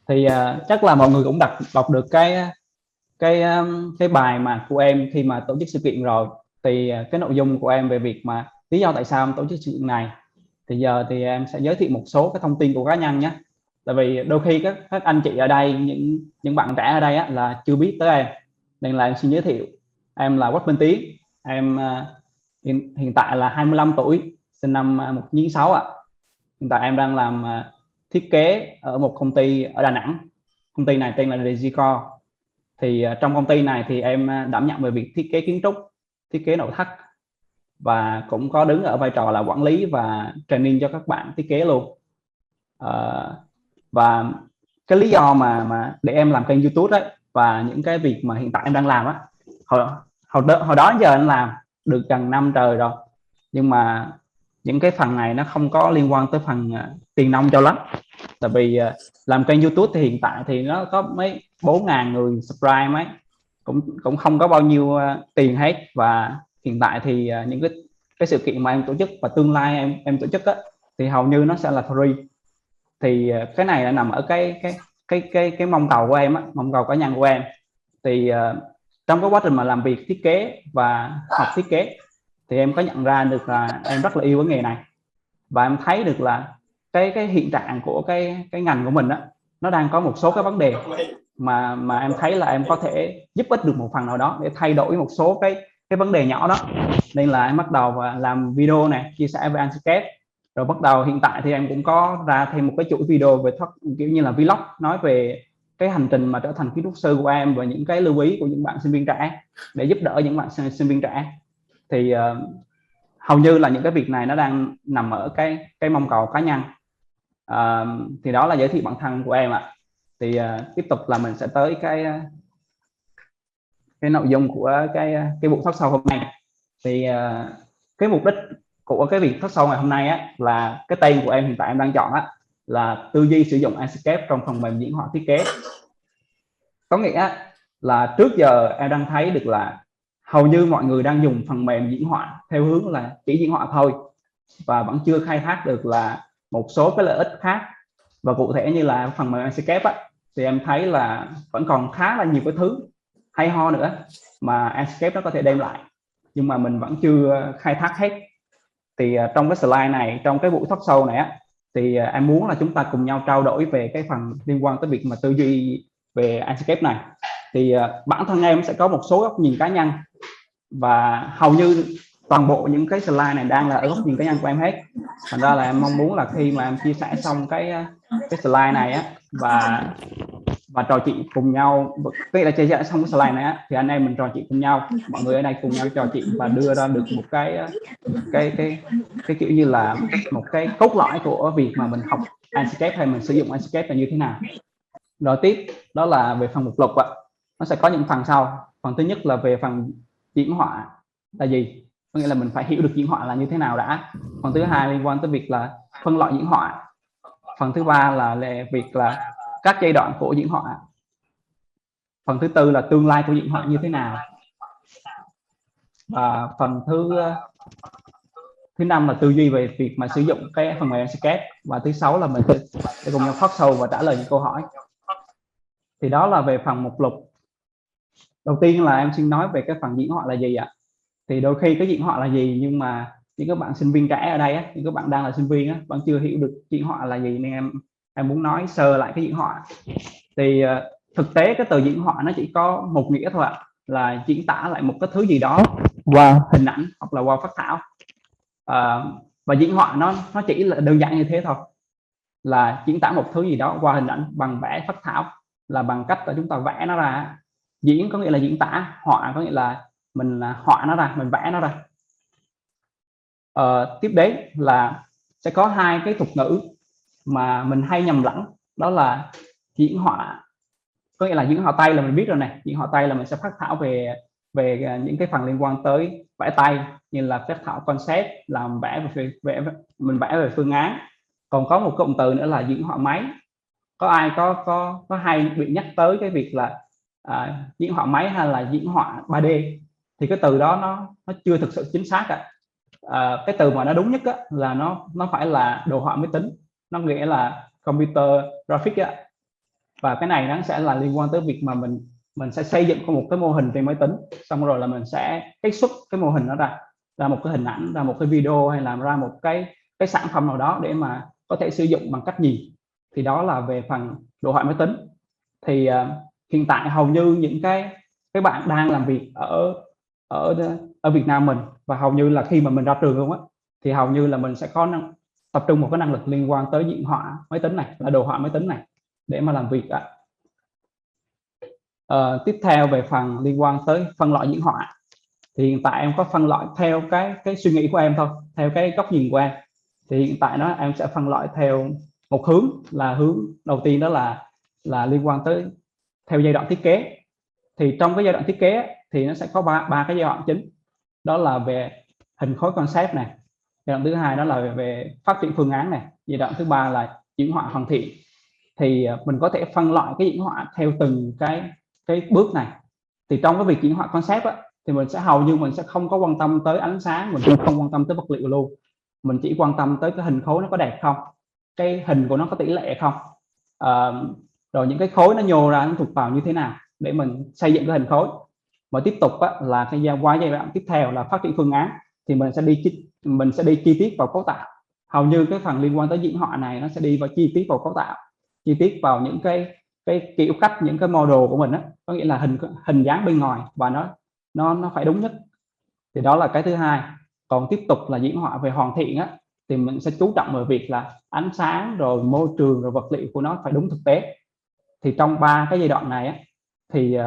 Thì chắc là mọi người cũng đọc được cái bài mà của em khi mà tổ chức sự kiện rồi. Thì cái nội dung của em về việc mà lý do tại sao em tổ chức sự kiện này, thì giờ thì em sẽ giới thiệu một số cái thông tin của cá nhân nhé. Tại vì đôi khi các anh chị ở đây, những bạn trẻ ở đây á, là chưa biết tới em, nên là em xin giới thiệu. Em là Quách Minh Tiến. Em hiện tại là 25 tuổi, sinh năm 1996 ạ. Hiện tại em đang làm thiết kế ở một công ty ở Đà Nẵng. Công ty này tên là Digicore. Thì trong công ty này thì em đảm nhận về việc thiết kế kiến trúc, thiết kế nội thất, và cũng có đứng ở vai trò là quản lý và training cho các bạn thiết kế luôn. Và cái lý do mà để em làm kênh YouTube đấy, và những cái việc mà hiện tại em đang làm á, hồi đó giờ em làm được gần năm trời rồi, nhưng mà những cái phần này nó không có liên quan tới phần tiền nong cho lắm. Tại vì làm kênh YouTube thì hiện tại thì nó có mấy 4.000 người subscribe mấy, cũng không có bao nhiêu tiền hết. Và hiện tại thì những cái sự kiện mà em tổ chức và tương lai em tổ chức á, thì hầu như nó sẽ là free. Thì cái này là nằm ở cái mong cầu của em á, mong cầu cá nhân của em. Thì trong cái quá trình mà làm việc thiết kế và học thiết kế, thì em có nhận ra được là em rất là yêu cái nghề này, và em thấy được là cái hiện trạng của cái ngành của mình á, nó đang có một số cái vấn đề mà em thấy là em có thể giúp ích được một phần nào đó để thay đổi một số cái vấn đề nhỏ đó. Nên là em bắt đầu làm video này, chia sẻ về Anscape. Rồi bắt đầu hiện tại thì em cũng có ra thêm một cái chuỗi video về kiểu như là vlog, nói về cái hành trình mà trở thành kiến trúc sư của em, và những cái lưu ý của những bạn sinh viên trẻ để giúp đỡ những bạn sinh viên trẻ. Thì hầu như là những cái việc này nó đang nằm ở cái mong cầu cá nhân. Thì đó là giới thiệu bản thân của em ạ. Thì tiếp tục là mình sẽ tới cái nội dung của cái buổi talk show hôm nay. Thì cái mục đích của cái việc talk show ngày hôm nay á, là cái tên của em hiện tại em đang chọn á, là tư duy sử dụng Anscape trong phần mềm diễn họa thiết kế. Có nghĩa là trước giờ em đang thấy được là hầu như mọi người đang dùng phần mềm diễn họa theo hướng là chỉ diễn họa thôi, và vẫn chưa khai thác được là một số cái lợi ích khác. Và cụ thể như là phần mềm Anscape á, thì em thấy là vẫn còn khá là nhiều cái thứ hay ho nữa mà Anscape nó có thể đem lại, nhưng mà mình vẫn chưa khai thác hết. Thì trong cái slide này, trong cái buổi talk show này á, thì em muốn là chúng ta cùng nhau trao đổi về cái phần liên quan tới việc mà tư duy về Anscape này. Thì bản thân em sẽ có một số góc nhìn cá nhân, và hầu như toàn bộ những cái slide này đang là ở góc nhìn cá nhân của em hết. Thành ra là em mong muốn là khi mà em chia sẻ xong cái slide này á, và trò chuyện cùng nhau, tức là chia sẻ xong cái slide này á, thì anh em mình trò chuyện cùng nhau, mọi người ở đây cùng nhau trò chuyện và đưa ra được một cái kiểu như là một cái cốt lõi của việc mà mình học Anscape hay mình sử dụng Anscape là như thế nào. Rồi tiếp đó là về phần mục lục ạ. Nó sẽ có những phần sau. Phần thứ nhất là về phần diễn họa là gì, có nghĩa là mình phải hiểu được diễn họa là như thế nào đã. Phần thứ hai liên quan tới việc là phân loại diễn họa. Phần thứ ba là việc là các giai đoạn của diễn họa. Phần thứ tư là tương lai của diễn họa như thế nào. Và phần thứ năm là tư duy về việc mà sử dụng cái phần mềm Anscape. Và thứ sáu là mình sẽ cùng nhau talk show và trả lời những câu hỏi. Thì đó là về phần mục lục. Đầu tiên là em xin nói về cái phần diễn họa là gì ạ. Thì đôi khi cái diễn họa là gì, nhưng mà những các bạn sinh viên trẻ ở đây á, những các bạn đang là sinh viên á, vẫn chưa hiểu được diễn họa là gì, nên em muốn nói sơ lại cái diễn họa. Thì thực tế cái từ diễn họa nó chỉ có một nghĩa thôi ạ, là diễn tả lại một cái thứ gì đó qua hình ảnh hoặc là qua phác thảo. Và diễn họa nó chỉ là đơn giản như thế thôi, là diễn tả một thứ gì đó qua hình ảnh bằng vẽ phác thảo, là bằng cách là chúng ta vẽ nó ra. Diễn có nghĩa là diễn tả, họa có nghĩa là mình họa nó ra, mình vẽ nó ra. Tiếp đến là sẽ có hai cái thuật ngữ mà mình hay nhầm lẫn, đó là diễn họa, có nghĩa là diễn họa tay là mình biết rồi này. Diễn họa tay là mình sẽ phác thảo về những cái phần liên quan tới vẽ tay, như là phác thảo concept, làm mình vẽ về phương án. Còn có một cụm từ nữa là diễn họa máy. Có ai có hay bị nhắc tới cái việc là diễn họa máy hay là diễn họa 3D, thì cái từ đó nó chưa thực sự chính xác ạ. Cái từ mà nó đúng nhất á, là nó phải là đồ họa máy tính, nó nghĩa là computer graphics á. Và cái này nó sẽ là liên quan tới việc mà mình sẽ xây dựng một cái mô hình trên máy tính, xong rồi là mình sẽ trích xuất cái mô hình đó ra một cái hình ảnh, ra một cái video, hay làm ra một cái sản phẩm nào đó để mà có thể sử dụng bằng cách nhìn. Thì đó là về phần đồ họa máy tính. Thì hiện tại hầu như những cái bạn đang làm việc ở Việt Nam mình, và hầu như là khi mà mình ra trường luôn á, thì hầu như là mình sẽ có tập trung một cái năng lực liên quan tới diễn họa máy tính này, là đồ họa máy tính này, để mà làm việc. Tiếp theo về phần liên quan tới phân loại diễn họa, thì hiện tại em có phân loại theo cái suy nghĩ của em thôi, theo cái góc nhìn của em. Thì hiện tại đó em sẽ phân loại theo một hướng, là hướng đầu tiên đó là liên quan tới theo giai đoạn thiết kế. Thì trong cái giai đoạn thiết kế thì nó sẽ có ba cái giai đoạn chính, đó là về hình khối concept này, giai đoạn thứ hai đó là về phát triển phương án này, giai đoạn thứ ba là diễn họa hoàn thiện. Thì mình có thể phân loại cái diễn họa theo từng cái bước này. Thì trong cái việc diễn họa concept á, thì mình sẽ hầu như mình sẽ không có quan tâm tới ánh sáng, mình cũng không quan tâm tới vật liệu luôn, mình chỉ quan tâm tới cái hình khối nó có đẹp không, cái hình của nó có tỷ lệ không, rồi những cái khối nó nhô ra nó thuộc vào như thế nào để mình xây dựng cái hình khối. Và tiếp tục á, là cái giai đoạn tiếp theo là phát triển phương án, thì mình sẽ đi chi tiết vào cấu tạo. Hầu như cái phần liên quan tới diễn họa này nó sẽ đi vào chi tiết vào cấu tạo, chi tiết vào những cái kiểu cách, những cái model của mình á, có nghĩa là hình dáng bên ngoài và nó phải đúng nhất. Thì đó là cái thứ hai. Còn tiếp tục là diễn họa về hoàn thiện á, thì mình sẽ chú trọng vào việc là ánh sáng, rồi môi trường, rồi vật liệu của nó phải đúng thực tế. Thì trong ba cái giai đoạn này á, thì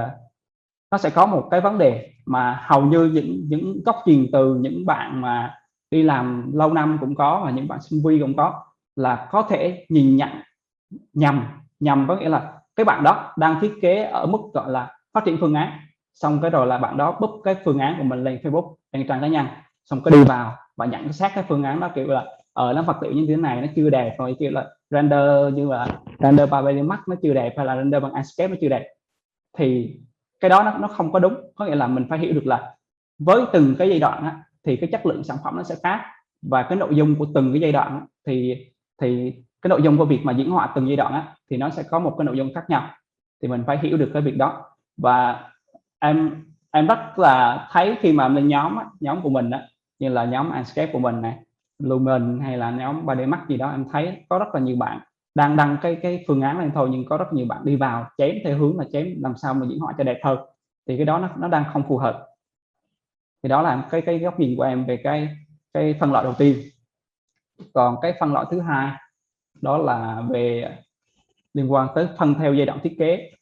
nó sẽ có một cái vấn đề mà hầu như những góc nhìn từ những bạn mà đi làm lâu năm cũng có, và những bạn sinh viên cũng có, là có thể nhìn nhận nhầm, có nghĩa là cái bạn đó đang thiết kế ở mức gọi là phát triển phương án, xong cái rồi là bạn đó búp cái phương án của mình lên Facebook, lên trang cá nhân, xong cái đi vào và nhận xét cái phương án đó, kiểu là nó vật liệu như thế này nó chưa đẹp, rồi kiểu là render như là render by Max nó chưa đẹp, hay là render bằng Enscape nó chưa đẹp. Thì cái đó nó không có đúng. Có nghĩa là mình phải hiểu được là với từng cái giai đoạn á, thì cái chất lượng sản phẩm nó sẽ khác, và cái nội dung của từng cái giai đoạn á, thì cái nội dung của việc mà diễn họa từng giai đoạn á, thì nó sẽ có một cái nội dung khác nhau. Thì mình phải hiểu được cái việc đó. Và em rất là thấy khi mà lên nhóm của mình á, như là nhóm Enscape của mình này, Lumen, hay là nhóm 3D Max gì đó, em thấy có rất là nhiều bạn đang đăng cái phương án lên thôi, nhưng có rất nhiều bạn đi vào chém theo hướng là chém làm sao mà diễn họa cho đẹp hơn. Thì cái đó nó đang không phù hợp. Thì đó là cái góc nhìn của em về cái phân loại đầu tiên. Còn cái phân loại thứ hai đó là về liên quan tới phân theo giai đoạn thiết kế.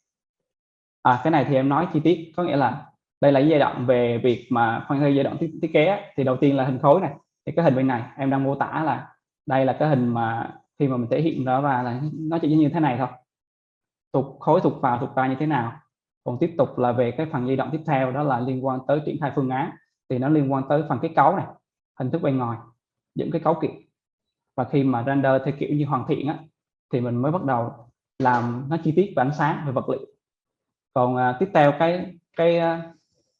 Cái này thì em nói chi tiết, có nghĩa là đây là giai đoạn về việc mà phân theo giai đoạn thiết kế. Thì đầu tiên là hình khối này. Thì cái hình bên này em đang mô tả là đây là cái hình mà khi mà mình thể hiện đó, và là nó chỉ như thế này thôi, khối thuộc vào như thế nào. Còn tiếp tục là về cái phần giai đoạn tiếp theo, đó là liên quan tới triển khai phương án. Thì nó liên quan tới phần kết cấu này, hình thức bên ngoài, những cái cấu kiện. Và khi mà render theo kiểu như hoàn thiện á, thì mình mới bắt đầu làm nó chi tiết về ánh sáng, về vật liệu. Còn tiếp theo cái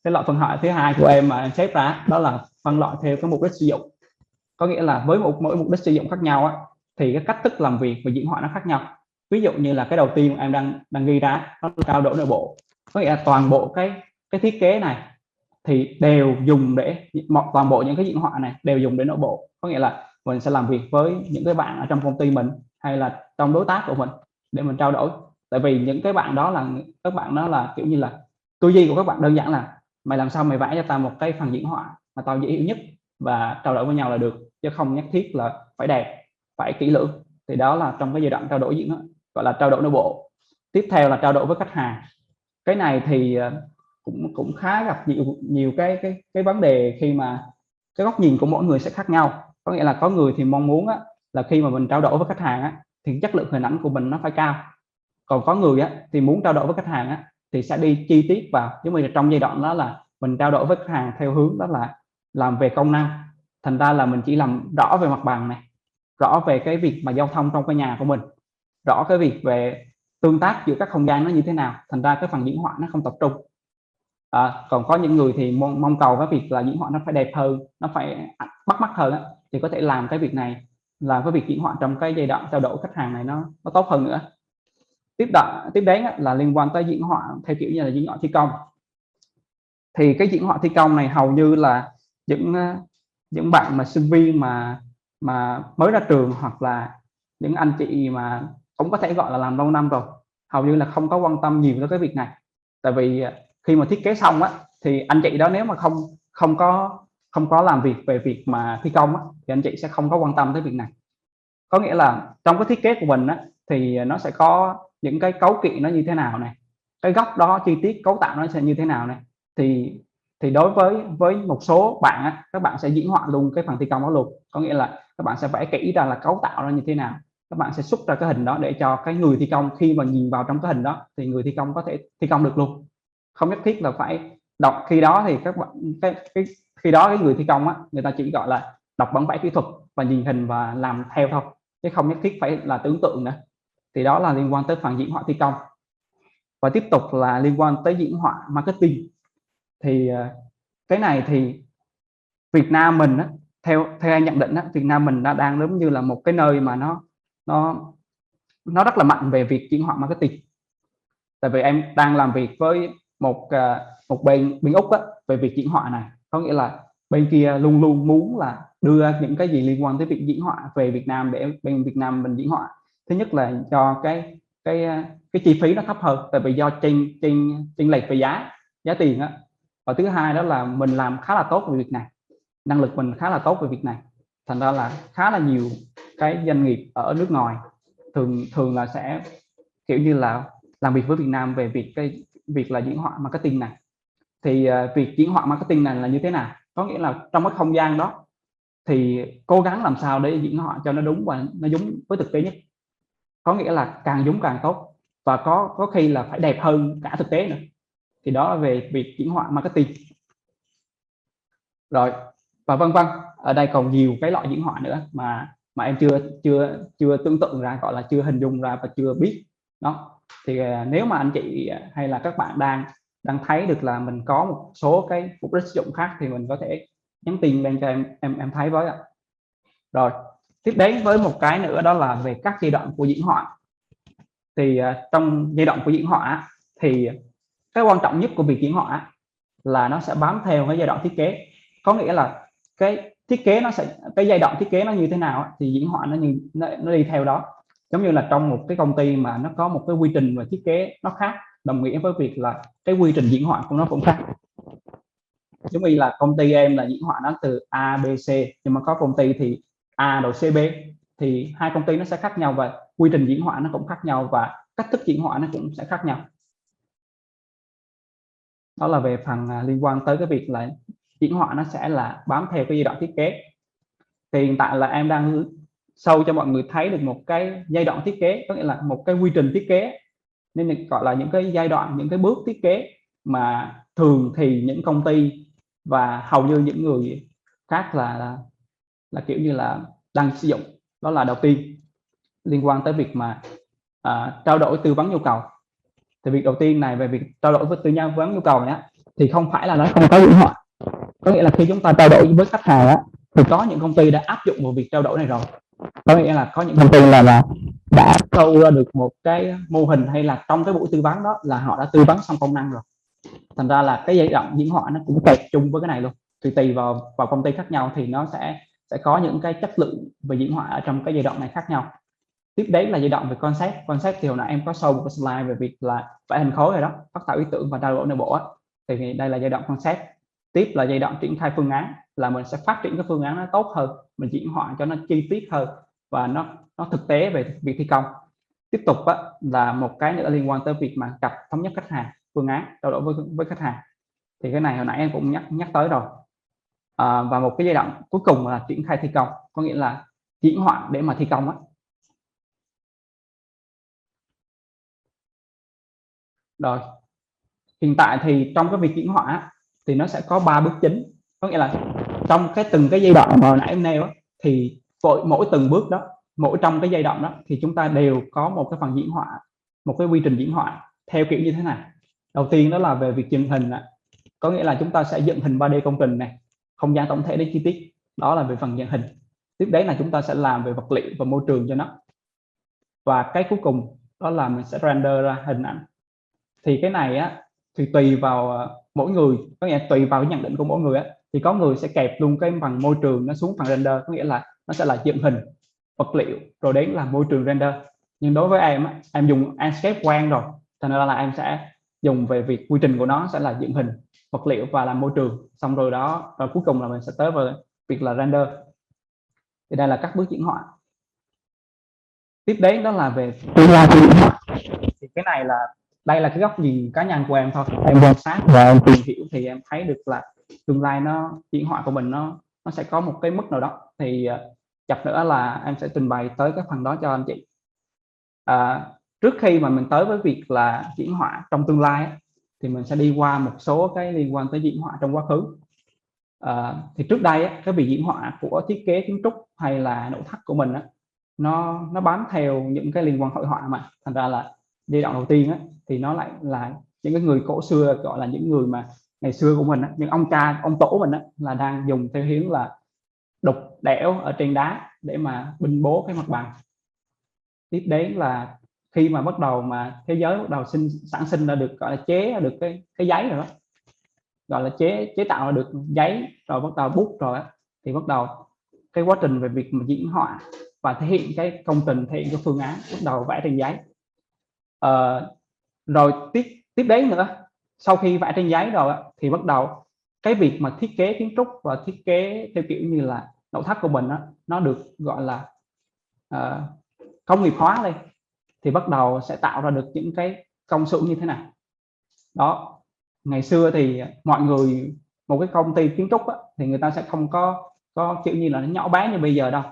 loại phân loại thứ hai của em mà em xếp ra, đó là phân loại theo cái mục đích sử dụng. Có nghĩa là với mỗi mục đích sử dụng khác nhau á, thì cái cách thức làm việc và diễn họa nó khác nhau. Ví dụ như là cái đầu tiên em đang ghi ra, đó là trao đổi nội bộ. Có nghĩa là toàn bộ cái thiết kế này thì đều dùng để toàn bộ những cái diễn họa này đều dùng để nội bộ. Có nghĩa là mình sẽ làm việc với những cái bạn ở trong công ty mình, hay là trong đối tác của mình, để mình trao đổi. Tại vì những cái bạn đó là kiểu như là tư duy của các bạn đơn giản là mày làm sao mày vẽ cho tao một cái phần diễn họa mà tao dễ hiểu nhất, và trao đổi với nhau là được, chứ không nhất thiết là phải đẹp, phải kỹ lưỡng. Thì đó là trong cái giai đoạn trao đổi gọi là trao đổi nội bộ. Tiếp theo là trao đổi với khách hàng. Cái này thì cũng khá gặp nhiều cái vấn đề, khi mà cái góc nhìn của mỗi người sẽ khác nhau. Có nghĩa là có người thì mong muốn là khi mà mình trao đổi với khách hàng thì chất lượng hình ảnh của mình nó phải cao. Còn có người thì muốn trao đổi với khách hàng thì sẽ đi chi tiết vào. Giống như trong giai đoạn đó là mình trao đổi với khách hàng theo hướng đó là làm về công năng, thành ra là mình chỉ làm rõ về mặt bằng này, rõ về cái việc mà giao thông trong cái nhà của mình, rõ cái việc về tương tác giữa các không gian nó như thế nào, thành ra cái phần diễn họa nó không tập trung. Còn có những người thì mong cầu cái việc là diễn họa nó phải đẹp hơn, nó phải bắt mắt hơn thì có thể làm cái việc này, làm cái việc diễn họa trong cái giai đoạn trao đổi khách hàng này nó tốt hơn nữa. tiếp đến là liên quan tới diễn họa theo kiểu như là diễn họa thi công. Thì cái diễn họa thi công này hầu như là những bạn mà sinh viên mà mới ra trường, hoặc là những anh chị mà cũng có thể gọi là làm lâu năm rồi, hầu như là không có quan tâm nhiều tới cái việc này. Tại vì khi mà thiết kế xong á, thì anh chị đó nếu mà không có làm việc về việc mà thi công á, thì anh chị sẽ không có quan tâm tới việc này. Có nghĩa là trong cái thiết kế của mình á, thì nó sẽ có những cái cấu kiện nó như thế nào này, cái góc đó chi tiết cấu tạo nó sẽ như thế nào này. Thì đối với một số bạn á, các bạn sẽ diễn họa luôn cái phần thi công đó luôn. Có nghĩa là các bạn sẽ vẽ kỹ ra là cấu tạo nó như thế nào, các bạn sẽ xuất ra cái hình đó để cho cái người thi công khi mà nhìn vào trong cái hình đó thì người thi công có thể thi công được luôn, không nhất thiết là phải đọc. Khi đó thì các bạn khi đó cái người thi công á, người ta chỉ gọi là đọc bản vẽ kỹ thuật và nhìn hình và làm theo thôi, chứ không nhất thiết phải là tưởng tượng nữa. Thì đó là liên quan tới phần diễn họa thi công. Và tiếp tục là liên quan tới diễn họa marketing. Thì cái này thì Việt Nam mình á, theo anh nhận định á, Việt Nam mình đã đang giống như là một cái nơi mà nó rất là mạnh về việc diễn họa marketing. Tại vì em đang làm việc với một bên Úc á, về việc diễn họa này. Có nghĩa là bên kia luôn luôn muốn là đưa những cái gì liên quan tới việc diễn họa về Việt Nam để bên Việt Nam mình diễn họa. Thứ nhất là cho cái chi phí nó thấp hơn, tại vì do chênh lệch về giá tiền á. Và thứ hai đó là mình làm khá là tốt về việc này, năng lực mình khá là tốt về việc này, thành ra là khá là nhiều cái doanh nghiệp ở nước ngoài thường là sẽ kiểu như là làm việc với Việt Nam về việc là diễn họa marketing này. Thì việc diễn họa marketing này là như thế nào? Có nghĩa là trong cái không gian đó thì cố gắng làm sao để diễn họa cho nó đúng và nó giống với thực tế nhất. Có nghĩa là càng giống càng tốt, và có khi là phải đẹp hơn cả thực tế nữa. Thì đó là về việc diễn họa marketing. Rồi, và vân vân. Ở đây còn nhiều cái loại diễn họa nữa mà em chưa tưởng tượng ra, gọi là chưa hình dung ra và chưa biết đó. Thì nếu mà anh chị hay là các bạn đang thấy được là mình có một số cái mục đích sử dụng khác thì mình có thể nhắn tin lên cho em thấy với ạ. Rồi, tiếp đến với một cái nữa đó là về các giai đoạn của diễn họa. Thì trong giai đoạn của diễn họa thì cái quan trọng nhất của việc diễn họa là nó sẽ bám theo cái giai đoạn thiết kế. Có nghĩa là cái thiết kế cái giai đoạn thiết kế nó như thế nào thì diễn họa nó đi theo đó. Giống như là trong một cái công ty mà nó có một cái quy trình và thiết kế nó khác, đồng nghĩa với việc là cái quy trình diễn họa của nó cũng khác. Giống như là công ty em là diễn họa nó từ A, B, C, nhưng mà có công ty thì A rồi C, B, thì hai công ty nó sẽ khác nhau và quy trình diễn họa nó cũng khác nhau và cách thức diễn họa nó cũng sẽ khác nhau. Đó là về phần liên quan tới cái việc là diễn họa nó sẽ là bám theo cái giai đoạn thiết kế. Thì hiện tại là em đang show cho mọi người thấy được một cái giai đoạn thiết kế, có nghĩa là một cái quy trình thiết kế, nên gọi là những cái giai đoạn, những cái bước thiết kế mà thường thì những công ty và hầu như những người khác là kiểu như là đang sử dụng. Đó là đầu tiên liên quan tới việc mà trao đổi tư vấn nhu cầu. Thì việc đầu tiên này về việc trao đổi với tư vấn nhu cầu nhé, thì không phải là nó không có diễn họa. Có nghĩa là khi chúng ta trao đổi với khách hàng á, thì có những công ty đã áp dụng vào việc trao đổi này rồi. Có nghĩa là có những công ty là đã câu ra được một cái mô hình, hay là trong cái buổi tư vấn đó là họ đã tư vấn xong công năng rồi. Thành ra là cái giai đoạn diễn họa nó cũng kẹp chung với cái này luôn. Thì tùy vào công ty khác nhau thì nó sẽ có những cái chất lượng về diễn họa ở trong cái giai đoạn này khác nhau. Tiếp đến là giai đoạn về concept thì hồi nãy em có show một cái slide về việc là vẽ hình khối rồi đó, phát thảo ý tưởng và trao đổi nội bộ á. Thì đây là giai đoạn concept. Tiếp là giai đoạn triển khai phương án, là mình sẽ phát triển cái phương án nó tốt hơn, mình diễn họa cho nó chi tiết hơn và nó thực tế về việc thi công. Tiếp tục á, là một cái nữa liên quan tới việc mà cặp thống nhất khách hàng, phương án trao đổi với khách hàng. Thì cái này hồi nãy em cũng nhắc tới rồi. Và một cái giai đoạn cuối cùng là triển khai thi công, có nghĩa là diễn họa để mà thi công á. Rồi, hiện tại thì trong cái việc diễn họa thì nó sẽ có 3 bước chính. Có nghĩa là trong từng cái giai đoạn mà hồi nãy em nêu thì mỗi từng bước đó, mỗi trong cái giai đoạn đó thì chúng ta đều có một cái phần diễn họa, một cái quy trình diễn họa theo kiểu như thế này. Đầu tiên đó là về việc dựng hình, có nghĩa là chúng ta sẽ dựng hình 3D công trình này, không gian tổng thể đến chi tiết, đó là về phần dựng hình. Tiếp đến là chúng ta sẽ làm về vật liệu và môi trường cho nó. Và cái cuối cùng đó là mình sẽ render ra hình ảnh. Thì cái này á thì tùy vào mỗi người, có nghĩa là tùy vào cái nhận định của mỗi người á, thì có người sẽ kẹp luôn cái phần môi trường nó xuống phần render, có nghĩa là nó sẽ là dựng hình vật liệu rồi đến là môi trường render. Nhưng đối với em á, em dùng Enscape quen rồi, cho nên là em sẽ dùng về việc quy trình của nó sẽ là dựng hình vật liệu và làm môi trường, xong rồi đó, rồi cuối cùng là mình sẽ tới vào việc là render. Thì đây là các bước diễn họa. Tiếp đến đó là về tương lai của diễn họa. Thì cái này là đây là cái góc nhìn cá nhân của em thôi, em quan sát và em tìm hiểu thì em thấy được là tương lai nó diễn họa của mình nó sẽ có một cái mức nào đó. Thì chập nữa là em sẽ trình bày tới cái phần đó cho anh chị. Trước khi mà mình tới với việc là diễn họa trong tương lai thì mình sẽ đi qua một số cái liên quan tới diễn họa trong quá khứ. Thì trước đây cái việc diễn họa của thiết kế kiến trúc hay là nội thất của mình nó bám theo những cái liên quan hội họa, mà thành ra là giai đoạn đầu tiên thì nó lại là những cái người cổ xưa, gọi là những người mà ngày xưa của mình những ông cha ông tổ mình là đang dùng theo hướng là đục đẽo ở trên đá để mà binh bố cái mặt bằng. Tiếp đến là khi mà bắt đầu mà thế giới bắt đầu sản sinh ra được, gọi là chế được cái giấy rồi đó, gọi là chế tạo ra được giấy rồi, bắt đầu bút rồi thì bắt đầu cái quá trình về việc mà diễn họa và thể hiện cái công trình, thể hiện cái phương án bắt đầu vẽ trên giấy. Rồi tiếp đến nữa, sau khi vẽ trên giấy rồi thì bắt đầu cái việc mà thiết kế kiến trúc và thiết kế theo kiểu như là nội thất của mình nó được gọi là công nghiệp hóa lên, thì bắt đầu sẽ tạo ra được những cái công xưởng như thế này đó. Ngày xưa thì mọi người, một cái công ty kiến trúc thì người ta sẽ không có kiểu như là nó nhỏ bé như bây giờ đâu,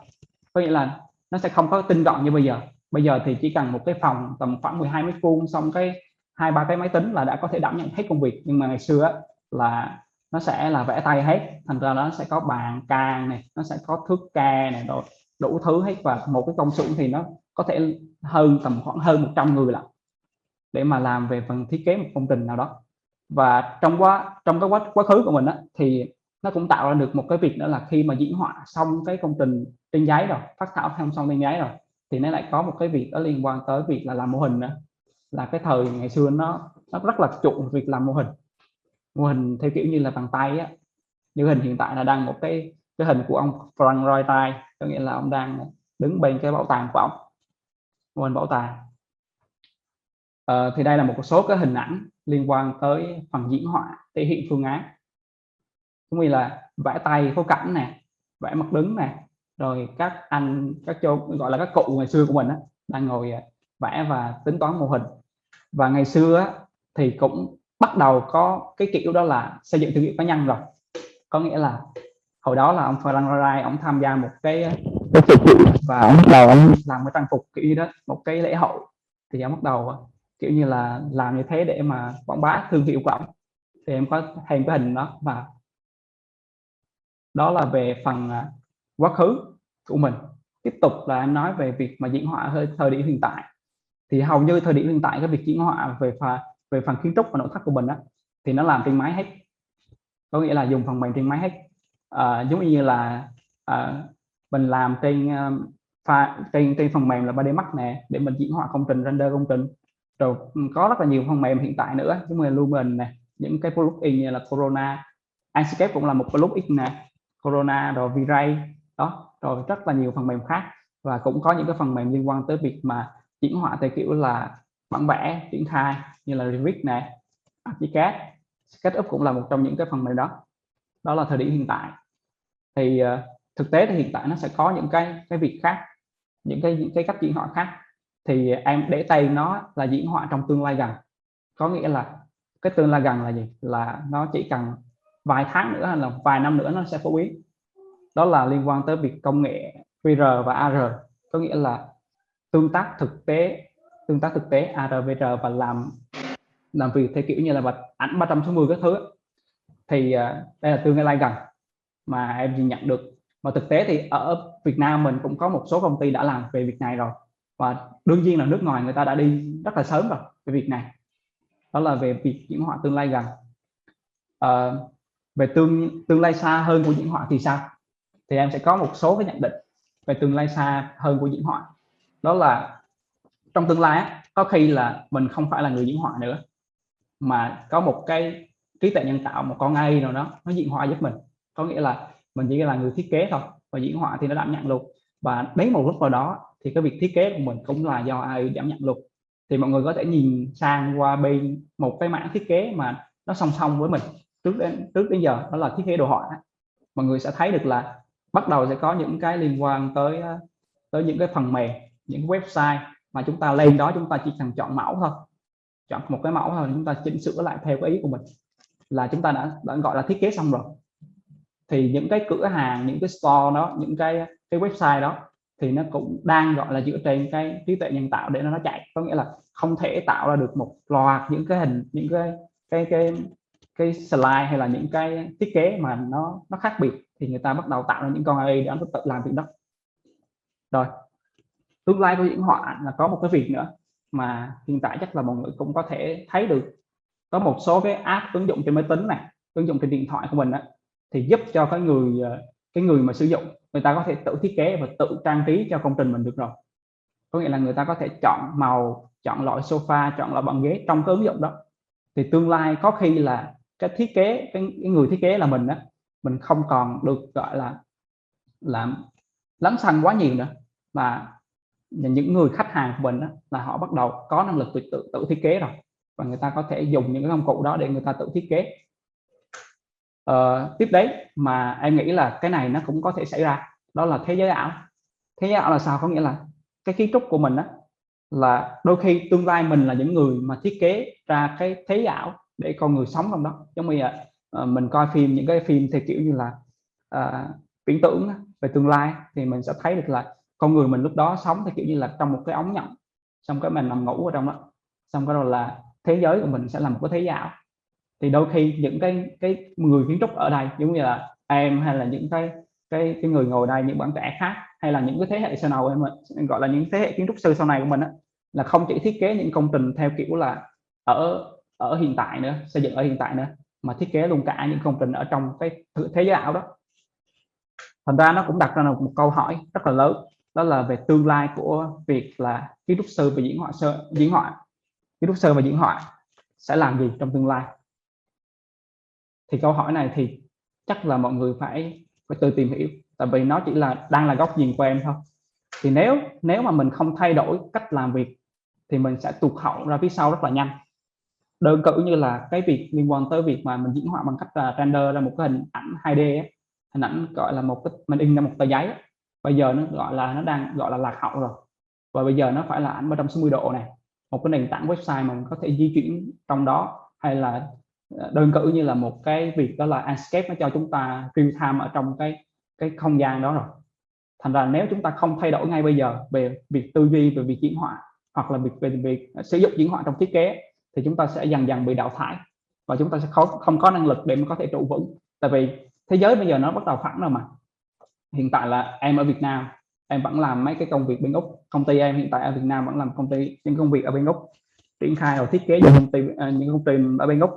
có nghĩa là nó sẽ không có tinh gọn như bây giờ. Bây giờ thì chỉ cần một cái phòng tầm khoảng 12 mét vuông, xong cái 2-3 cái máy tính là đã có thể đảm nhận hết công việc. Nhưng mà ngày xưa là nó sẽ là vẽ tay hết, thành ra nó sẽ có bàn can này, nó sẽ có thước ca này, rồi đủ thứ hết. Và một cái công xưởng thì nó có thể tầm khoảng hơn 100 người lận để mà làm về phần thiết kế một công trình nào đó. Và trong cái quá khứ của mình thì nó cũng tạo ra được một cái việc nữa là khi mà diễn họa xong cái công trình trên giấy rồi, phát thảo xong trên giấy rồi, thì nó lại có một cái việc đó liên quan tới việc là làm mô hình nữa. Là cái thời ngày xưa nó rất là chuộng việc làm mô hình theo kiểu như là bằng tay như hình hiện tại là đang một cái hình của ông Frank Lloyd Wright, có nghĩa là ông đang đứng bên cái bảo tàng của ông, mô hình bảo tàng. Thì đây là một số cái hình ảnh liên quan tới phần diễn họa thể hiện phương án, cũng như là vẽ tay phối cảnh nè, vẽ mặt đứng nè, rồi các gọi là các cụ ngày xưa của mình đang ngồi vẽ và tính toán mô hình. Và ngày xưa thì cũng bắt đầu có cái kiểu đó là xây dựng thương hiệu cá nhân rồi, có nghĩa là hồi đó là ông Frank Lloyd Wright ông tham gia một cái sự kiện và ông bắt đầu ông làm cái trang phục kiểu như đó, một cái lễ hội, thì ông bắt đầu kiểu như là làm như thế để mà quảng bá thương hiệu của ông. Thì em có thêm cái hình đó, và đó là về phần quá khứ của mình. Tiếp tục là em nói về việc mà diễn họa thời điểm hiện tại. Thì hầu như thời điểm hiện tại cái việc diễn họa về phần kiến trúc và nội thất của mình thì nó làm trên máy hết, có nghĩa là dùng phần mềm trên máy hết. Giống như là mình làm trên phần mềm là 3D Max nè, để mình diễn họa công trình, render công trình. Rồi có rất là nhiều phần mềm hiện tại nữa, giống như Lumen này, những cái plugin như là Corona, Enscape cũng là một plugin nè, Corona rồi V-Ray đó, rồi rất là nhiều phần mềm khác. Và cũng có những cái phần mềm liên quan tới việc mà diễn họa theo kiểu là bản vẽ triển khai như là Revit nè, ArchiCAD, SketchUp cũng là một trong những cái phần mềm đó. Đó là thời điểm hiện tại. Thì thực tế thì hiện tại nó sẽ có những cái việc khác, những cái cách diễn họa khác. Thì em để tay nó là diễn họa trong tương lai gần, có nghĩa là cái tương lai gần là gì, là nó chỉ cần vài tháng nữa hay là vài năm nữa nó sẽ phổ biến. Đó là liên quan tới việc công nghệ VR và AR, có nghĩa là tương tác thực tế AR VR, và làm việc theo kiểu như là ảnh 360 các thứ. Thì đây là tương lai gần mà em nhìn nhận được. Và thực tế thì ở Việt Nam mình cũng có một số công ty đã làm về việc này rồi, và đương nhiên là nước ngoài người ta đã đi rất là sớm rồi về việc này. Đó là về việc diễn họa tương lai gần. Về tương lai xa hơn của diễn họa thì sao, thì em sẽ có một số cái nhận định về tương lai xa hơn của diễn họa. Đó là trong tương lai có khi là mình không phải là người diễn họa nữa, mà có một cái trí tuệ nhân tạo, một con AI nào đó nó diễn họa giúp mình. Có nghĩa là mình chỉ là người thiết kế thôi, và diễn họa thì nó đảm nhận luôn. Và đến một lúc nào đó thì cái việc thiết kế của mình cũng là do AI đảm nhận luôn. Thì mọi người có thể nhìn sang qua bên một cái mảng thiết kế mà nó song song với mình trước đến giờ, đó là thiết kế đồ họa. Mọi người sẽ thấy được là bắt đầu sẽ có những cái liên quan tới những cái phần mềm, những cái website mà chúng ta lên đó, chúng ta chỉ cần chọn mẫu thôi, chọn một cái mẫu thôi, chúng ta chỉnh sửa lại theo cái ý của mình là chúng ta đã gọi là thiết kế xong rồi. Thì những cái cửa hàng, những cái store đó, những cái website đó thì nó cũng đang gọi là dựa trên cái trí tuệ nhân tạo để nó chạy. Có nghĩa là không thể tạo ra được một loạt những cái hình, những cái slide hay là những cái thiết kế mà nó khác biệt, thì người ta bắt đầu tạo ra những con AI để nó tự làm việc đó. Rồi tương lai của diễn họa là có một cái việc nữa mà hiện tại chắc là mọi người cũng có thể thấy được. Có một số cái app ứng dụng trên máy tính này, ứng dụng trên điện thoại của mình đó, thì giúp cho cái người mà sử dụng, người ta có thể tự thiết kế và tự trang trí cho công trình mình được rồi. Có nghĩa là người ta có thể chọn màu, chọn loại sofa, chọn loại bàn ghế trong cái ứng dụng đó. Thì tương lai có khi là cái thiết kế, cái người thiết kế là mình đó, mình không còn được gọi là làm lấn sân quá nhiều nữa, mà những người khách hàng của mình đó, là họ bắt đầu có năng lực tự thiết kế rồi, và người ta có thể dùng những cái công cụ đó để người ta tự thiết kế. Tiếp đấy mà em nghĩ là cái này nó cũng có thể xảy ra, đó là thế giới ảo. Thế giới ảo là sao? Có nghĩa là cái kiến trúc của mình đó, là đôi khi tương lai mình là những người mà thiết kế ra cái thế giới ảo để con người sống trong đó. Giống như mình coi phim, những cái phim theo kiểu như là viễn tưởng về tương lai, thì mình sẽ thấy được là con người mình lúc đó sống theo kiểu như là trong một cái ống nhỏng, xong cái mình nằm ngủ ở trong đó, xong cái rồi là thế giới của mình sẽ là một cái thế giới ảo. Thì đôi khi những cái người kiến trúc ở đây, giống như là em hay là những cái người ngồi đây, những bạn trẻ khác, hay là những cái thế hệ sau này, em gọi là những thế hệ kiến trúc sư sau này của mình đó, là không chỉ thiết kế những công trình theo kiểu là ở hiện tại nữa, xây dựng ở hiện tại nữa, mà thiết kế luôn cả những công trình ở trong cái thế giới ảo đó. Thành ra nó cũng đặt ra một câu hỏi rất là lớn, đó là về tương lai của việc là kiến trúc sư và kiến trúc sư và diễn họa sẽ làm gì trong tương lai. Thì câu hỏi này thì chắc là mọi người phải tự tìm hiểu, tại vì nó chỉ là đang là góc nhìn của em thôi. Thì nếu mà mình không thay đổi cách làm việc thì mình sẽ tụt hậu ra phía sau rất là nhanh. Đơn cử như là cái việc liên quan tới việc mà mình diễn họa bằng cách là render ra một cái hình ảnh 2D ấy. Hình ảnh gọi là một cái, mình in ra một tờ giấy ấy. Bây giờ nó gọi là nó đang gọi là lạc hậu rồi, và bây giờ nó phải là ảnh 360 độ này, một cái nền tảng website mà mình có thể di chuyển trong đó, hay là đơn cử như là một cái việc đó là Enscape, nó cho chúng ta real time ở trong cái không gian đó rồi. Thành ra nếu chúng ta không thay đổi ngay bây giờ về việc tư duy, về việc diễn họa, hoặc là về việc sử dụng diễn họa trong thiết kế, thì chúng ta sẽ dần dần bị đào thải, và chúng ta sẽ không có năng lực để mà có thể trụ vững. Tại vì thế giới bây giờ nó bắt đầu phẳng rồi mà. Hiện tại là em ở Việt Nam, em vẫn làm mấy cái công việc bên Úc. Công ty em hiện tại ở Việt Nam vẫn làm những công việc ở bên Úc, triển khai rồi thiết kế những công ty ở bên Úc.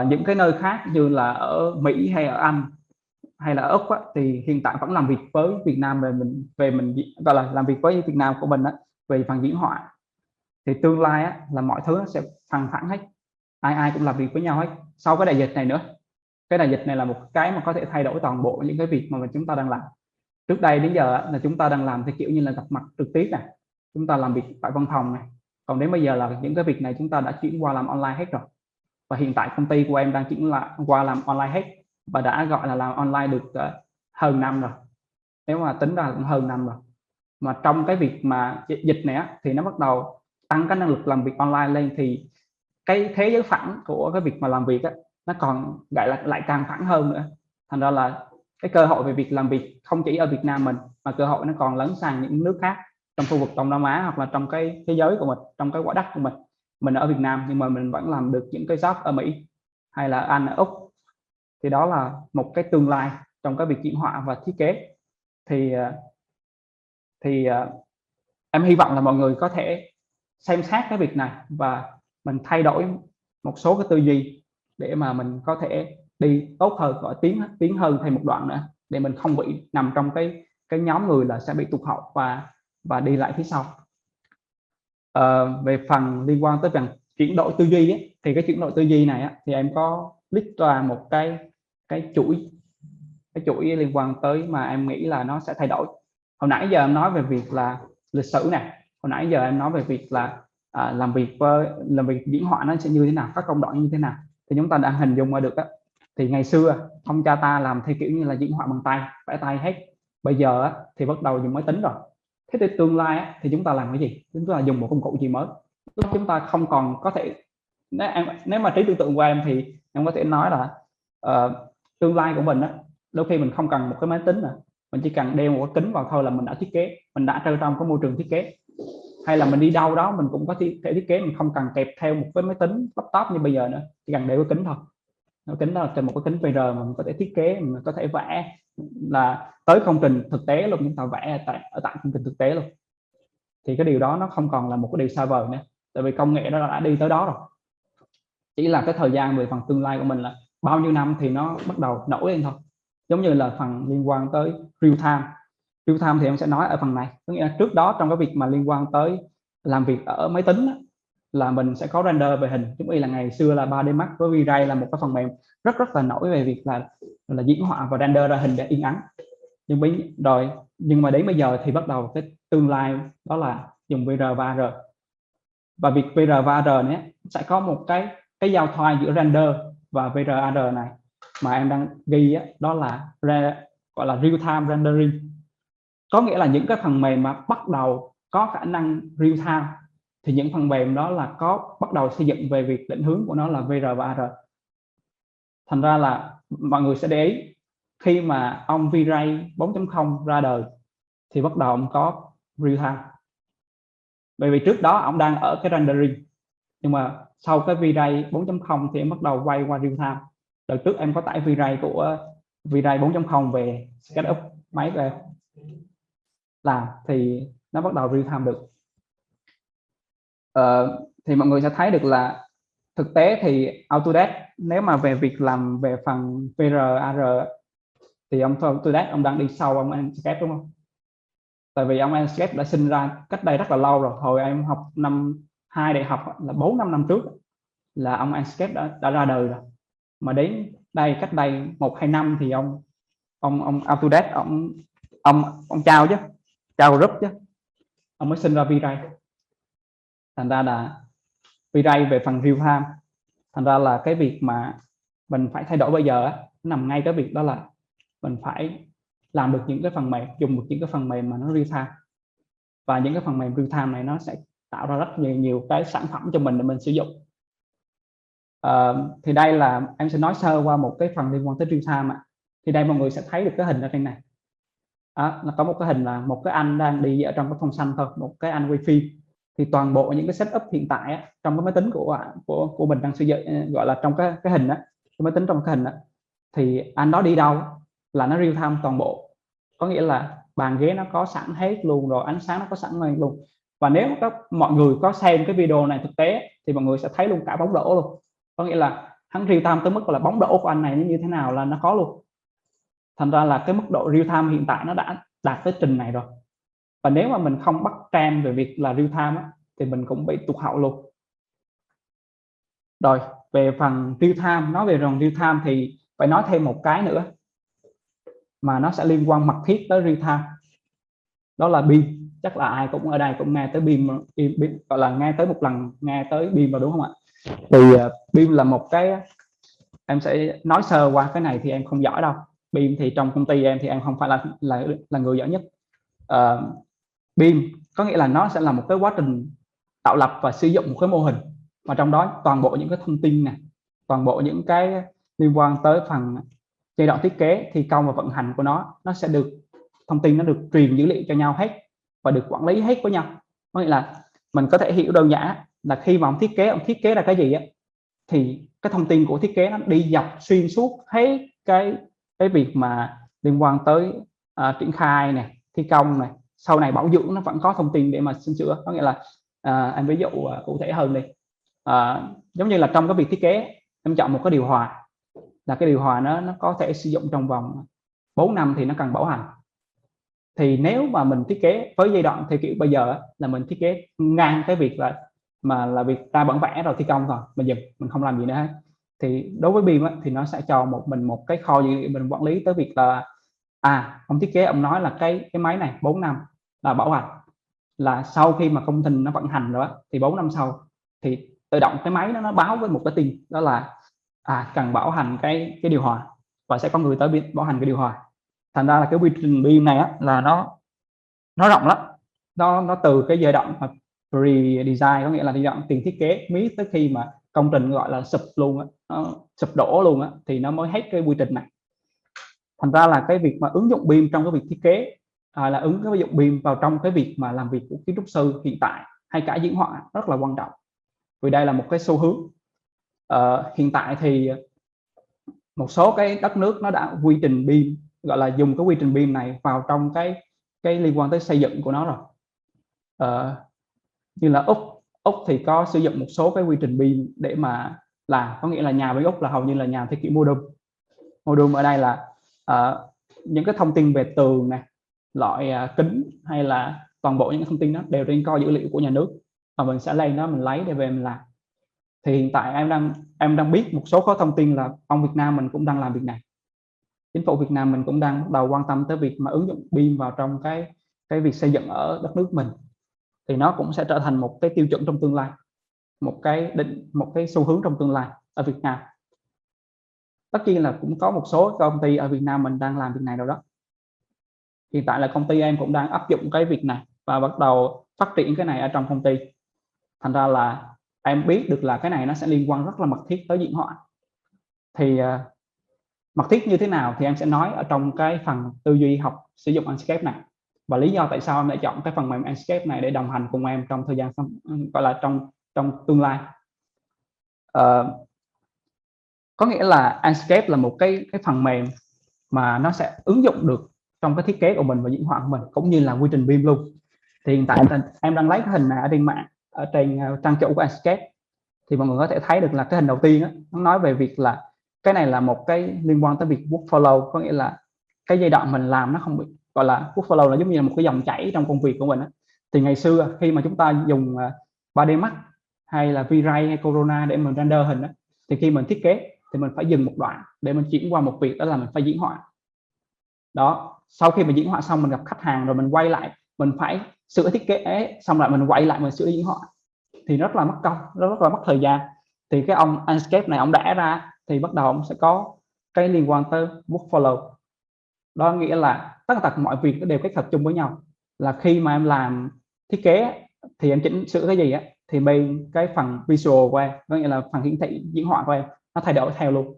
Những cái nơi khác như là ở Mỹ hay ở Anh hay là ở Úc á, thì hiện tại vẫn làm việc với Việt Nam, về mình gọi là làm việc với Việt Nam của mình á, về phần diễn họa. Thì tương lai á, là mọi thứ nó sẽ phẳng phẳng hết, ai cũng làm việc với nhau hết. Sau cái đại dịch này nữa, cái đại dịch này là một cái mà có thể thay đổi toàn bộ những cái việc mà chúng ta đang làm. Trước đây đến giờ là chúng ta đang làm theo kiểu như là gặp mặt trực tiếp này, chúng ta làm việc tại văn phòng này, còn đến bây giờ là những cái việc này chúng ta đã chuyển qua làm online hết rồi. Và hiện tại công ty của em đang chuyển qua làm online hết, và đã gọi là làm online được hơn năm rồi, nếu mà tính ra cũng hơn năm rồi. Mà trong cái việc mà dịch này á, thì nó bắt đầu tăng cái năng lực làm việc online lên, thì cái thế giới phẳng của cái việc mà làm việc á, nó còn lại càng phẳng hơn nữa. Thành ra là cái cơ hội về việc làm việc không chỉ ở Việt Nam mình, mà cơ hội nó còn lấn sang những nước khác trong khu vực Đông Nam Á, hoặc là trong cái thế giới của mình, trong cái quả đất của mình. Mình ở Việt Nam nhưng mà mình vẫn làm được những cái job ở Mỹ hay là Anh, ở Úc. Thì đó là một cái tương lai trong cái việc diễn họa và thiết kế. Thì em hy vọng là mọi người có thể xem xét cái việc này và mình thay đổi một số cái tư duy để mà mình có thể đi tốt hơn, và tiến hơn thêm một đoạn nữa, để mình không bị nằm trong cái nhóm người là sẽ bị tụt hậu và đi lại phía sau. Về phần liên quan tới phần chuyển đổi tư duy ấy, thì cái chuyển đổi tư duy này á, thì em có list ra một cái chuỗi liên quan tới mà em nghĩ là nó sẽ thay đổi. Hồi nãy giờ em nói về việc là lịch sử nè, hồi nãy giờ em nói về việc là làm việc diễn họa nó sẽ như thế nào, các công đoạn như thế nào, thì chúng ta đã hình dung ra được á. Thì ngày xưa ông cha ta làm theo kiểu như là diễn họa bằng tay, vẽ tay hết. Bây giờ á, thì bắt đầu dùng máy tính rồi. Thế thì tương lai á, thì chúng ta làm cái gì? Chúng ta dùng một công cụ gì mới? Chúng ta không còn có thể, nếu mà trí tưởng tượng của em thì em có thể nói là tương lai của mình á, đôi khi mình không cần một cái máy tính nữa, mình chỉ cần đeo một cái kính vào thôi là mình đã thiết kế, mình đã trong cái môi trường thiết kế. Hay là mình đi đâu đó mình cũng có thể thiết kế, mình không cần kẹp theo một cái máy tính laptop như bây giờ nữa, chỉ cần đeo cái kính thôi. Cái kính đó là một cái kính VR mà mình có thể thiết kế, mình có thể vẽ là tới công trình thực tế luôn, chúng ta vẽ ở tại công trình thực tế luôn. Thì cái điều đó nó không còn là một cái điều xa vời nữa, tại vì công nghệ đó đã đi tới đó rồi. Chỉ là cái thời gian về phần tương lai của mình là bao nhiêu năm thì nó bắt đầu nổi lên thôi. Giống như là phần liên quan tới real time thì em sẽ nói ở phần này. Có nghĩa là trước đó trong cái việc mà liên quan tới làm việc ở máy tính đó, là mình sẽ có render về hình, giống như là ngày xưa là 3D Max với V-Ray là một cái phần mềm rất là nổi về việc là diễn họa và render ra hình để in ấn. Nhưng mà đến bây giờ thì bắt đầu cái tương lai đó là dùng VR và AR. Và việc VR và AR này sẽ có một cái giao thoa giữa render và VR AR này mà em đang ghi đó là gọi là real time rendering. Có nghĩa là những cái phần mềm mà bắt đầu có khả năng real time thì những phần mềm đó là có bắt đầu xây dựng về việc định hướng của nó là VR và AR. Thành ra là mọi người sẽ để ý khi mà ông V-Ray 4.0 ra đời thì bắt đầu ông có real time, bởi vì trước đó ông đang ở cái rendering, nhưng mà sau cái V-Ray 4.0 thì em bắt đầu quay qua real time. Đợt trước em có tải V-Ray của V-Ray 4.0 về SketchUp máy về làm thì nó bắt đầu real time được. Thì mọi người sẽ thấy được là thực tế thì Autodesk nếu mà về việc làm về phần VR AR thì ông Autodesk ông đang đi sau ông Enscape, đúng không? Tại vì ông Enscape đã sinh ra cách đây rất là lâu rồi. Hồi em học năm 2 đại học là 4-5 năm trước là ông Enscape đã ra đời rồi. Mà đến đây cách đây 1-2 năm thì ông Autodesk ông chào group chứ ông mới sinh ra V-Ray. Thành ra là V-Ray về phần real time, thành ra là cái việc mà mình phải thay đổi bây giờ nằm ngay cái việc đó là mình phải làm được những cái phần mềm, dùng được những cái phần mềm mà nó real time, và những cái phần mềm real time này nó sẽ tạo ra rất nhiều cái sản phẩm cho mình để mình sử dụng. Thì đây là em sẽ nói sơ qua một cái phần liên quan tới real time. Thì đây mọi người sẽ thấy được cái hình ở trên này. Nó có một cái hình là một cái anh đang đi ở trong cái phòng xanh thôi, một cái anh quay phim. Thì toàn bộ những cái setup hiện tại trong cái máy tính của mình đang sử dụng, gọi là trong cái hình đó, cái máy tính trong cái hình đó, thì anh đó đi đâu là nó real time toàn bộ. Có nghĩa là bàn ghế nó có sẵn hết luôn rồi, ánh sáng nó có sẵn luôn. Và nếu mọi người có xem cái video này thực tế thì mọi người sẽ thấy luôn cả bóng đổ luôn. Có nghĩa là hắn real time tới mức là bóng đổ của anh này nó như thế nào là nó có luôn. Thành ra là cái mức độ real time hiện tại nó đã đạt tới trình này rồi. Và nếu mà mình không bắt trend về việc là real time thì mình cũng bị tụt hậu luôn. Rồi về phần real time, nói về phần real time thì phải nói thêm một cái nữa mà nó sẽ liên quan mật thiết tới real time, đó là BIM. Chắc là ai cũng ở đây cũng nghe tới BIM, gọi là nghe tới một lần nghe tới BIM rồi đúng không ạ? Thì BIM là một cái, em sẽ nói sơ qua cái này thì em không giỏi đâu. BIM thì trong công ty em thì em không phải là người giỏi nhất. BIM có nghĩa là nó sẽ là một cái quá trình tạo lập và sử dụng một cái mô hình, mà trong đó toàn bộ những cái thông tin này, toàn bộ những cái liên quan tới phần giai đoạn thiết kế, thi công và vận hành của nó sẽ được, thông tin nó được truyền dữ liệu cho nhau hết và được quản lý hết với nhau. Có nghĩa là mình có thể hiểu đơn giản là khi mà ông thiết kế ra cái gì thì cái thông tin của thiết kế nó đi dọc xuyên suốt hết cái việc mà liên quan tới triển khai này, thi công này, sau này bảo dưỡng nó vẫn có thông tin để mà sửa chữa. Có nghĩa là anh ví dụ cụ thể hơn đi, giống như là trong cái việc thiết kế em chọn một cái điều hòa, là cái điều hòa nó có thể sử dụng trong vòng 4 năm thì nó cần bảo hành, Thì nếu mà mình thiết kế với giai đoạn theo kiểu bây giờ là mình thiết kế ngang cái việc là việc ta bản vẽ rồi thi công rồi mình dừng, mình không làm gì nữa hết, thì đối với BIM thì nó sẽ cho mình một cái kho dữ liệu mình quản lý tới việc là ông thiết kế ông nói là cái máy này 4 năm là bảo hành, là sau khi mà công trình nó vận hành rồi thì 4 năm sau thì tự động cái máy nó báo với một cái tin đó là cần bảo hành cái điều hòa, và sẽ có người tới bảo hành cái điều hòa. Thành ra là cái quy trình BIM này là nó rộng lắm, nó từ cái giai đoạn pre-design, có nghĩa là giai đoạn tiền thiết kế, miết tới khi mà công trình gọi là sụp luôn nó sụp đổ luôn thì nó mới hết cái quy trình này. Thành ra là cái việc mà ứng dụng BIM trong cái việc thiết kế là ứng dụng BIM vào trong cái việc mà làm việc của kiến trúc sư hiện tại hay cả diễn họa rất là quan trọng, vì đây là một cái xu hướng. Hiện tại thì một số cái đất nước nó đã quy trình BIM, gọi là dùng cái quy trình BIM này vào trong cái liên quan tới xây dựng của nó rồi. Như là Úc thì có sử dụng một số cái quy trình BIM để mà làm, có nghĩa là nhà bên Úc là hầu như là nhà theo kiểu module ở đây là những cái thông tin về tường này, loại kính hay là toàn bộ những thông tin đó đều trên kho dữ liệu của nhà nước, và mình sẽ lên đó mình lấy để về mình làm. Thì hiện tại em đang biết một số có thông tin là ông Việt Nam mình cũng đang làm việc này, chính phủ Việt Nam mình cũng đang bắt đầu quan tâm tới việc mà ứng dụng BIM vào trong cái việc xây dựng ở đất nước mình, thì nó cũng sẽ trở thành một cái tiêu chuẩn trong tương lai, một cái xu hướng trong tương lai ở Việt Nam. Tất nhiên là cũng có một số công ty ở Việt Nam mình đang làm việc này rồi đó. Hiện tại là công ty em cũng đang áp dụng cái việc này và bắt đầu phát triển cái này ở trong công ty. Thành ra là em biết được là cái này nó sẽ liên quan rất là mật thiết tới diễn họa. Thì mật thiết như thế nào thì em sẽ nói ở trong cái phần tư duy học sử dụng Enscape này, và lý do tại sao em lại chọn cái phần mềm Enscape này để đồng hành cùng em trong thời gian gọi là trong tương lai. Có nghĩa là Enscape là một cái phần mềm mà nó sẽ ứng dụng được trong cái thiết kế của mình và diễn họa của mình, cũng như là quy trình BIM luôn. Thì hiện tại em đang lấy cái hình này ở trên mạng, ở trên trang chủ của Enscape, thì mọi người có thể thấy được là cái hình đầu tiên nó nói về việc là cái này là một cái liên quan tới việc workflow, có nghĩa là cái giai đoạn mình làm nó không bị, gọi là workflow là giống như là một cái dòng chảy trong công việc của mình đó. Thì ngày xưa khi mà chúng ta dùng 3D Max hay là V-Ray hay Corona để mình render hình đó, thì khi mình thiết kế thì mình phải dừng một đoạn để mình chuyển qua một việc, đó là mình phải diễn họa. Đó, sau khi mình diễn họa xong mình gặp khách hàng rồi mình quay lại, mình phải sửa thiết kế xong lại mình quay lại mình sửa diễn họa, thì rất là mất công, rất là mất thời gian. Thì cái ông Enscape này ông đẻ ra thì bắt đầu ông sẽ có cái liên quan tới workflow. Đó nghĩa là tất cả mọi việc đều kết hợp chung với nhau, là khi mà em làm thiết kế thì em chỉnh sửa cái gì thì bên cái phần visual của em, có nghĩa là phần hiển thị diễn họa của em, nó thay đổi theo luôn.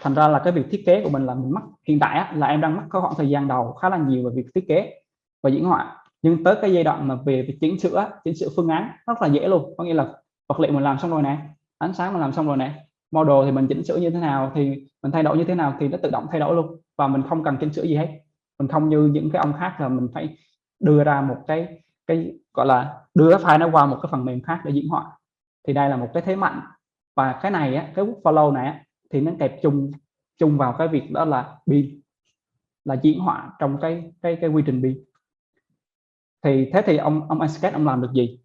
Thành ra là cái việc thiết kế của mình là mình mất, hiện tại là em đang mất có khoảng thời gian đầu khá là nhiều về việc thiết kế và diễn họa, nhưng tới cái giai đoạn mà về chỉnh sửa phương án rất là dễ luôn. Có nghĩa là vật liệu mình làm xong rồi nè, ánh sáng mình làm xong rồi nè, model thì mình chỉnh sửa như thế nào thì mình thay đổi như thế nào thì nó tự động thay đổi luôn, và mình không cần chỉnh sửa gì hết. Mình không như những cái ông khác là mình phải đưa ra một cái gọi là đưa cái file nó qua một cái phần mềm khác để diễn họa. Thì đây là một cái thế mạnh, và cái này cái workflow này thì nó kẹp chung vào cái việc đó là BIM, là diễn họa trong cái quy trình BIM. Thì thế thì ông Enscape ông làm được gì?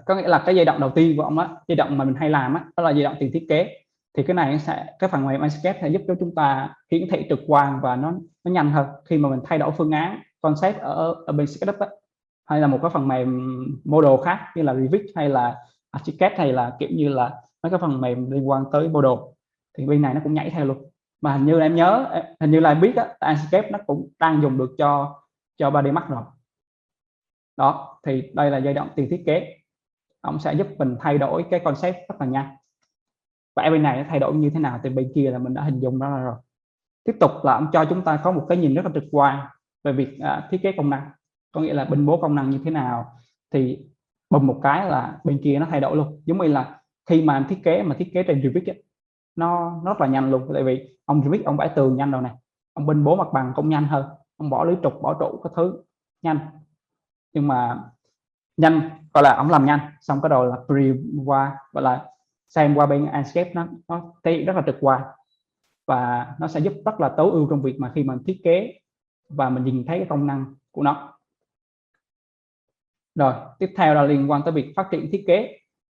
Có nghĩa là cái giai đoạn đầu tiên của ông giai đoạn mà mình hay làm đó là giai đoạn tiền thiết kế. Thì cái này cái phần mềm Enscape sẽ giúp cho chúng ta hiển thị trực quan và nó nhanh hơn khi mà mình thay đổi phương án concept ở bên SketchUp hay là một cái phần mềm model khác như là Revit hay là Archicad hay là kiểu như là mấy cái phần mềm liên quan tới model, thì bên này nó cũng nhảy theo luôn. Mà hình như là em nhớ, hình như là em biết Enscape nó cũng đang dùng được cho 3D Max rồi. Đó, thì đây là giai đoạn tiền thiết kế, ông sẽ giúp mình thay đổi cái concept rất là nhanh. Và bên này nó thay đổi như thế nào thì bên kia là mình đã hình dung đó rồi. Tiếp tục là ông cho chúng ta có một cái nhìn rất là trực quan về việc thiết kế công năng, có nghĩa là bên bố công năng như thế nào, thì bùng một cái là bên kia nó thay đổi luôn. Giống như là khi mà em thiết kế trên Revit nó rất là nhanh luôn, tại vì ông Revit ông vẽ tường nhanh rồi này, ông bên bố mặt bằng cũng nhanh hơn, ông bỏ lưới trục bỏ trụ các thứ nhanh, nhưng mà nhanh gọi là ông làm nhanh xong cái đầu là preview qua, gọi là xem qua bên Enscape nó thấy rất là trực quan, và nó sẽ giúp rất là tối ưu trong việc mà khi mà thiết kế và mình nhìn thấy cái công năng của nó. Rồi tiếp theo là liên quan tới việc phát triển thiết kế.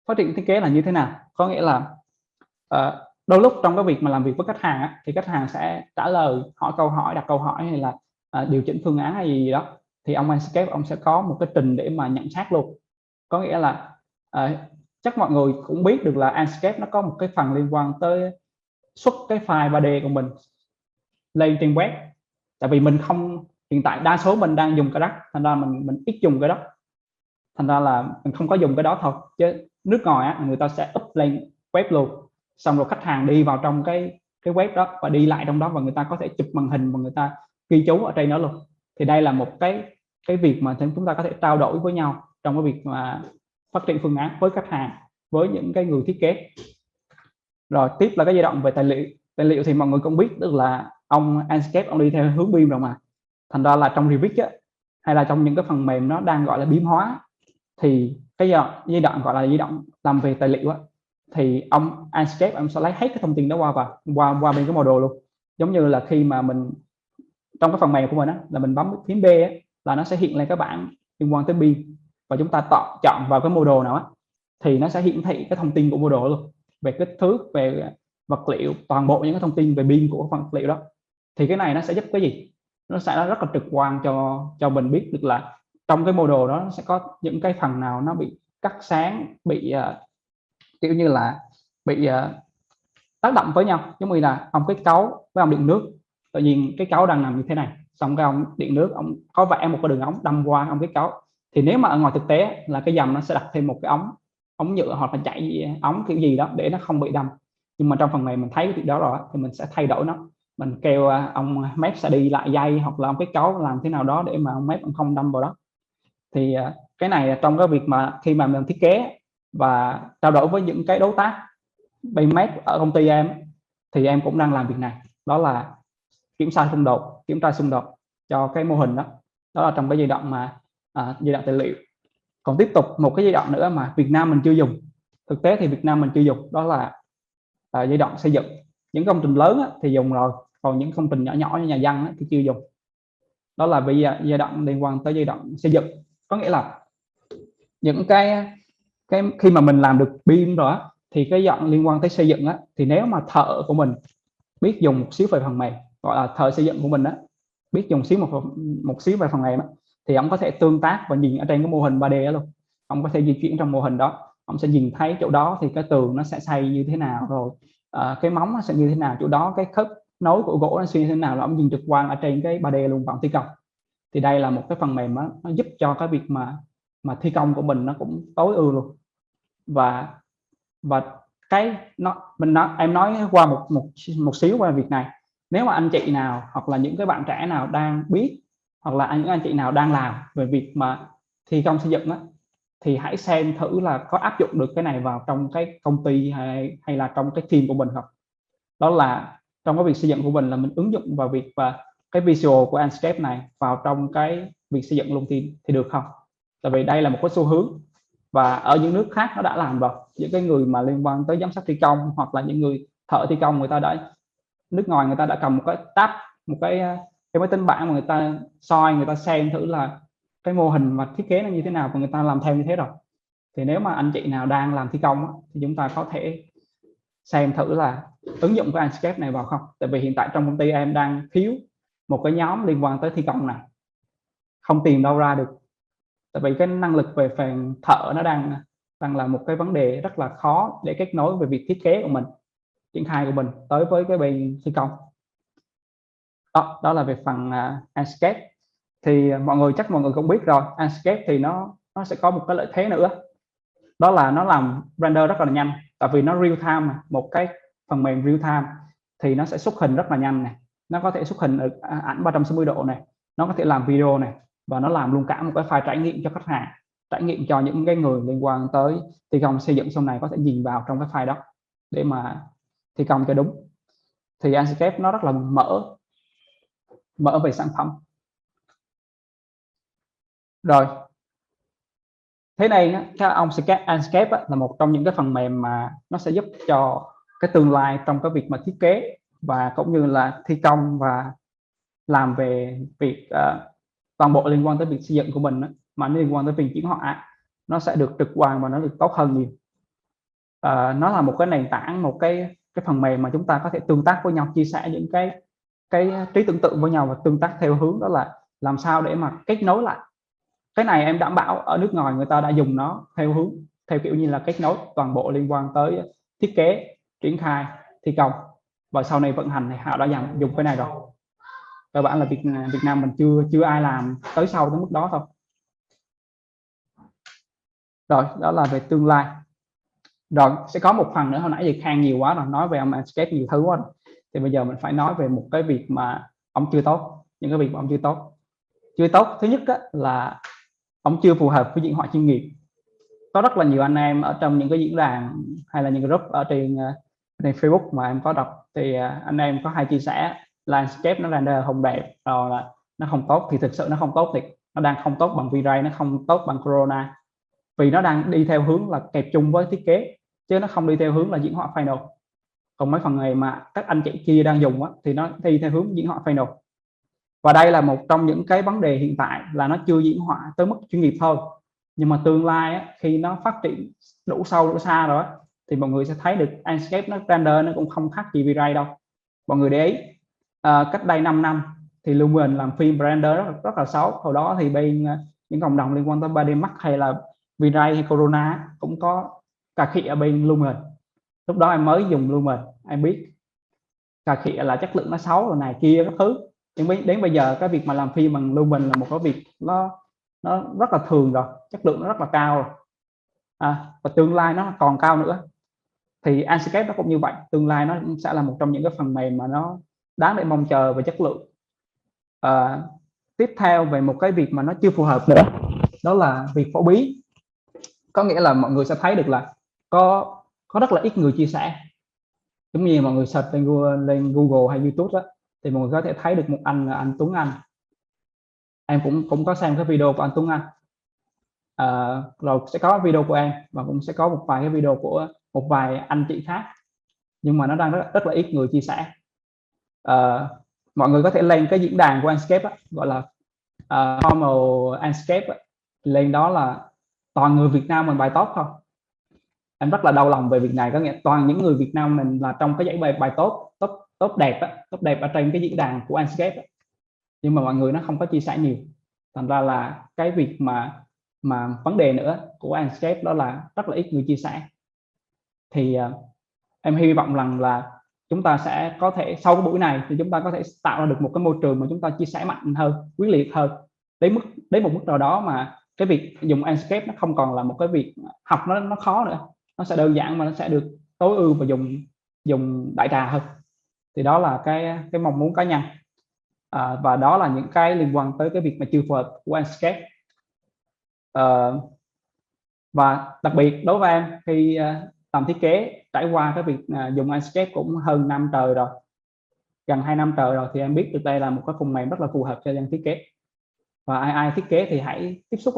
Phát triển thiết kế là như thế nào? Có nghĩa là đôi lúc trong cái việc mà làm việc với khách hàng á, thì khách hàng sẽ trả lời, hỏi câu hỏi, đặt câu hỏi hay là điều chỉnh phương án hay gì đó, thì ông Anscape ông sẽ có một cái trình để mà nhận xét luôn. Có nghĩa là chắc mọi người cũng biết được là Anscape nó có một cái phần liên quan tới xuất cái file 3D của mình lên trên web. Tại vì mình không, hiện tại đa số mình đang dùng cái đó, thành ra mình ít dùng cái đó, thành ra là mình không có dùng cái đó thôi. Chứ nước ngoài á, người ta sẽ up lên web luôn, xong rồi khách hàng đi vào trong cái web đó và đi lại trong đó, và người ta có thể chụp màn hình và người ta ghi chú ở trên đó luôn. Thì đây là một cái việc mà chúng ta có thể trao đổi với nhau trong cái việc mà phát triển phương án với khách hàng, với những cái người thiết kế. Rồi tiếp là cái giai đoạn về tài liệu. Tài liệu thì mọi người cũng biết được là ông Anscape ông đi theo hướng BIM rồi mà, thành ra là trong Revit á, hay là trong những cái phần mềm nó đang gọi là BIM hóa, thì cái giai đoạn gọi là giai đoạn làm về tài liệu á, thì ông Anscape ông sẽ lấy hết cái thông tin đó qua bên cái model luôn. Giống như là khi mà mình trong cái phần mềm của mình á, là mình bấm phím B á, là nó sẽ hiện lên các bảng liên quan tới BIM, và chúng ta chọn vào cái model nào á, thì nó sẽ hiển thị cái thông tin của model luôn, về kích thước, về vật liệu, toàn bộ những cái thông tin về BIM của vật liệu đó. Thì cái này nó sẽ giúp cái gì? Nó sẽ rất là trực quan cho mình biết được là trong cái model đó nó sẽ có những cái phần nào nó bị cắt sáng, bị kiểu như là bị tác động với nhau. Giống như là ông kết cấu với ông điện nước, tự nhiên cái cấu đang nằm như thế này, xong cái ông điện nước ông có vẽ một cái đường ống đâm qua ông kết cấu, thì nếu mà ở ngoài thực tế là cái dầm nó sẽ đặt thêm một cái ống nhựa hoặc là chạy ống kiểu gì đó để nó không bị đâm. Nhưng mà trong phần mềm mình thấy cái việc đó rồi thì mình sẽ thay đổi nó, mình kêu ông mép sẽ đi lại dây, hoặc là ông kết cấu làm thế nào đó để mà ông mép ông không đâm vào đó. Thì cái này trong cái việc mà khi mà mình thiết kế và trao đổi với những cái đối tác bên mép ở công ty em, thì em cũng đang làm việc này, đó là kiểm tra xung đột cho cái mô hình đó. Đó là trong cái giai đoạn mà giai đoạn tài liệu. Còn tiếp tục một cái giai đoạn nữa mà Việt Nam mình chưa dùng, thực tế thì Việt Nam mình chưa dùng, đó là giai đoạn xây dựng. Những công trình lớn thì dùng rồi, còn những công trình nhỏ nhỏ như nhà dân thì chưa dùng. Đó là bây giờ giai đoạn liên quan tới giai đoạn xây dựng. Có nghĩa là những cái khi mà mình làm được BIM rồi á, thì cái giai đoạn liên quan tới xây dựng á, thì nếu mà thợ của mình biết dùng một xíu về phần mềm, gọi là thợ xây dựng của mình á, biết dùng một xíu về phần mềm á, thì ông có thể tương tác và nhìn ở trên cái mô hình 3D đó luôn. Ông có thể di chuyển trong mô hình đó, ông sẽ nhìn thấy chỗ đó thì cái tường nó sẽ xây như thế nào, rồi cái móng nó sẽ như thế nào, chỗ đó cái khớp nối của gỗ nó suy như thế nào, là ông nhìn trực quan ở trên cái 3D luôn vào thi công. Thì đây là một cái phần mềm đó, nó giúp cho cái việc mà thi công của mình nó cũng tối ưu luôn. Và cái em nói qua một xíu qua việc này. Nếu mà anh chị nào hoặc là những cái bạn trẻ nào đang biết, hoặc là những anh chị nào đang làm về việc mà thi công xây dựng á, thì hãy xem thử là có áp dụng được cái này vào trong cái công ty hay là trong cái team của mình không. Đó là trong cái việc xây dựng của mình là mình ứng dụng vào việc và cái visual của Anscape này vào trong cái việc xây dựng luôn thì được không? Tại vì đây là một cái xu hướng, và ở những nước khác nó đã làm rồi. Những cái người mà liên quan tới giám sát thi công, hoặc là những người thợ thi công, người ta đã, nước ngoài người ta đã cầm một cái tab, một cái máy tính bảng mà người ta soi, người ta xem thử là cái mô hình và thiết kế nó như thế nào, và người ta làm theo như thế rồi. Thì nếu mà anh chị nào đang làm thi công thì chúng ta có thể xem thử là ứng dụng cái Anscape này vào không. Tại vì hiện tại trong công ty em đang thiếu một cái nhóm liên quan tới thi công này, không tìm đâu ra được. Tại vì cái năng lực về phần thợ nó đang là một cái vấn đề rất là khó để kết nối về việc thiết kế của mình, triển khai của mình tới với cái bên thi công. Đó là về phần Anscape. Thì mọi người cũng biết rồi, Anscape thì nó sẽ có một cái lợi thế nữa, đó là nó làm render rất là nhanh. Tại vì nó real time, một cái phần mềm real time thì nó sẽ xuất hình rất là nhanh này, nó có thể xuất hình ảnh 360 độ này, nó có thể làm video này, và nó làm luôn cả một cái file trải nghiệm cho khách hàng, trải nghiệm cho những cái người liên quan tới thi công xây dựng sau này có thể nhìn vào trong cái file đó để mà thi công cho đúng. Thì Anscape nó rất là mở về sản phẩm. Rồi thế này các ông Anscape là một trong những cái phần mềm mà nó sẽ giúp cho cái tương lai trong cái việc mà thiết kế và cũng như là thi công và làm về việc toàn bộ liên quan tới việc xây dựng của mình đó, mà nó liên quan tới việc chuyển họa, nó sẽ được trực quan và nó được tốt hơn nhiều. Nó là một cái nền tảng, một cái phần mềm mà chúng ta có thể tương tác với nhau, chia sẻ những cái trí tưởng tượng với nhau và tương tác theo hướng đó là làm sao để mà kết nối lại. Cái này em đảm bảo ở nước ngoài người ta đã dùng nó theo hướng theo kiểu như là kết nối toàn bộ liên quan tới thiết kế, triển khai, thi công và sau này vận hành thì họ đã dùng cái này rồi. Cơ bản là Việt Nam mình chưa ai làm tới sau tới mức đó thôi. Rồi, đó là về tương lai. Rồi sẽ có một phần nữa, hồi nãy giờ khen nhiều quá rồi, nói về ông Anscape nhiều thứ quá rồi. Thì bây giờ mình phải nói về một cái việc mà ông chưa tốt, những cái việc mà ông chưa tốt. Thứ nhất là ông chưa phù hợp với diễn họa chuyên nghiệp. Có rất là nhiều anh em ở trong những cái diễn đàn hay là những cái group ở trên Facebook mà em có đọc thì anh em có hay chia sẻ landscape nó render không đẹp, rồi là nó không tốt. Thì thực sự nó không tốt, thì nó đang không tốt bằng V-Ray, nó không tốt bằng Corona, vì nó đang đi theo hướng là kẹp chung với thiết kế chứ nó không đi theo hướng là diễn họa final. Còn mấy phần này mà các anh chị kia đang dùng thì nó đi theo hướng diễn họa final. Và đây là một trong những cái vấn đề hiện tại là nó chưa diễn họa tới mức chuyên nghiệp thôi. Nhưng mà tương lai khi nó phát triển đủ sâu đủ xa rồi thì mọi người sẽ thấy được Anscape nó render nó cũng không khác gì V-Ray đâu. Mọi người để ý cách đây 5 năm thì Lumen làm phim render rất là xấu. Hồi đó thì bên những cộng đồng liên quan tới 3D Max hay là V-Ray hay Corona cũng có cà khịa ở bên Lumen. Lúc đó em mới dùng Lumen, em biết cà khịa là chất lượng nó xấu rồi này kia các thứ. Nhưng đến bây giờ cái việc mà làm phim bằng Lumen là một cái việc nó rất là thường rồi, chất lượng nó rất là cao rồi. Và tương lai nó còn cao nữa. Thì Anscape nó cũng như vậy, tương lai nó sẽ là một trong những cái phần mềm mà nó đáng để mong chờ về chất lượng. Tiếp theo về một cái việc mà nó chưa phù hợp nữa, đó là việc phổ biến. Có nghĩa là mọi người sẽ thấy được là có rất là ít người chia sẻ. Giống như mọi người search lên Google hay YouTube thì mọi người có thể thấy được một anh là anh Tuấn Anh. Em cũng có xem cái video của anh Tuấn Anh. Rồi sẽ có video của em và cũng sẽ có một vài cái video của một vài anh chị khác, nhưng mà nó đang rất là ít người chia sẻ. Mọi người có thể lên cái diễn đàn của Anscape gọi là Normal Anscape lên đó là toàn người Việt Nam mình bài top thôi. Em rất là đau lòng về việc này, có nghĩa toàn những người Việt Nam mình là trong cái dãy bài top đẹp ở trên cái diễn đàn của Anscape nhưng mà mọi người nó không có chia sẻ nhiều. Thành ra là cái việc mà vấn đề nữa của Anscape đó là rất là ít người chia sẻ. Thì em hy vọng rằng là chúng ta sẽ có thể sau cái buổi này thì chúng ta có thể tạo ra được một cái môi trường mà chúng ta chia sẻ mạnh hơn, quyết liệt hơn, đến một mức nào đó mà cái việc dùng Anscape nó không còn là một cái việc học nó khó nữa, nó sẽ đơn giản mà nó sẽ được tối ưu và dùng đại trà hơn. Thì đó là cái mong muốn cá nhân. Và đó là những cái liên quan tới cái việc mà chưa phù hợp của Anscape. Và đặc biệt đối với em khi làm thiết kế trải qua cái việc dùng Anscape cũng hơn năm trời rồi, gần 2 năm trời rồi, thì em biết được đây là một cái phần mềm rất là phù hợp cho dân thiết kế. Và ai thiết kế thì hãy tiếp xúc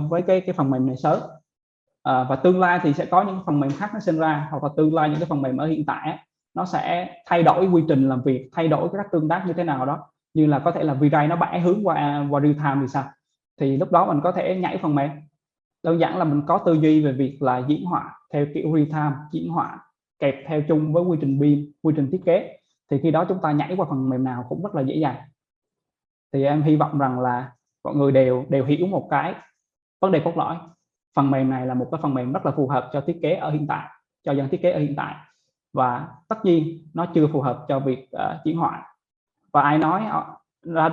với cái phần mềm này sớm. Và tương lai thì sẽ có những phần mềm khác nó sinh ra, hoặc là tương lai những cái phần mềm ở hiện tại nó sẽ thay đổi quy trình làm việc, thay đổi các tương tác như thế nào đó, như là có thể là V-Ray nó bẻ hướng qua real time thì sao, thì lúc đó mình có thể nhảy phần mềm. Đơn giản là mình có tư duy về việc là diễn họa theo kiểu real time, diễn họa kẹp theo chung với quy trình BIM, quy trình thiết kế, thì khi đó chúng ta nhảy qua phần mềm nào cũng rất là dễ dàng. Thì em hy vọng rằng là mọi người đều hiểu một cái vấn đề cốt lõi. Phần mềm này là một cái phần mềm rất là phù hợp cho thiết kế ở hiện tại, cho dân thiết kế ở hiện tại, và tất nhiên nó chưa phù hợp cho việc diễn họa. Và ai nói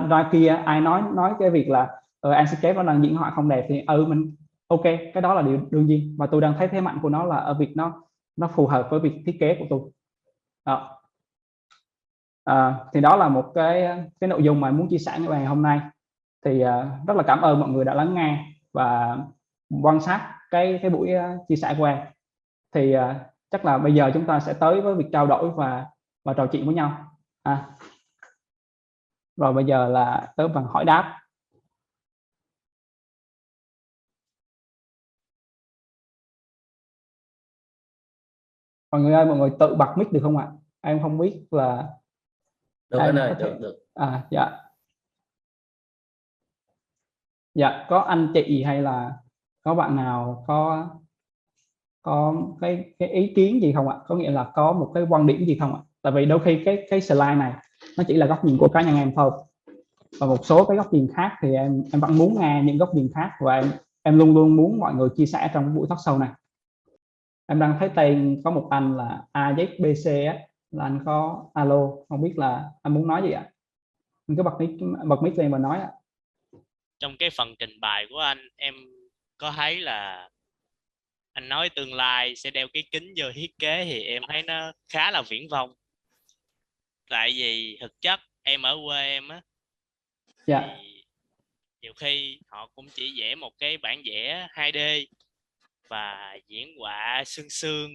ra kia, ai nói cái việc là Anscape nó đang diễn họa không đẹp thì mình ok, cái đó là điều đương nhiên, và tôi đang thấy thế mạnh của nó là ở việc nó phù hợp với việc thiết kế của tôi. Đó. Thì đó là một cái nội dung mà muốn chia sẻ với bạn hôm nay. Thì rất là cảm ơn mọi người đã lắng nghe và quan sát cái buổi chia sẻ của em. Thì chắc là bây giờ chúng ta sẽ tới với việc trao đổi và trò chuyện với nhau. Rồi bây giờ là tới phần hỏi đáp. Mọi người ơi, mọi người tự bật mic được không ạ? Em không biết là được anh ơi, được. dạ. Dạ, có anh chị hay là có bạn nào có cái ý kiến gì không ạ? Có nghĩa là có một cái quan điểm gì không ạ? Tại vì đôi khi cái slide này nó chỉ là góc nhìn của cá nhân em thôi, và một số cái góc nhìn khác thì em vẫn muốn nghe những góc nhìn khác, và em luôn luôn muốn mọi người chia sẻ trong buổi talk show này. Em đang thấy tên có một anh là AZBC á, là anh có alo, không biết là anh muốn nói gì ạ? Anh cứ bật mic lên và nói ạ. Trong cái phần trình bày của anh, em có thấy là anh nói tương lai sẽ đeo cái kính vô thiết kế, thì em thấy nó khá là viển vông. Tại vì thực chất em ở quê em á, Dạ. thì nhiều khi họ cũng chỉ vẽ một cái bản vẽ 2D và diễn họa sương sương,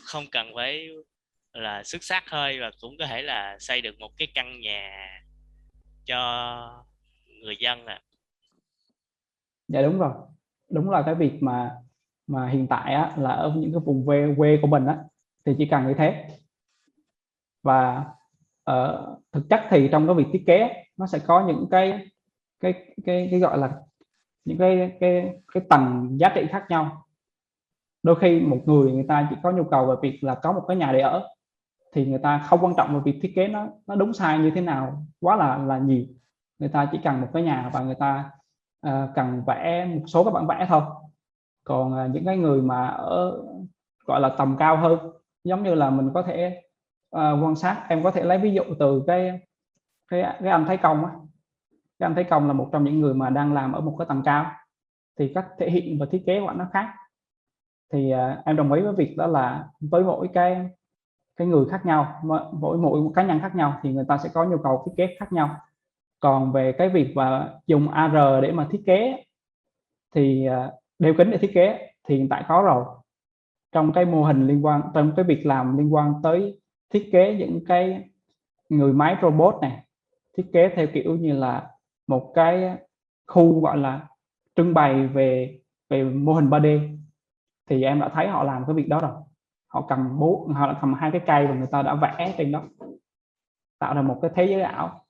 không cần phải là xuất sắc thôi, và cũng có thể là xây được một cái căn nhà cho người dân Dạ đúng rồi, đúng là cái việc mà hiện tại á, là ở những cái vùng quê của mình á, thì chỉ cần như thế. Và thực chất thì trong cái việc thiết kế nó sẽ có những cái gọi là những cái tầng giá trị khác nhau. Đôi khi một người ta chỉ có nhu cầu về việc là có một cái nhà để ở, thì người ta không quan trọng về việc thiết kế nó đúng sai như thế nào quá là nhiều. Người ta chỉ cần một cái nhà và người ta cần vẽ một số các bản vẽ thôi. Còn những cái người mà ở gọi là tầm cao hơn, giống như là mình có thể quan sát, em có thể lấy ví dụ từ cái anh Thái Công á. Cái anh Thái Công là một trong những người mà đang làm ở một cái tầng cao, thì cách thể hiện và thiết kế của anh nó khác. Thì em đồng ý với việc đó là với mỗi cái người khác nhau, mỗi cá nhân khác nhau thì người ta sẽ có nhu cầu thiết kế khác nhau. Còn về cái việc mà dùng AR để mà thiết kế thì đeo kính để thiết kế thì hiện tại có rồi. Trong cái mô hình liên quan, trong cái việc làm liên quan tới thiết kế những cái người máy robot này, thiết kế theo kiểu như là một cái khu gọi là trưng bày về về mô hình 3D, thì em đã thấy họ làm cái việc đó rồi. Họ cầm hai cái cây và người ta đã vẽ trên đó, tạo ra một cái thế giới ảo,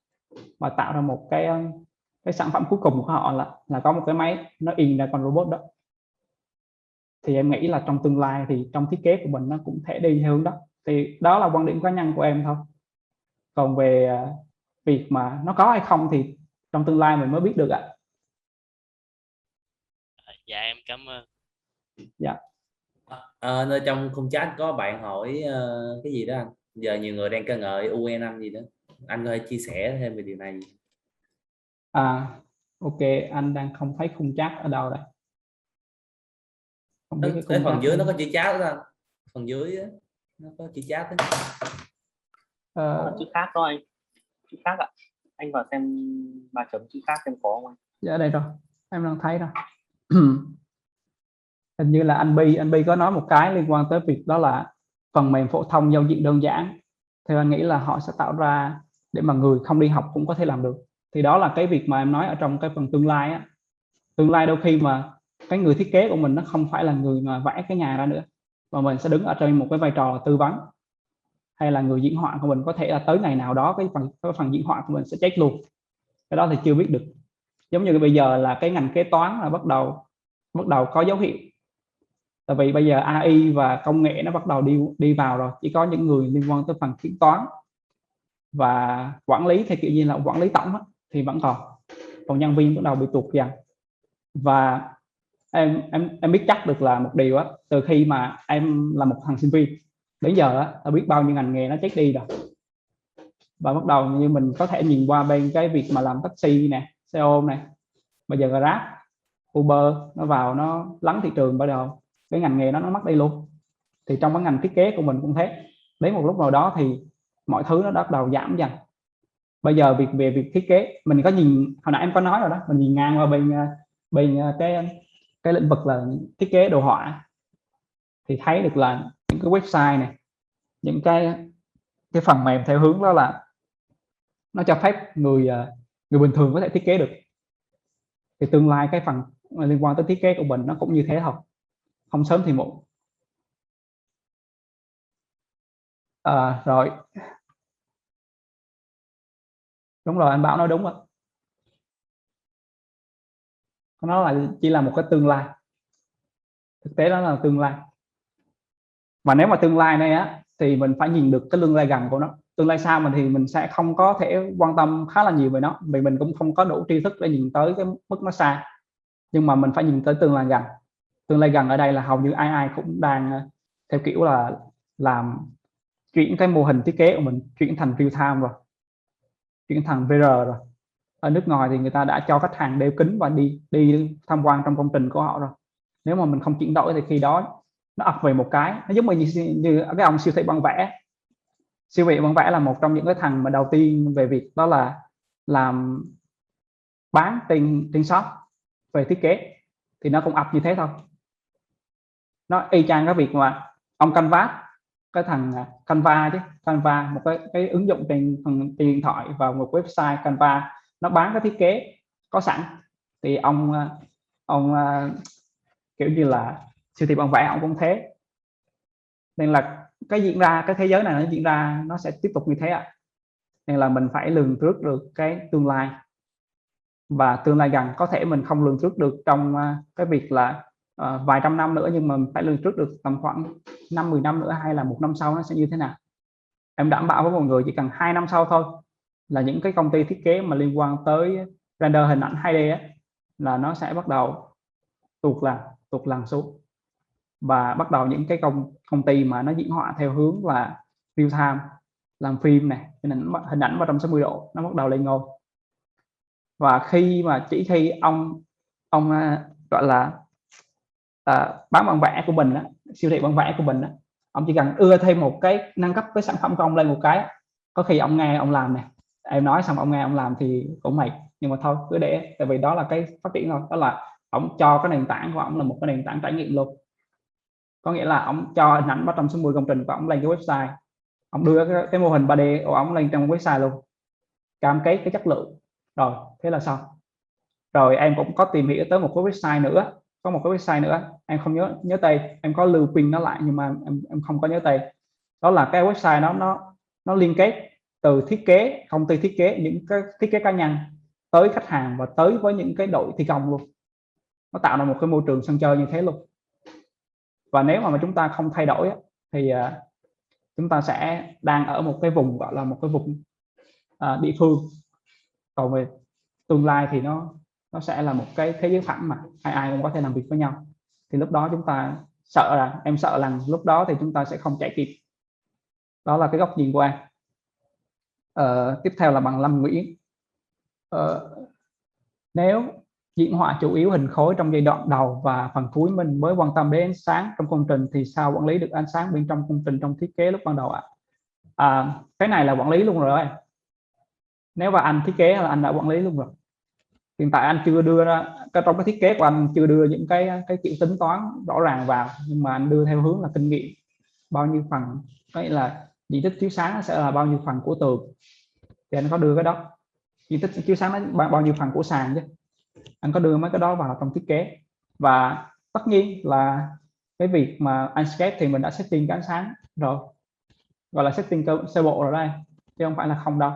và tạo ra một cái sản phẩm cuối cùng của họ là có một cái máy nó in ra con robot đó. Thì em nghĩ là trong tương lai thì trong thiết kế của mình nó cũng thể đi theo hướng đó. Thì đó là quan điểm cá nhân của em thôi. Còn về việc mà nó có hay không thì trong tương lai mình mới biết được ạ. Dạ em cảm ơn. Dạ. Nơi trong khung chat có bạn hỏi cái gì đó anh, giờ nhiều người đang ca ngợi UN anh gì đó, anh có thể chia sẻ thêm về điều này. Ok, anh đang không thấy khung chat ở đâu đây. Không biết cái Ở khung phần chat dưới đây. nó có chữ chat đó anh, phần dưới đó, nó có chữ chat đó. Chữ khác thôi anh, chữ khác ạ. Anh vào xem 3 chấm chữ khác xem có không anh. Dạ đây rồi, em đang thấy rồi. Hình như là anh Bi có nói một cái liên quan tới việc đó là phần mềm phổ thông giao diện đơn giản. Thì anh nghĩ là họ sẽ tạo ra để mà người không đi học cũng có thể làm được. Thì đó là cái việc mà em nói ở trong cái phần tương lai á. Tương lai đôi khi mà cái người thiết kế của mình nó không phải là người mà vẽ cái nhà ra nữa, mà mình sẽ đứng ở trên một cái vai trò là tư vấn, hay là người diễn họa của mình có thể là tới ngày nào đó cái phần diễn họa của mình sẽ chết luôn. Cái đó thì chưa biết được. Giống như bây giờ là cái ngành kế toán là bắt đầu có dấu hiệu. Tại vì bây giờ AI và công nghệ nó bắt đầu đi vào rồi, chỉ có những người liên quan tới phần kiểm toán và quản lý theo kiểu như là quản lý tổng thì vẫn còn nhân viên bắt đầu bị tuột dần. Và em biết chắc được là một điều á, từ khi mà em là một thằng sinh viên đến giờ á, đã biết bao nhiêu ngành nghề nó chết đi rồi. Và bắt đầu như mình có thể nhìn qua bên cái việc mà làm taxi nè, xe ôm này, bây giờ Grab, Uber nó vào nó lắng thị trường, bắt đầu cái ngành nghề nó mất đi luôn. Thì trong cái ngành thiết kế của mình cũng thế, đến một lúc nào đó thì mọi thứ nó bắt đầu giảm dần. Bây giờ về việc thiết kế mình có nhìn, hồi nãy em có nói rồi đó, mình nhìn ngang qua bên cái lĩnh vực là thiết kế đồ họa, thì thấy được là những cái website này, những cái phần mềm theo hướng đó là nó cho phép người bình thường có thể thiết kế được. Thì tương lai cái phần liên quan tới thiết kế của mình nó cũng như thế thôi, không sớm thì muộn. Rồi, đúng rồi, anh Bảo nói đúng rồi. nó là chỉ là một cái tương lai, thực tế đó là tương lai. Và nếu mà tương lai này á thì mình phải nhìn được cái tương lai gần của nó. Tương lai xa thì mình sẽ không có thể quan tâm khá là nhiều về nó, vì mình cũng không có đủ tri thức để nhìn tới cái mức nó xa. Nhưng mà mình phải nhìn tới tương lai gần. Tương lai gần ở đây là hầu như ai cũng đang theo kiểu là làm chuyển cái mô hình thiết kế của mình chuyển thành real time rồi, chuyển thành VR rồi. Ở nước ngoài thì người ta đã cho khách hàng đeo kính và đi tham quan trong công trình của họ rồi. Nếu mà mình không chuyển đổi thì khi đó nó ập về một cái, nó giống như cái ông siêu thị băng vẽ. Siêu thị băng vẽ là một trong những cái thằng mà đầu tiên về việc đó là làm bán trên shop về thiết kế, thì nó cũng ập như thế thôi. Nó y chang cái việc mà ông Canvas, cái thằng Canva chứ, Canva một cái ứng dụng trên điện thoại và một website Canva, nó bán cái thiết kế có sẵn. Thì ông kiểu như là siêu thị băng vẽ ông cũng thế. Nên là cái thế giới này nó diễn ra nó sẽ tiếp tục như thế ạ. Nên là mình phải lường trước được cái tương lai, và tương lai gần có thể mình không lường trước được trong cái việc là vài trăm năm nữa, nhưng mà mình phải lường trước được tầm khoảng 5-10 năm nữa, hay là 1 năm sau nó sẽ như thế nào. Em đảm bảo với mọi người chỉ cần 2 năm sau thôi là những cái công ty thiết kế mà liên quan tới render hình ảnh 2D ấy, là nó sẽ bắt đầu tụt lần xuống, và bắt đầu những cái công ty mà nó diễn họa theo hướng là real time, làm phim này, hình ảnh 360 độ nó bắt đầu lên ngôi. Và khi ông gọi là bán bản vẽ của mình á, siêu thị bản vẽ của mình á, ông chỉ cần ưa thêm một cái nâng cấp cái sản phẩm của ông lên một cái, có khi ông nghe ông làm này, em nói xong ông nghe ông làm thì cũng mệt, nhưng mà thôi cứ để, tại vì đó là cái phát triển thôi. Đó là ông cho cái nền tảng của ông là một cái nền tảng trải nghiệm luôn, có nghĩa là ông cho hình ảnh 360 công trình của ông lên cái website, ông đưa cái mô hình 3D của ông lên trong website luôn, cam kết cái chất lượng, rồi thế là xong. Rồi em cũng có tìm hiểu tới một cái website nữa, có một cái website nữa em không nhớ tên, em có lưu pin nó lại nhưng mà em không có nhớ tên. Đó là cái website nó liên kết từ thiết kế, công ty thiết kế, những cái thiết kế cá nhân tới khách hàng và tới với những cái đội thi công luôn. Nó tạo ra một cái môi trường sân chơi như thế luôn. Và nếu mà chúng ta không thay đổi thì chúng ta sẽ đang ở một cái vùng gọi là một cái vùng địa phương. Còn về tương lai thì nó sẽ là một cái thế giới phẳng mà ai cũng có thể làm việc với nhau. Thì lúc đó chúng ta em sợ rằng lúc đó thì chúng ta sẽ không chạy kịp. Đó là cái góc nhìn của em. Tiếp theo là bằng Lâm Nguyễn. Nếu diễn họa chủ yếu hình khối trong giai đoạn đầu và phần cuối mình mới quan tâm đến ánh sáng trong công trình, thì sao quản lý được ánh sáng bên trong công trình trong thiết kế lúc ban đầu ạ? Cái này là quản lý luôn rồi. Nếu mà anh thiết kế là anh đã quản lý luôn rồi. Hiện tại anh chưa đưa ra, trong cái thiết kế của anh chưa đưa những cái kiểu tính toán rõ ràng vào, nhưng mà anh đưa theo hướng là kinh nghiệm, bao nhiêu phần, đấy là diện tích chiếu sáng sẽ là bao nhiêu phần của tường, thì anh có đưa cái đó. Diện tích chiếu sáng nó bao nhiêu phần của sàn chứ, anh có đưa mấy cái đó vào trong thiết kế. Và tất nhiên là cái việc mà anh sketch thì mình đã setting cái ánh sáng rồi, gọi là setting sơ bộ rồi đây, chứ không phải là không đâu.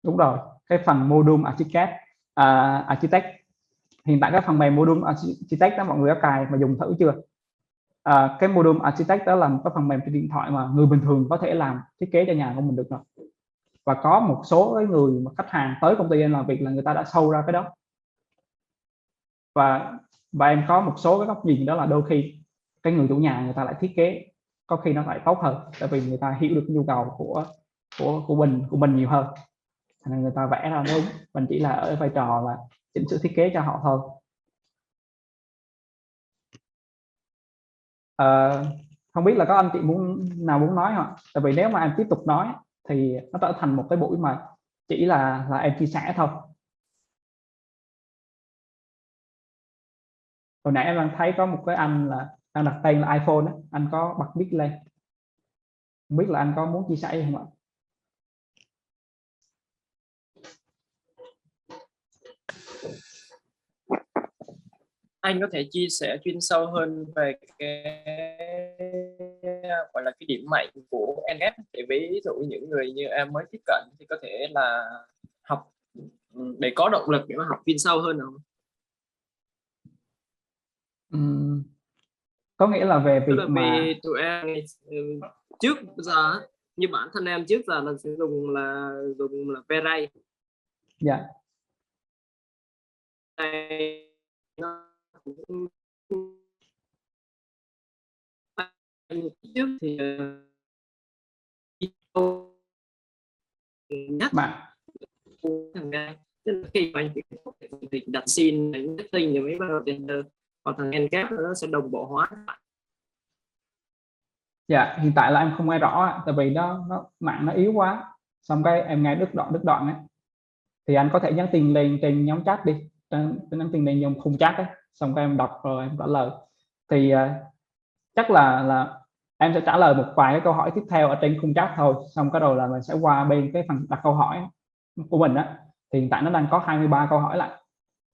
Đúng rồi, cái phần module architect, hiện tại cái phần mềm module architect đó mọi người có cài mà dùng thử chưa? Cái module architect đó là một cái phần mềm trên điện thoại mà người bình thường có thể làm thiết kế cho nhà của mình được rồi. Và có một số cái người mà khách hàng tới công ty em làm việc là người ta đã sâu ra cái đó. Và em có một số cái góc nhìn đó là đôi khi cái người chủ nhà người ta lại thiết kế có khi nó lại tốt hơn, tại vì người ta hiểu được nhu cầu của mình nhiều hơn, nên người ta vẽ ra đúng, mình chỉ là ở vai trò là chỉnh sửa thiết kế cho họ thôi. Không biết là có anh chị nào muốn nói không? Tại vì nếu mà em tiếp tục nói thì nó trở thành một cái buổi mà chỉ là em chia sẻ thôi. Hồi nãy em đang thấy có một cái anh là đang đặt tên là iPhone đó, anh có bật mic lên, không biết là anh có muốn chia sẻ gì không ạ? Anh có thể chia sẻ chuyên sâu hơn về cái gọi là cái điểm mạnh của NS, để ví dụ những người như em mới tiếp cận thì có thể là học để có động lực để mà học chuyên sâu hơn không? Có nghĩa là về Tức việc là mà vì tụi em trước giờ á, như bản thân em trước giờ là sử dụng là Veray. dạ Nó cũng trước thì nhắc bạn thằng Gai, tức là khi mà anh việc đặt xin setting thì mới bắt đầu render, còn thằng Encap nó sẽ đồng bộ hóa. dạ hiện tại là em không nghe rõ ạ, tại vì nó mạng nó yếu quá, xong cái em nghe đứt đoạn ấy. Thì anh có thể nhắn tin lên trên nhóm chat đi, nhắn tin lên trong khung chat ấy, xong các em đọc rồi em trả lời. Thì chắc là em sẽ trả lời một vài cái câu hỏi tiếp theo ở trên khung chat thôi, xong cái đầu là mình sẽ qua bên cái phần đặt câu hỏi của mình á. Thì hiện tại nó đang có 23 câu hỏi lại,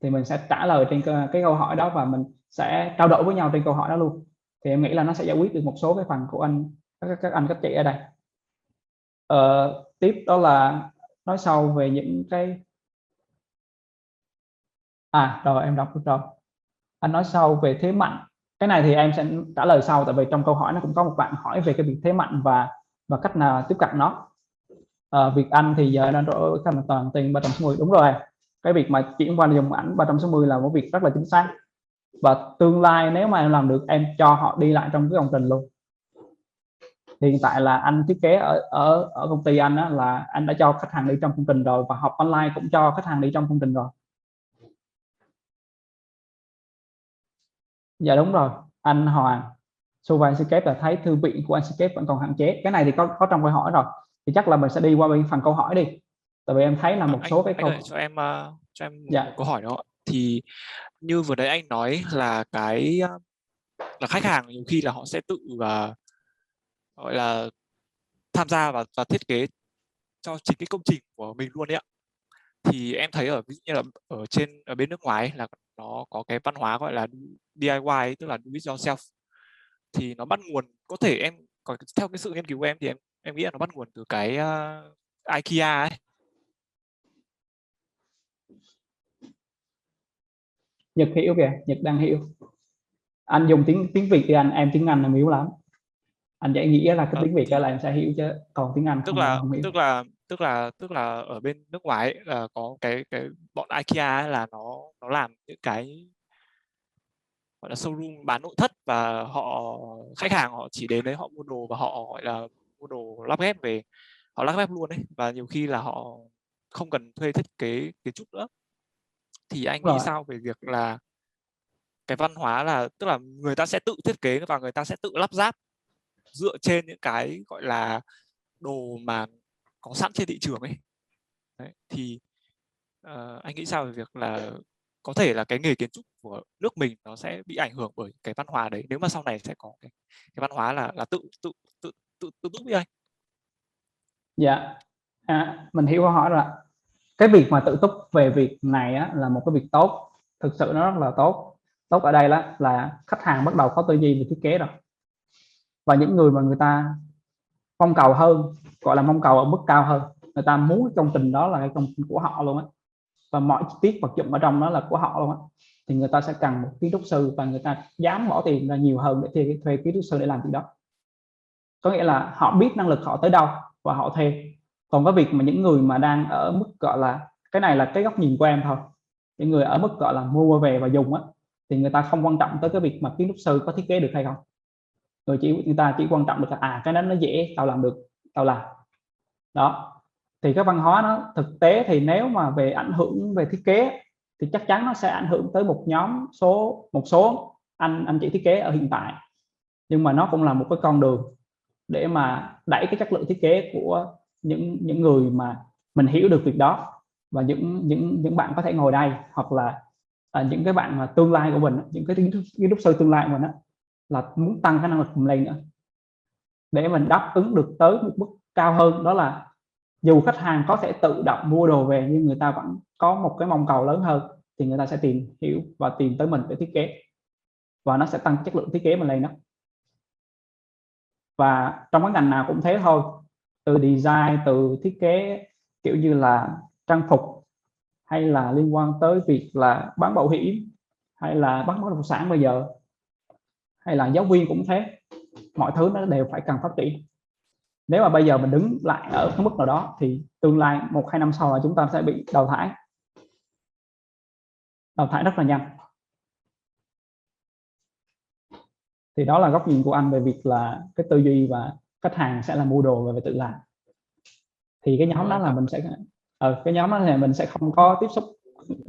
thì mình sẽ trả lời trên cái câu hỏi đó và mình sẽ trao đổi với nhau trên câu hỏi đó luôn. Thì em nghĩ là nó sẽ giải quyết được một số cái phần của các anh các chị ở đây. Tiếp đó là nói sau về những cái rồi em đọc được rồi. Anh nói sau về thế mạnh, cái này thì em sẽ trả lời sau, tại vì trong câu hỏi nó cũng có một bạn hỏi về cái việc thế mạnh và cách nào tiếp cận nó. Việc anh thì giờ đang đổi thành toàn tiền 360, đúng rồi. Cái việc mà chuyển qua dùng ảnh 360 là một việc rất là chính xác, và tương lai nếu mà em làm được em cho họ đi lại trong cái công trình luôn. Hiện tại là anh thiết kế ở công ty anh á, là anh đã cho khách hàng đi trong công trình rồi, và học online cũng cho khách hàng đi trong công trình rồi. Dạ đúng rồi, anh Hoàng. Suva Landscape là thấy thư viện của Landscape vẫn còn hạn chế. Cái này thì có trong câu hỏi rồi, thì chắc là mình sẽ đi qua bên phần câu hỏi đi, tại vì em thấy là một số cái câu. Ơi, cho em Dạ. một câu hỏi nữa. Thì như vừa đấy anh nói là là khách hàng nhiều khi là họ sẽ tự gọi là tham gia và thiết kế cho chính cái công trình của mình luôn đấy ạ. Thì em thấy ví dụ như là ở bên nước ngoài là nó có cái văn hóa gọi là DIY ấy, tức là do it yourself. Thì nó bắt nguồn, có thể em còn theo cái sự nghiên cứu của em thì em nghĩ là nó bắt nguồn từ cái IKEA ấy. Nhật hiểu kìa, Nhật đang hiểu. Anh dùng tiếng Việt thì em tiếng Anh là yếu lắm. Anh dạy nghĩa là cái tiếng Việt là em sẽ hiểu, chứ còn tiếng Anh không hiểu. Tức là ở bên nước ngoài ấy, là có cái bọn IKEA ấy, là nó làm những cái gọi là showroom bán nội thất, và khách hàng họ chỉ đến đấy họ mua đồ và họ gọi là mua đồ lắp ghép về, họ lắp ghép luôn đấy, và nhiều khi là họ không cần thuê thiết kế kiến trúc nữa. Thì anh nghĩ sao về việc là cái văn hóa là tức là người ta sẽ tự thiết kế và người ta sẽ tự lắp ráp dựa trên những cái gọi là đồ mà có sẵn trên thị trường ấy. Đấy, thì anh nghĩ sao về việc là có thể là cái nghề kiến trúc của nước mình nó sẽ bị ảnh hưởng bởi cái văn hóa đấy, nếu mà sau này sẽ có cái văn hóa là tự túc với anh. Dạ, mình hiểu câu hỏi rồi. Cái việc mà tự túc về việc này á, là một cái việc tốt, thực sự nó rất là tốt. Tốt ở đây là khách hàng bắt đầu có tư duy về thiết kế rồi, và những người mà người ta mong cầu hơn, gọi là mong cầu ở mức cao hơn, người ta muốn cái công trình đó là cái công trình của họ luôn á, và mọi chi tiết vật dụng ở trong đó là của họ luôn á, thì người ta sẽ cần một kiến trúc sư, và người ta dám bỏ tiền ra nhiều hơn để thuê kiến trúc sư để làm chuyện đó. Có nghĩa là họ biết năng lực họ tới đâu và họ thuê. Còn cái việc mà những người mà đang ở mức gọi là, cái này là cái góc nhìn của em thôi, những người ở mức gọi là mua về và dùng á, thì người ta không quan trọng tới cái việc mà kiến trúc sư có thiết kế được hay không. Người ta chỉ quan trọng được là cái đó nó dễ, tao làm được, tao làm đó. Thì cái văn hóa nó thực tế thì nếu mà về ảnh hưởng về thiết kế thì chắc chắn nó sẽ ảnh hưởng tới một số anh chị thiết kế ở hiện tại, nhưng mà nó cũng là một cái con đường để mà đẩy cái chất lượng thiết kế của những người mà mình hiểu được việc đó, và những bạn có thể ngồi đây, hoặc là những cái bạn mà tương lai của mình, những cái kiến trúc sư tương lai của mình đó, là muốn tăng cái năng lực mình lên nữa để mình đáp ứng được tới một mức cao hơn. Đó là dù khách hàng có thể tự động mua đồ về, nhưng người ta vẫn có một cái mong cầu lớn hơn, thì người ta sẽ tìm hiểu và tìm tới mình để thiết kế, và nó sẽ tăng chất lượng thiết kế mình lên đó. Và trong cái ngành nào cũng thế thôi, từ design, từ thiết kế, kiểu như là trang phục, hay là liên quan tới việc là bán bảo hiểm, hay là bán bất động sản bây giờ, hay là giáo viên cũng thế, mọi thứ nó đều phải cần phát triển. Nếu mà bây giờ mình đứng lại ở cái mức nào đó thì tương lai 1-2 năm sau là chúng ta sẽ bị đào thải rất là nhanh. Thì đó là góc nhìn của anh về việc là cái tư duy và khách hàng sẽ là mua đồ và tự làm. Thì cái nhóm đó là mình sẽ cái nhóm đó thì mình sẽ không có tiếp xúc,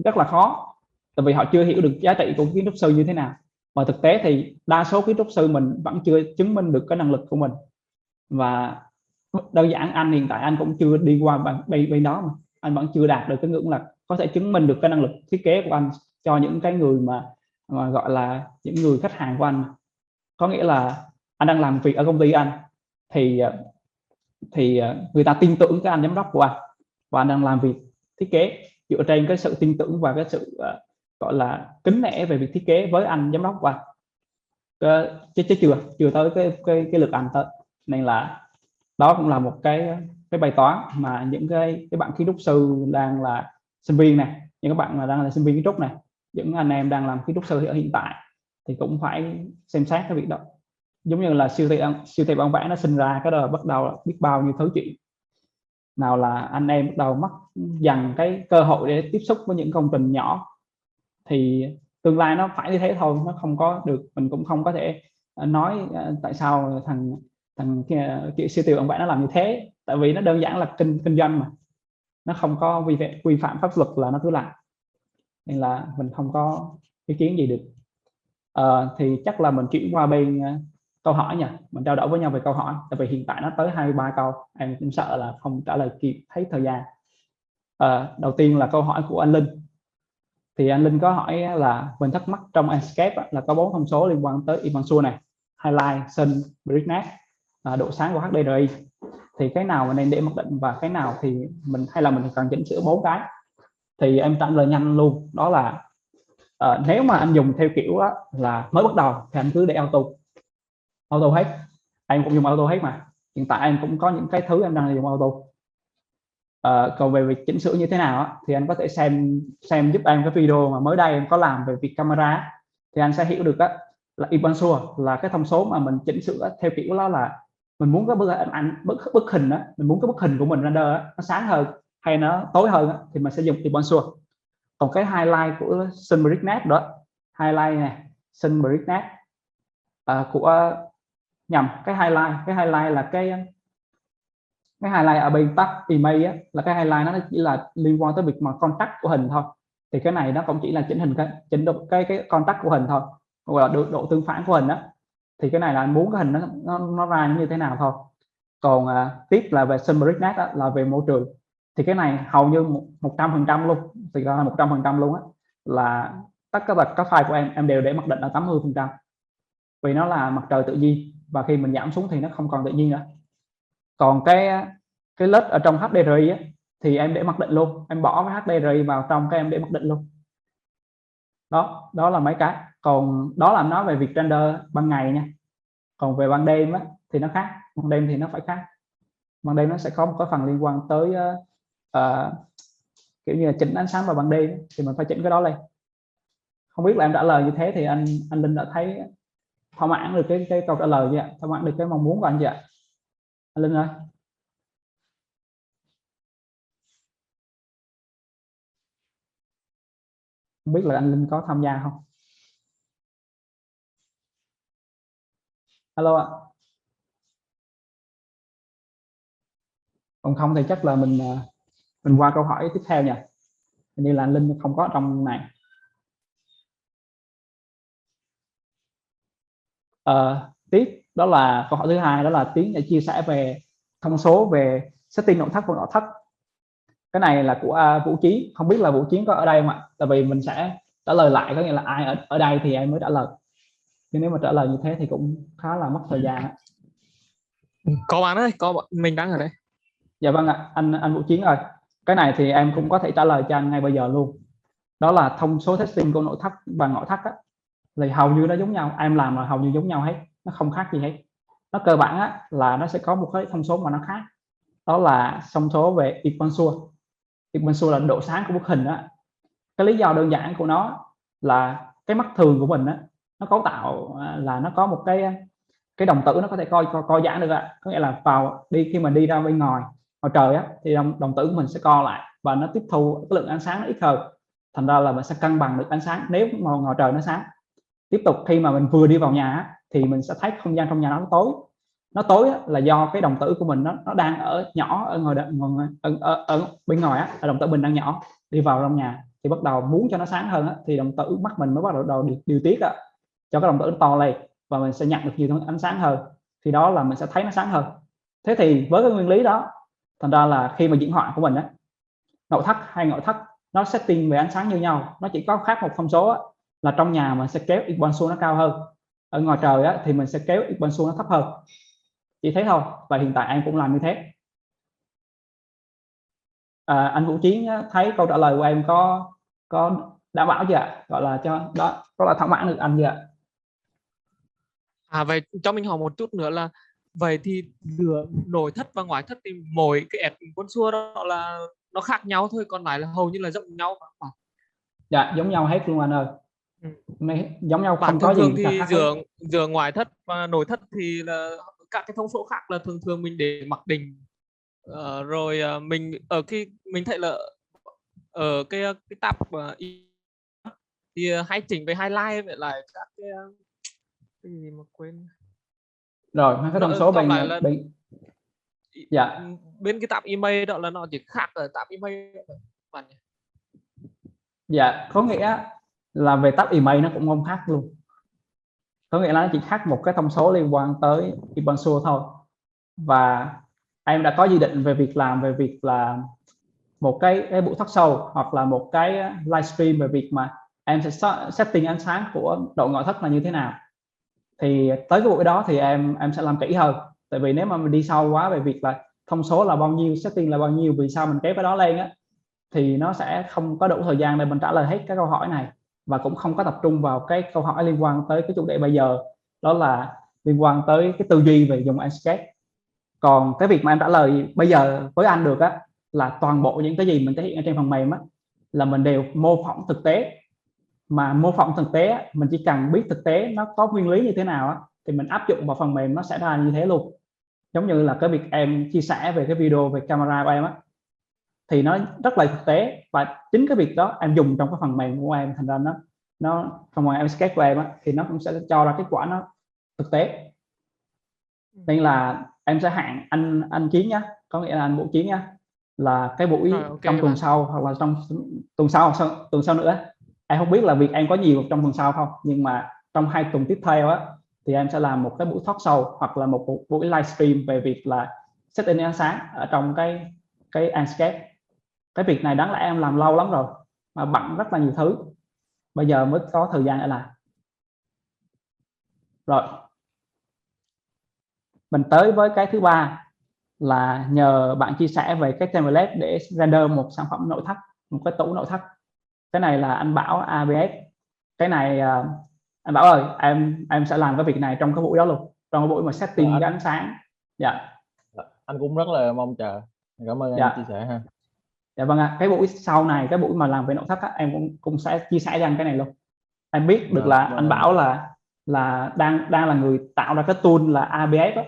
rất là khó, tại vì họ chưa hiểu được giá trị của kiến trúc sư như thế nào. Và thực tế thì đa số kiến trúc sư mình vẫn chưa chứng minh được cái năng lực của mình. Và đơn giản anh hiện tại anh cũng chưa đi qua bên đó, mà anh vẫn chưa đạt được cái ngưỡng là có thể chứng minh được cái năng lực thiết kế của anh cho những cái người mà gọi là những người khách hàng của anh. Có nghĩa là anh đang làm việc ở công ty anh thì người ta tin tưởng cái anh giám đốc của anh, và anh đang làm việc thiết kế dựa trên cái sự tin tưởng và cái sự gọi là kính nể về việc thiết kế với anh giám đốc của anh. Chứ chưa tới cái lượt anh tới. Nên là đó cũng là một cái bài toán mà những cái bạn kiến trúc sư đang là sinh viên này, những các bạn mà đang là sinh viên kiến trúc này, những anh em đang làm kiến trúc sư ở hiện tại thì cũng phải xem xét cái việc đó. Giống như là siêu thị bản vẽ nó sinh ra cái đó, bắt đầu biết bao nhiêu thứ chuyện, nào là anh em bắt đầu mất dần cái cơ hội để tiếp xúc với những công trình nhỏ. Thì tương lai nó phải như thế thôi, nó không có được, mình cũng không có thể nói tại sao thằng siêu thị bản vẽ nó làm như thế, tại vì nó đơn giản là kinh doanh mà, nó không có vi phạm pháp luật là nó cứ làm, nên là mình không có ý kiến gì được. Thì chắc là mình chuyển qua bên câu hỏi nha, mình trao đổi với nhau về câu hỏi, tại vì hiện tại nó tới 23 câu, em cũng sợ là không trả lời kịp hết thời gian. Đầu tiên là câu hỏi của anh Linh. Thì anh Linh có hỏi là mình thắc mắc trong Enscape là có 4 thông số liên quan tới Ivanhoe này: highlight, sun, brightness, độ sáng của HDRI. Thì cái nào mình nên để mặc định và cái nào thì mình cần chỉnh sửa 4 cái. Thì em trả lời nhanh luôn, đó là nếu mà anh dùng theo kiểu đó, là mới bắt đầu thì anh cứ để auto hết. Em cũng dùng auto hết mà, hiện tại em cũng có những cái thứ em đang dùng auto. Còn về việc chỉnh sửa như thế nào thì anh có thể xem giúp em cái video mà mới đây em có làm về việc camera, thì anh sẽ hiểu được là Ivanhoe là cái thông số mà mình chỉnh sửa theo kiểu đó là mình muốn cái bức hình đó, mình muốn cái bức hình của mình render nó sáng hơn hay nó tối hơn thì mình sẽ dùng Ivanhoe. Còn cái highlight của sun brightness đó, highlight này, sun brightness cái highlight là cái highlight ở bên tắt image là cái highlight nó chỉ là liên quan tới việc mà contact của hình thôi. Thì cái này nó cũng chỉ là chỉnh độ cái contact của hình thôi, hoặc là độ tương phản của hình đó. Thì cái này là anh muốn cái hình nó ra như thế nào thôi. Còn tiếp là về sun brightness là về môi trường. Thì cái này hầu như 100% luôn, thì ra là 100% luôn là tất cả các file của em đều để mặc định là 80%, vì nó là mặt trời tự nhiên, và khi mình giảm xuống thì nó không còn tự nhiên nữa. Còn cái lớp ở trong HDRI thì em để mặc định luôn, em bỏ cái HDRI vào trong cái em để mặc định luôn. Đó là mấy cái. Còn đó là nói về việc render ban ngày nha. Còn về ban đêm thì nó khác, ban đêm thì nó phải khác. Ban đêm nó sẽ có một cái phần liên quan tới kiểu như là chỉnh ánh sáng vào ban đêm, thì mình phải chỉnh cái đó lên. Không biết là em trả lời như thế thì anh Linh đã thấy thỏa mãn được cái câu trả lời chưa ạ? Thỏa mãn được cái mong muốn của anh chưa ạ? Anh Linh ơi. Không biết là anh Linh có tham gia không? Alo ạ. Còn không thì chắc là mình qua câu hỏi tiếp theo nha. Hình như là anh Linh không có trong này. Tiếp đó là câu hỏi thứ hai, đó là Tiến đã chia sẻ về thông số về setting nội thất và ngoại thất. Cái này là của Vũ Chiến, không biết là Vũ Chiến có ở đây không ạ? Tại vì mình sẽ trả lời lại, có nghĩa là ai ở đây thì em mới trả lời. Nhưng nếu mà trả lời như thế thì cũng khá là mất thời gian. Có bạn ơi, mình đang ở đây. Dạ vâng ạ, anh Vũ Chiến ơi. Cái này thì em cũng có thể trả lời cho anh ngay bây giờ luôn. Đó là thông số testing của nội thất và ngoại thất thì hầu như nó giống nhau, em làm là hầu như giống nhau hết, nó không khác gì hết. Nó cơ bản là nó sẽ có một cái thông số mà nó khác, đó là thông số về Ivanhoe. Expansion là độ sáng của bức hình á. Cái lý do đơn giản của nó là cái mắt thường của mình á, nó cấu tạo là nó có một cái đồng tử nó có thể co giãn được ạ. Có nghĩa là khi mà đi ra bên ngoài trời á, thì đồng tử của mình sẽ co lại và nó tiếp thu cái lượng ánh sáng nó ít hơn, thành ra là mình sẽ cân bằng được ánh sáng nếu mà ngoài trời nó sáng. Tiếp tục khi mà mình vừa đi vào nhà á, thì mình sẽ thấy không gian trong nhà nó tối. Nó tối á, là do cái đồng tử của mình nó đang ở nhỏ ở bên ngoài á, đồng tử mình đang nhỏ, đi vào trong nhà thì bắt đầu muốn cho nó sáng hơn á, thì đồng tử mắt mình mới bắt đầu điều tiết á, cho cái đồng tử nó to lên và mình sẽ nhận được nhiều ánh sáng hơn, thì đó là mình sẽ thấy nó sáng hơn. Thế thì với cái nguyên lý đó, thành ra là khi mà diễn họa của mình á, nội thất hay ngoại thất nó setting về ánh sáng như nhau, nó chỉ có khác một thông số á, là trong nhà mình sẽ kéo expansion nó cao hơn, ở ngoài trời á, thì mình sẽ kéo expansion nó thấp hơn, chỉ thế thôi. Và hiện tại em cũng làm như thế. Anh Vũ Chiến thấy câu trả lời của em có đảm bảo chưa ạ? Gọi là cho đó có là thỏa mãn được anh chưa ạ? Vậy cho mình hỏi một chút nữa là vậy thì giữa nội thất và ngoại thất thì mỗi cái expansion đó là nó khác nhau thôi, còn lại là hầu như là giống nhau phải? Dạ giống nhau hết luôn anh ơi. Giống nhau, không có thường gì thì khác. giữa ngoại thất và nội thất thì là các cái thông số khác là thường mình để mặc định. Rồi mình ở khi mình thấy là ở cái tab thì hay chỉnh về highlight vậy lại các cái gì mà quên rồi mấy cái thông số bên là dạ bên cái tab email đó là nó chỉ khác ở tab email bạn nhỉ? Dạ có nghĩa là về tab email nó cũng không khác luôn, có nghĩa là nó chỉ khác một cái thông số liên quan tới expansion thôi. Và em đã có dự định về việc là một cái buổi talk show hoặc là một cái livestream về việc mà em sẽ setting ánh sáng của độ ngoại thất là như thế nào, thì tới cái buổi đó thì em sẽ làm kỹ hơn. Tại vì nếu mà mình đi sâu quá về việc là thông số là bao nhiêu, setting là bao nhiêu, vì sao mình kéo cái đó lên á, thì nó sẽ không có đủ thời gian để mình trả lời hết cái câu hỏi này, và cũng không có tập trung vào cái câu hỏi liên quan tới cái chủ đề bây giờ, đó là liên quan tới cái tư duy về dùng Enscape. Còn cái việc mà em trả lời bây giờ với anh được á, là toàn bộ những cái gì mình thể hiện ở trên phần mềm á, là mình đều mô phỏng thực tế. Mà mô phỏng thực tế mình chỉ cần biết thực tế nó có nguyên lý như thế nào á, thì mình áp dụng vào phần mềm nó sẽ ra như thế luôn. Giống như là cái việc em chia sẻ về cái video về camera của em á, thì nó rất là thực tế, và chính cái việc đó em dùng trong cái phần mềm của em, thành ra nó phần mềm Enscape của em á, thì nó cũng sẽ cho ra kết quả nó thực tế. Nên là em sẽ hạn anh Chiến nhá, có nghĩa là anh Vũ Chiến nhá, là cái buổi trong tuần sau hoặc là trong tuần sau nữa, em không biết là việc em có nhiều trong tuần sau không, nhưng mà trong 2 tuần tiếp theo á, thì em sẽ làm một cái buổi talk show hoặc là một buổi livestream về việc là setting ánh sáng ở trong cái Enscape. Cái việc này đáng lẽ em làm lâu lắm rồi mà bận rất là nhiều thứ, bây giờ mới có thời gian để làm. Rồi mình tới với cái thứ ba, là nhờ bạn chia sẻ về cái template để render một sản phẩm nội thất, một cái tủ nội thất. Cái này là anh Bảo ABS. Cái này anh Bảo ơi, em sẽ làm cái việc này trong cái buổi đó luôn, trong cái buổi mà setting cái ánh sáng. Dạ. Anh cũng rất là mong chờ. Cảm ơn anh chia sẻ ha. Dạ vâng ạ. Cái buổi sau này, cái buổi mà làm về nội thất á, em cũng sẽ chia sẻ cho anh cái này luôn. Em biết được là anh Bảo là đang là người tạo ra cái tool là ABS đó.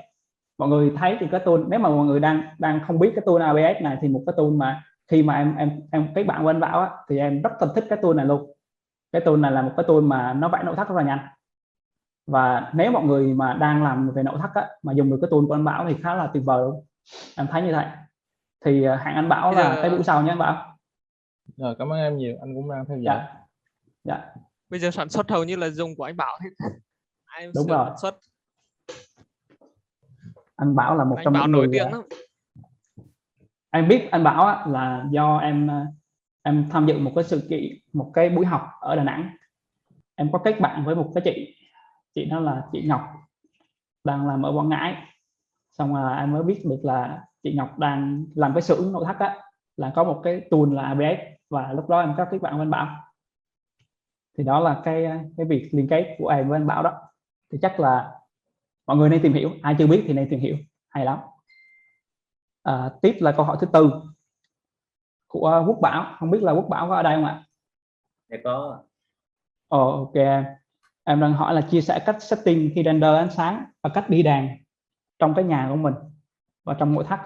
Mọi người thấy thì cái tool, nếu mà mọi người đang không biết cái tool ABS này, thì một cái tool mà khi mà em kết bạn với anh Bảo á, thì em rất thích cái tool này luôn. Cái tool này là một cái tool mà nó vẽ nội thất rất là nhanh, và nếu mọi người mà đang làm về nội thất á, mà dùng được cái tool của anh Bảo thì khá là tuyệt vời luôn, em thấy như vậy. Thì hẹn anh Bảo là cái buổi sau nhé anh Bảo. Rồi, cảm ơn em nhiều, anh cũng đang theo dõi. Dạ. Bây giờ sản xuất hầu như là dùng của anh Bảo hết. Đúng rồi. Sản xuất. Anh Bảo là một trong những nổi người tiếng lắm. Em biết anh Bảo á, là do em tham dự một cái sự kiện, một cái buổi học ở Đà Nẵng. Em có kết bạn với một cái chị đó là chị Ngọc, đang làm ở Quảng Ngãi. Xong rồi em mới biết được là chị Ngọc đang làm cái xưởng nội thất á, là có một cái tool là ABS, và lúc đó em có kết bạn với anh Bảo. Thì đó là cái việc liên kết của em với anh Bảo đó. Thì chắc là mọi người nên tìm hiểu, ai chưa biết thì nên tìm hiểu, hay lắm. Tiếp là câu hỏi thứ tư. của Quốc Bảo. Không biết là Quốc Bảo có ở đây không ạ? Dạ có. Ok, em đang hỏi là chia sẻ cách setting khi render ánh sáng và cách đi đàn trong cái nhà của mình và trong nội thất.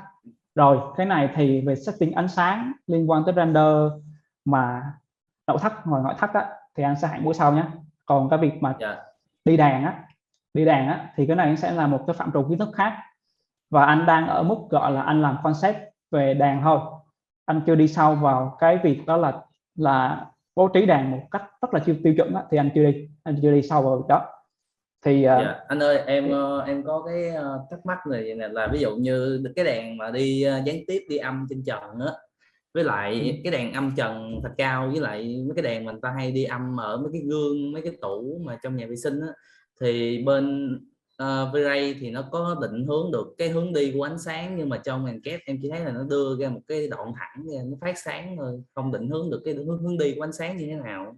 Rồi cái này thì về setting ánh sáng liên quan tới render mà nội thất ngoài ngoại thất á, thì anh sẽ hẹn buổi sau nhé. Còn cái việc mà đi đàn á thì cái này sẽ là một cái phạm trù kiến thức khác, và anh đang ở mức gọi là anh làm concept về đàn thôi, anh chưa đi sâu vào cái việc đó là bố trí đàn một cách rất là tiêu chuẩn á, thì anh chưa đi sâu vào đó. Thì anh ơi, em có cái thắc mắc này là ví dụ như cái đàn mà đi gián tiếp đi âm trên trần á, với lại cái đàn âm trần thật cao, với lại mấy cái đàn mình ta hay đi âm ở mấy cái gương, mấy cái tủ mà trong nhà vệ sinh á, thì bên V-Ray thì nó có định hướng được cái hướng đi của ánh sáng, nhưng mà trong màn kép em chỉ thấy là nó đưa ra một cái đoạn thẳng ra, nó phát sáng thôi, không định hướng được cái hướng đi của ánh sáng như thế nào.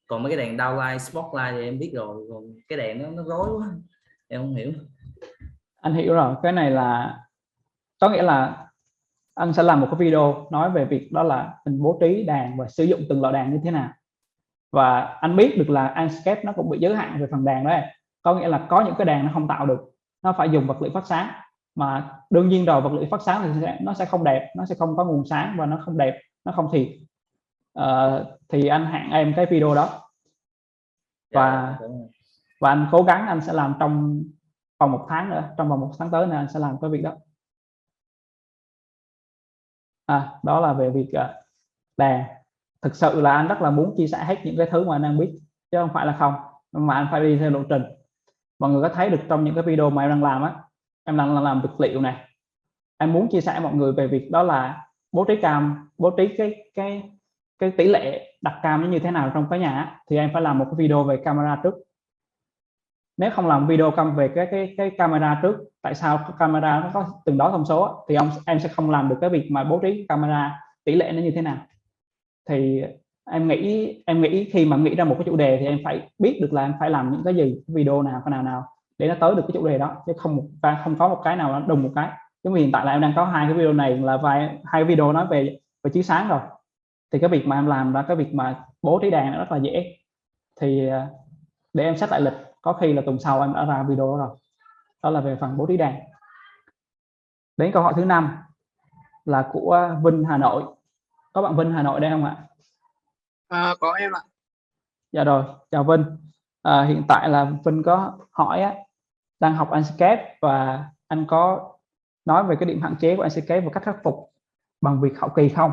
Còn mấy cái đèn downlight, spotlight thì em biết rồi, còn cái đèn nó rối quá, em không hiểu. Anh hiểu rồi, cái này là có nghĩa là anh sẽ làm một cái video nói về việc đó là mình bố trí đàn và sử dụng từng loại đàn như thế nào. Và anh biết được là Enscape nó cũng bị giới hạn về phần đàn đấy, có nghĩa là có những cái đàn nó không tạo được, nó phải dùng vật liệu phát sáng, mà đương nhiên rồi vật liệu phát sáng thì nó sẽ không đẹp, nó sẽ không có nguồn sáng và nó không đẹp, nó không thiệt. Thì anh hẹn em cái video đó, và anh cố gắng anh sẽ làm trong vòng 1 tháng nữa, trong vòng 1 tháng tới này anh sẽ làm cái việc đó. Đó là về việc đàn. Thực sự là anh rất là muốn chia sẻ hết những cái thứ mà anh đang biết, chứ không phải là không, mà anh phải đi theo lộ trình. Mọi người có thấy được trong những cái video mà em đang làm á, em đang làm vật liệu này, em muốn chia sẻ mọi người về việc đó là bố trí cái tỷ lệ đặt cam như thế nào trong cái nhà, thì em phải làm một cái video về camera trước. Nếu không làm video về cái camera trước, tại sao camera nó có từng đó thông số, thì em sẽ không làm được cái việc mà bố trí camera tỷ lệ nó như thế nào. Thì em nghĩ khi mà nghĩ ra một cái chủ đề thì em phải biết được là em phải làm những cái gì, video nào, cái nào để nó tới được cái chủ đề đó, chứ không có một cái nào nó đùng một cái. Giống như hiện tại là em đang có 2 cái video này là hai video nói về chiếu sáng rồi, thì cái việc mà em làm ra cái việc mà bố trí đèn rất là dễ. Thì để em set lại lịch, có khi là tuần sau em đã ra video đó rồi. Đó là về phần bố trí đèn. Đến câu hỏi thứ 5 là của Vinh Hà Nội. Có bạn Vinh Hà Nội đây không ạ? Có em ạ. Dạ rồi, chào Vinh. Hiện tại là Vinh có hỏi đang học Enscape, và anh có nói về cái điểm hạn chế của Enscape và cách khắc phục bằng việc hậu kỳ không?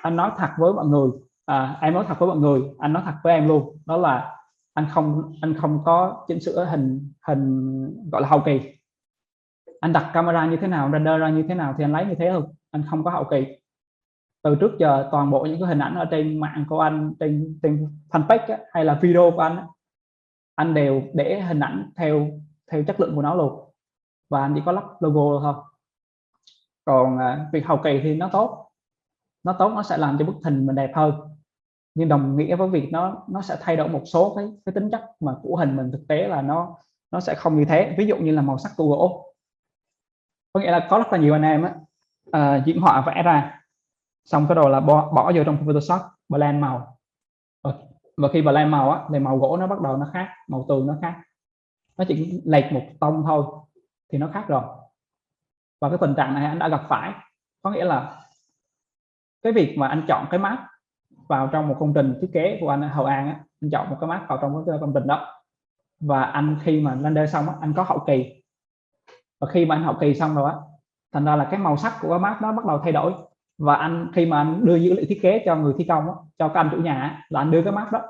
Anh nói thật với mọi người, em nói thật với mọi người, anh nói thật với em luôn, đó là anh không có chỉnh sửa hình gọi là hậu kỳ. Anh đặt camera như thế nào, render ra như thế nào thì anh lấy như thế thôi, anh không có hậu kỳ. Từ trước giờ toàn bộ những cái hình ảnh ở trên mạng của anh, trên fanpage hay là video của anh đều để hình ảnh theo chất lượng của nó luôn, và anh chỉ có lắp logo thôi. Còn việc hậu kỳ thì nó tốt, nó sẽ làm cho bức hình mình đẹp hơn, nhưng đồng nghĩa với việc nó sẽ thay đổi một số cái tính chất mà của hình mình, thực tế là nó sẽ không như thế. Ví dụ như là màu sắc của gỗ, có nghĩa là có rất là nhiều anh em diễn họa vẽ ra xong cái rồi là bỏ vô trong Photoshop blend màu, và khi blend màu thì màu gỗ nó bắt đầu nó khác, màu tường nó khác, nó chỉ lệch một tông thôi thì nó khác rồi. Và cái tình trạng này anh đã gặp phải, có nghĩa là cái việc mà anh chọn cái map vào trong một công trình thiết kế của anh ở Hội An anh chọn một cái map vào trong cái công trình đó, và anh khi mà render xong anh có hậu kỳ, và khi mà anh hậu kỳ xong rồi thành ra là cái màu sắc của cái map nó bắt đầu thay đổi. Và anh khi mà anh đưa dữ liệu thiết kế cho người thi công cho các anh chủ nhà là anh đưa cái map đó,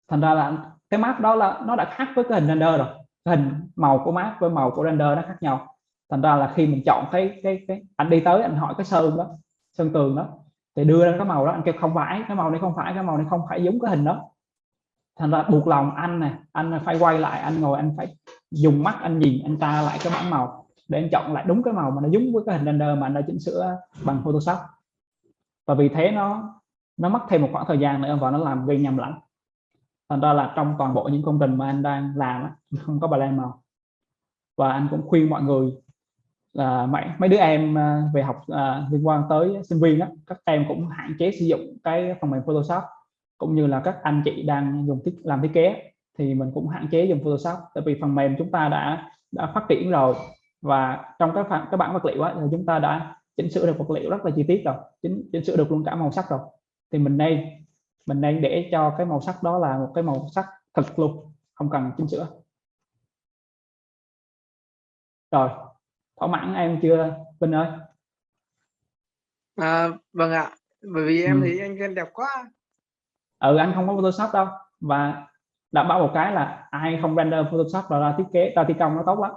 thành ra là cái map đó là nó đã khác với cái hình render rồi, cái hình màu của map với màu của render nó khác nhau. Thành ra là khi mình chọn cái anh đi tới anh hỏi cái sơn tường đó thì đưa ra cái màu đó, anh kêu không phải, cái màu này không phải giống cái hình đó. Thành ra buộc lòng anh phải quay lại, anh ngồi anh phải dùng mắt anh nhìn, anh tra lại cái bản màu để anh chọn lại đúng cái màu mà nó giống với cái hình render mà anh đã chỉnh sửa bằng Photoshop. Và vì thế nó mất thêm một khoảng thời gian nữa và nó làm gây nhầm lẫn. Thành ra là trong toàn bộ những công trình mà anh đang làm không có blend màu. Và anh cũng khuyên mọi người là mấy đứa em về học liên quan tới sinh viên á, các em cũng hạn chế sử dụng cái phần mềm Photoshop, cũng như là các anh chị đang dùng làm thiết kế thì mình cũng hạn chế dùng Photoshop, tại vì phần mềm chúng ta đã phát triển rồi, và trong các bản vật liệu á, thì chúng ta đã chỉnh sửa được vật liệu rất là chi tiết rồi, chỉnh sửa được luôn cả màu sắc rồi, thì mình nên để cho cái màu sắc đó là một cái màu sắc thực luôn, không cần chỉnh sửa. Rồi, thỏa mãn em chưa Vinh ơi? Vâng ạ, bởi vì em thấy anh Ken đẹp quá. Anh không có Photoshop đâu, và đảm bảo một cái là ai không render Photoshop ra thiết kế, ra thi công nó tốt lắm,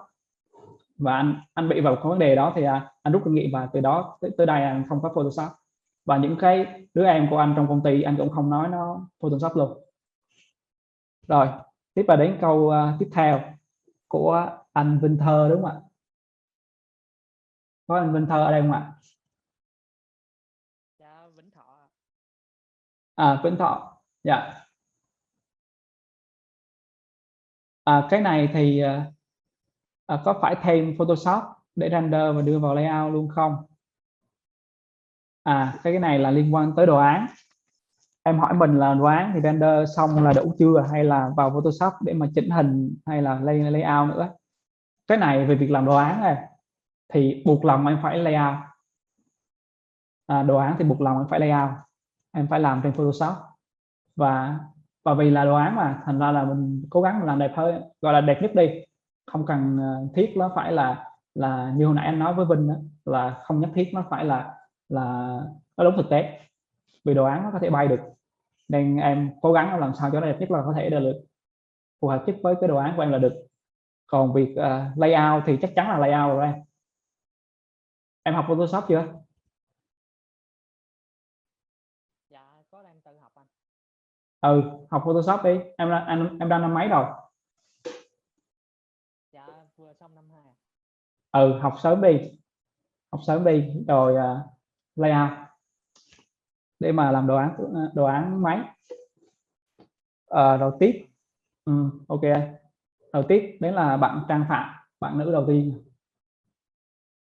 và anh bị vào cái vấn đề đó thì anh rút kinh nghiệm, và từ đó tới đây anh không có Photoshop, và những cái đứa em của anh trong công ty anh cũng không nói nó Photoshop luôn. Rồi tiếp vào đến câu tiếp theo của anh Vinh Thơ, đúng không ạ? Có anh Vinh Thơ ở đây không ạ? Dạ, Vĩnh Thọ. Vĩnh Thọ, dạ. Cái này thì có phải thêm Photoshop để render và đưa vào layout luôn không? Cái này là liên quan tới đồ án. Em hỏi mình là đồ án thì render xong là đủ chưa, hay là vào Photoshop để mà chỉnh hình, hay là layout nữa? Cái này về việc làm đồ án này thì buộc lòng em phải layout. Đồ án thì buộc lòng em phải layout, em phải làm trên Photoshop, và vì là đồ án mà thành ra là mình cố gắng làm đẹp hơn, gọi là đẹp nhất đi, không cần thiết nó phải là như hồi nãy anh nói với Vinh đó, là không nhất thiết nó phải là nó đúng thực tế, vì đồ án nó có thể bay được, nên em cố gắng làm sao cho nó đẹp nhất là có thể được, phù hợp nhất với cái đồ án của em là được. Còn việc layout thì chắc chắn là layout rồi. Em học Photoshop chưa? Dạ có, đang tự học anh. Học Photoshop đi. Em đang năm mấy rồi? Dạ vừa xong năm 2. Học sớm đi rồi layout để mà làm đồ án máy. Rồi tiếp ok. Rồi tiếp đến là bạn Trang Phạm, bạn nữ đầu tiên.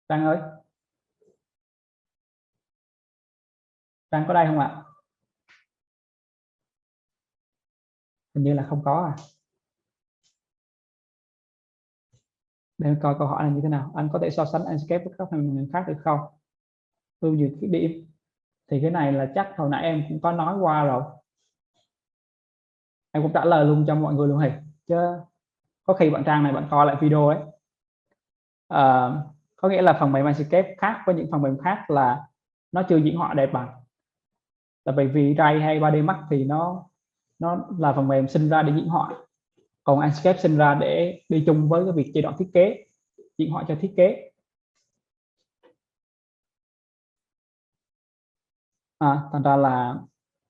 Trang ơi, Trang có đây không ạ? Hình như là không có. Để coi câu hỏi là như thế nào. Anh có thể so sánh Enscape với các phần mềm khác được không? Lưu giữ cái điểm thì cái này là chắc hồi nãy em cũng có nói qua rồi, em cũng trả lời luôn cho mọi người luôn hề, chứ có khi bạn Trang này bạn coi lại video ấy. Có nghĩa là phần mềm Enscape khác với những phần mềm khác là nó chưa diễn họa đẹp bằng, là bởi vì Ray hay 3D Max thì nó là phần mềm sinh ra để diễn họa, còn Enscape sinh ra để đi chung với cái việc giai đoạn thiết kế, diễn họa cho thiết kế. Thành ra là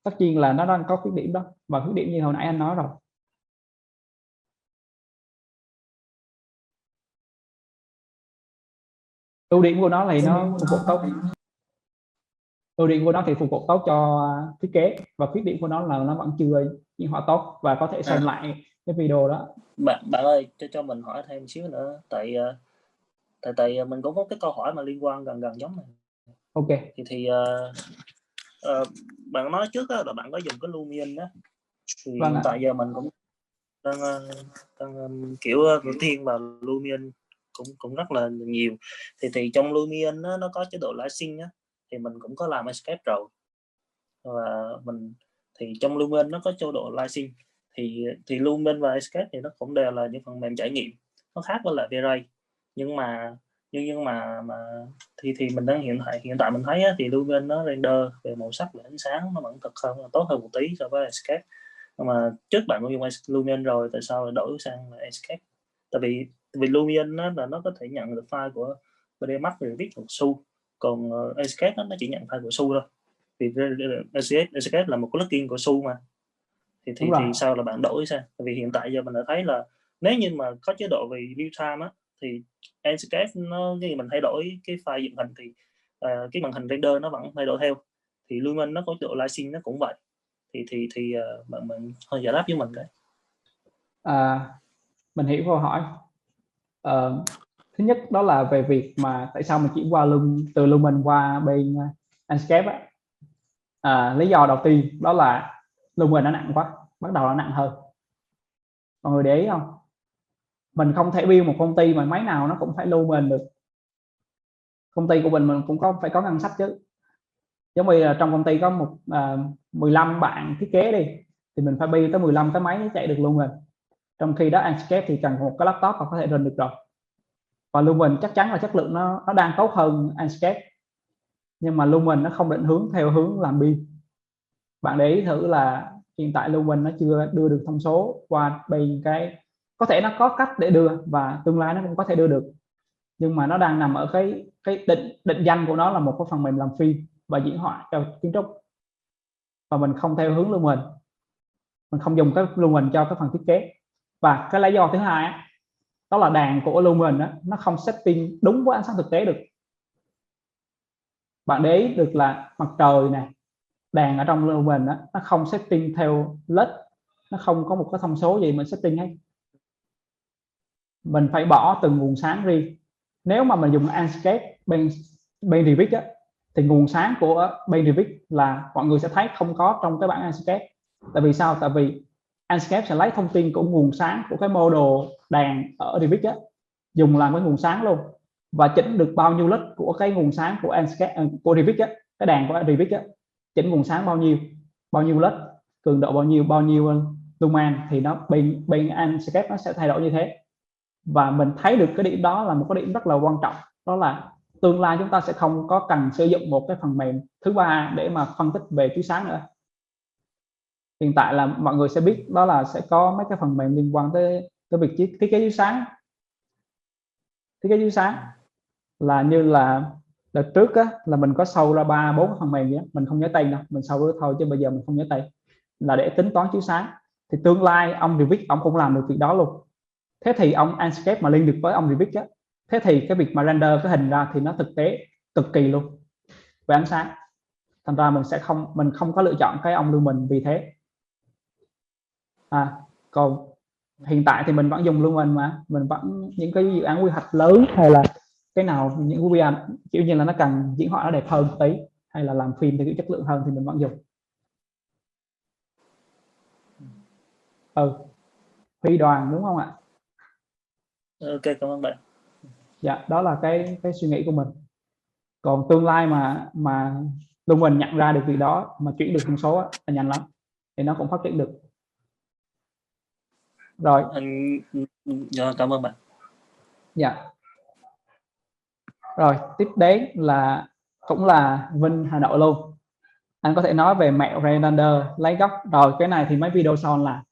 tất nhiên là nó đang có khuyết điểm đó, và khuyết điểm như hồi nãy anh nói rồi. Ưu điểm của nó thì nó phục vụ tốt, ưu điểm của nó thì phục vụ tốt cho thiết kế, và khuyết điểm của nó là nó vẫn chưa diễn họa tốt, và có thể xem lại cái video đó. Bạn ơi, cho mình hỏi thêm xíu nữa, tại mình cũng có cái câu hỏi mà liên quan gần giống này. Ok. Thì bạn nói trước đó là bạn có dùng cái Lumion đó, thì hiện tại giờ mình cũng đang kiểu đầu tiên vào Lumion cũng rất là nhiều, thì trong Lumion nó có chế độ Lighting á, thì mình cũng có làm Enscape rồi, và mình thì trong Lumion nó có chế độ Lighting, thì Lumion và Enscape thì nó cũng đều là những phần mềm trải nghiệm, nó khác với lại V-Ray, nhưng mà thì mình đang hiện tại mình thấy á, thì Lumion nó render về màu sắc và ánh sáng nó vẫn tốt hơn một tí so với Enscape. Nhưng mà trước bạn có dùng Lumion rồi, tại sao lại đổi sang Enscape? Tại vì Lumion nó có thể nhận được file của 3D Max rồi viết một xu, còn Enscape nó chỉ nhận file của xu thôi, vì Enscape là một plugin của xu mà, thì sao là bạn đổi sang? Tại vì hiện tại giờ mình đã thấy là nếu như mà có chế độ về real time á, thì Enscape nó khi mình thay đổi cái file dựng hình thì cái màn hình render nó vẫn thay đổi theo, thì Lumion nó có chế độ lighting nó cũng vậy, thì bạn hơi giải đáp với mình cái. Mình hiểu câu hỏi. Thứ nhất đó là về việc mà tại sao mình chuyển qua từ Lumen qua bên Enscape á. Lý do đầu tiên đó là Lumen nó nặng quá, bắt đầu nó nặng hơn. Mọi người để ý không? Mình không thể build một công ty mà máy nào nó cũng phải Lumen được. Công ty của mình cũng phải có ngân sách chứ. Giống như là trong công ty có 15 bạn thiết kế đi, thì mình phải build tới 15 cái máy chạy được Lumen. Trong khi đó Enscape thì cần một cái laptop mà có thể run được rồi. Và Lumen chắc chắn là chất lượng nó đang tốt hơn Enscape, nhưng mà Lumen nó không định hướng theo hướng làm build. Bạn để ý thử là hiện tại Lumen nó chưa đưa được thông số qua bên cái, có thể nó có cách để đưa và tương lai nó cũng có thể đưa được, nhưng mà nó đang nằm ở cái định danh của nó là một cái phần mềm làm phim và diễn họa cho kiến trúc, và mình không theo hướng Lumen, mình không dùng cái Lumen cho cái phần thiết kế. Và cái lý do thứ hai đó là đàn của Lumen nó không setting đúng với ánh sáng thực tế được. Bạn để ý được là mặt trời này, đàn ở trong Lumen nó không setting theo LED, nó không có một cái thông số gì mình setting hết. Mình phải bỏ từng nguồn sáng riêng. Nếu mà mình dùng Enscape bên Revit thì nguồn sáng của bên Revit là mọi người sẽ thấy không có trong cái bản Enscape. Tại vì sao? Tại vì Enscape sẽ lấy thông tin của nguồn sáng của cái model đàn ở Revit dùng làm cái nguồn sáng luôn, và chỉnh được bao nhiêu LED của cái nguồn sáng của Enscape của Revit cái đàn của Revit chỉnh nguồn sáng bao nhiêu LED, cường độ bao nhiêu lumen thì nó bên Enscape nó sẽ thay đổi như thế. Và mình thấy được cái điểm đó là một cái điểm rất là quan trọng, đó là tương lai chúng ta sẽ không có cần sử dụng một cái phần mềm thứ ba để mà phân tích về chiếu sáng nữa. Hiện tại là mọi người sẽ biết đó là sẽ có mấy cái phần mềm liên quan tới việc thiết kế chiếu sáng. Thiết kế chiếu sáng là như là đợt trước là mình có sâu ra 3-4 phần mềm vậy, mình không nhớ tên đâu, mình sâu đó thôi chứ bây giờ mình không nhớ tên, là để tính toán chiếu sáng. Thì tương lai ông Revit ông cũng làm được việc đó luôn. Thế thì ông Enscape mà liên được với ông Revit thế thì cái việc mà render cái hình ra thì nó thực tế cực kỳ luôn về ánh sáng. Thành ra mình không có lựa chọn cái ông Lumen vì thế. Còn hiện tại thì mình vẫn dùng Lumen, mà mình vẫn những cái dự án quy hoạch lớn hay là cái nào những quy hoạch kiểu như là nó cần diễn họa nó đẹp hơn tí hay là làm phim thì cái chất lượng hơn thì mình vẫn dùng. Huy Đoàn đúng không ạ? Ok, cảm ơn bạn. Dạ, đó là cái suy nghĩ của mình. Còn tương lai mà Lumen nhận ra được việc đó mà chuyển được thông số là nhanh lắm thì nó cũng phát triển được. Rồi. Cảm ơn bạn. Dạ. Rồi tiếp đến là cũng là Vinh Hà Nội luôn. Anh có thể nói về mẹo render lấy góc. Rồi cái này thì mấy video sau anh làm.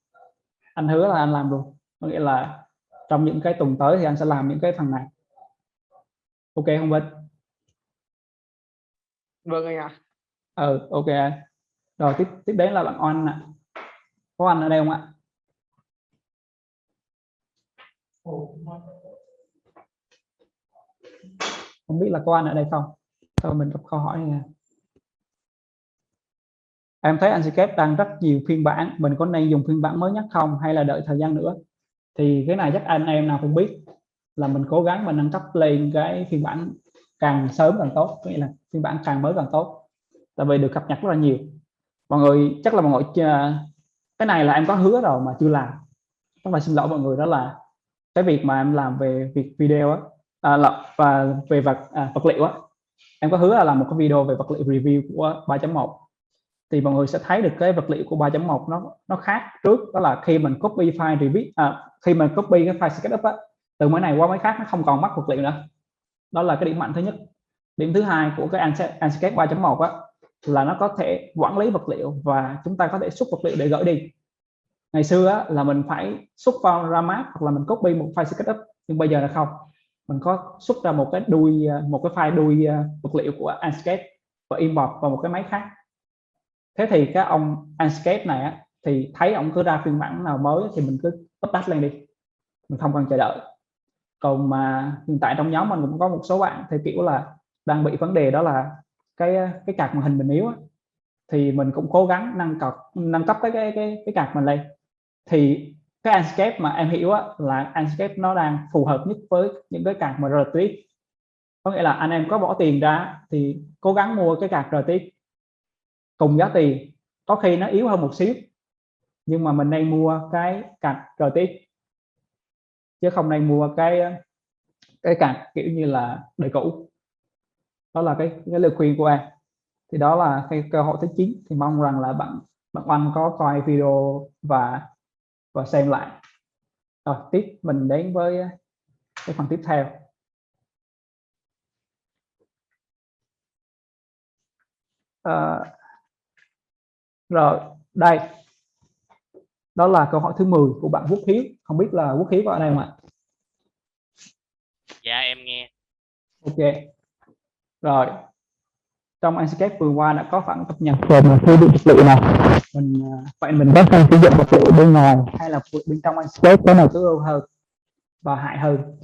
Anh hứa là anh làm luôn. Có nghĩa là trong những cái tuần tới thì anh sẽ làm những cái phần này. Ok không Vinh? Vâng anh ạ. Ok. Rồi tiếp đến là bạn Oanh ạ. Có anh ở đây không ạ? Không biết là có anh ở đây không? Thôi mình đọc câu hỏi này. Em thấy Enscape đang rất nhiều phiên bản, mình có nên dùng phiên bản mới nhất không hay là đợi thời gian nữa? Thì cái này chắc anh em nào cũng biết là mình cố gắng mình nâng cấp lên cái phiên bản càng sớm càng tốt, nghĩa là phiên bản càng mới càng tốt, tại vì được cập nhật rất là nhiều. Mọi người chắc là mọi người cái này là em có hứa rồi mà chưa làm, rất là xin lỗi mọi người, đó là cái việc mà em làm về việc video và về vật liệu em có hứa là làm một cái video về vật liệu review của 3.1 thì mọi người sẽ thấy được cái vật liệu của 3.1 nó khác trước, đó là khi mình copy file review khi mình copy cái file SketchUp từ máy này qua máy khác nó không còn mất vật liệu nữa. Đó là cái điểm mạnh thứ nhất. Điểm thứ hai của cái Enscape 3.1 là nó có thể quản lý vật liệu và chúng ta có thể xuất vật liệu để gửi đi. Ngày xưa là mình phải xuất vào ra map hoặc là mình copy một file SketchUp, nhưng bây giờ là không, mình có xuất ra một cái file đuôi vật liệu của Enscape và import vào một cái máy khác. Thế thì cái ông Enscape này thì thấy ông cứ ra phiên bản nào mới thì mình cứ update lên đi, mình không cần chờ đợi. Còn mà hiện tại trong nhóm mình cũng có một số bạn thì kiểu là đang bị vấn đề đó là cái card màn hình mình yếu thì mình cũng cố gắng nâng cấp cái card mình lên. Thì cái Anscape mà em hiểu là Anscape nó đang phù hợp nhất với những cái card mà RTX. Có nghĩa là anh em có bỏ tiền ra thì cố gắng mua cái card RTX cùng giá tiền, có khi nó yếu hơn một xíu, nhưng mà mình nên mua cái card RTX chứ không nên mua cái card kiểu như là đời cũ. Đó là cái lời khuyên của em. Thì đó là cái câu hỏi thứ 9. Thì mong rằng là bạn Oanh có coi video và xem lại. Rồi tiếp mình đến với cái phần tiếp theo. Rồi đây, đó là câu hỏi thứ 10 của bạn Quốc Hiếu. Không biết là Quốc Hiếu có ở đây không ạ? Dạ em nghe. Ok. Rồi trong Anscape vừa qua đã có phản cập nhật về thư viện vật liệu này. Vậy mình có cần sử dụng vật liệu bên ngoài hay là bên trong Anscape cái nào tối ưu hơn và hại hơn?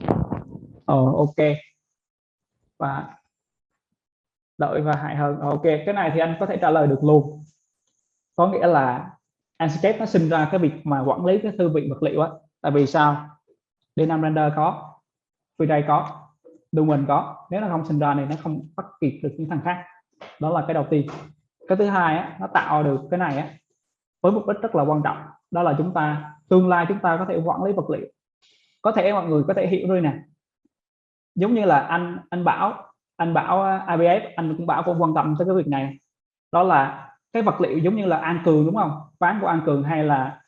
Ok. Và lợi và hại hơn. Ok, cái này thì anh có thể trả lời được luôn. Có nghĩa là Anscape nó sinh ra cái việc mà quản lý cái thư viện vật liệu á. Tại vì sao? D5 Render có, V-Ray có, Lumen có. Nếu nó không sinh ra thì nó không bắt kịp được những thằng khác. Đó là cái đầu tiên. Cái thứ hai á, nó tạo được cái này á với mục đích rất là quan trọng. Đó là tương lai chúng ta có thể quản lý vật liệu. Có thể mọi người có thể hiểu rồi nè. Giống như là anh bảo ABF, anh cũng bảo cũng quan tâm tới cái việc này. Đó là cái vật liệu giống như là An Cường, đúng không? Ván của An Cường hay là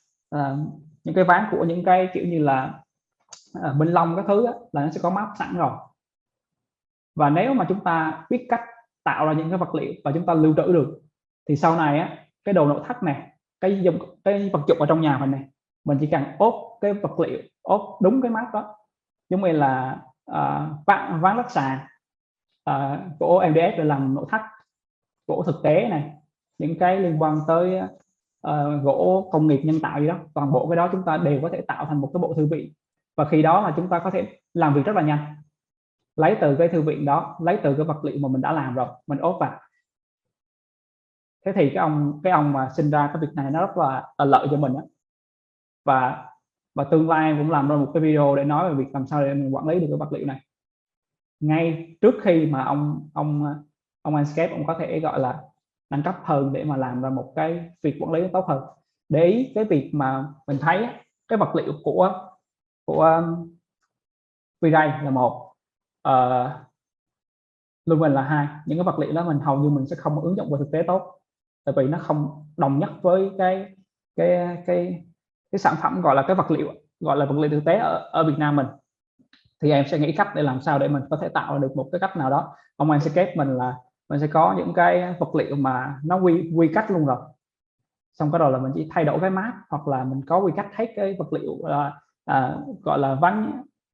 những cái ván của những cái kiểu như là Minh Long các thứ á, là nó sẽ có map sẵn rồi. Và nếu mà chúng ta biết cách tạo ra những cái vật liệu và chúng ta lưu trữ được thì sau này á, cái đồ nội thất này, cái vật dụng ở trong nhà mình này, mình chỉ cần ốp cái vật liệu, ốp đúng cái map đó, giống như là ván lắc sàn, gỗ MDF để làm nội thất, gỗ thực tế này, những cái liên quan tới gỗ công nghiệp nhân tạo gì đó, toàn bộ cái đó chúng ta đều có thể tạo thành một cái bộ thư viện. Và khi đó là chúng ta có thể làm việc rất là nhanh, lấy từ cái thư viện đó, lấy từ cái vật liệu mà mình đã làm rồi, mình ốp vào. Thế thì cái ông mà sinh ra cái việc này nó rất là lợi cho mình đó. Và tương lai em cũng làm ra một cái video để nói về việc làm sao để mình quản lý được cái vật liệu này ngay trước khi mà ông Anscape ông có thể gọi là nâng cấp hơn để mà làm ra một cái việc quản lý tốt hơn. Để ý cái việc mà mình thấy cái vật liệu của V-Ray là một, Lumen là hai. Những cái vật liệu đó mình hầu như mình sẽ không ứng dụng vào thực tế tốt, tại vì nó không đồng nhất với cái sản phẩm gọi là cái vật liệu, gọi là vật liệu thực tế ở Việt Nam mình. Thì em sẽ nghĩ cách để làm sao để mình có thể tạo được một cái cách nào đó. Ông Anscape mình là mình sẽ có những cái vật liệu mà nó quy cách luôn rồi, xong cái rồi là mình chỉ thay đổi cái map, hoặc là mình có quy cách hết cái vật liệu gọi là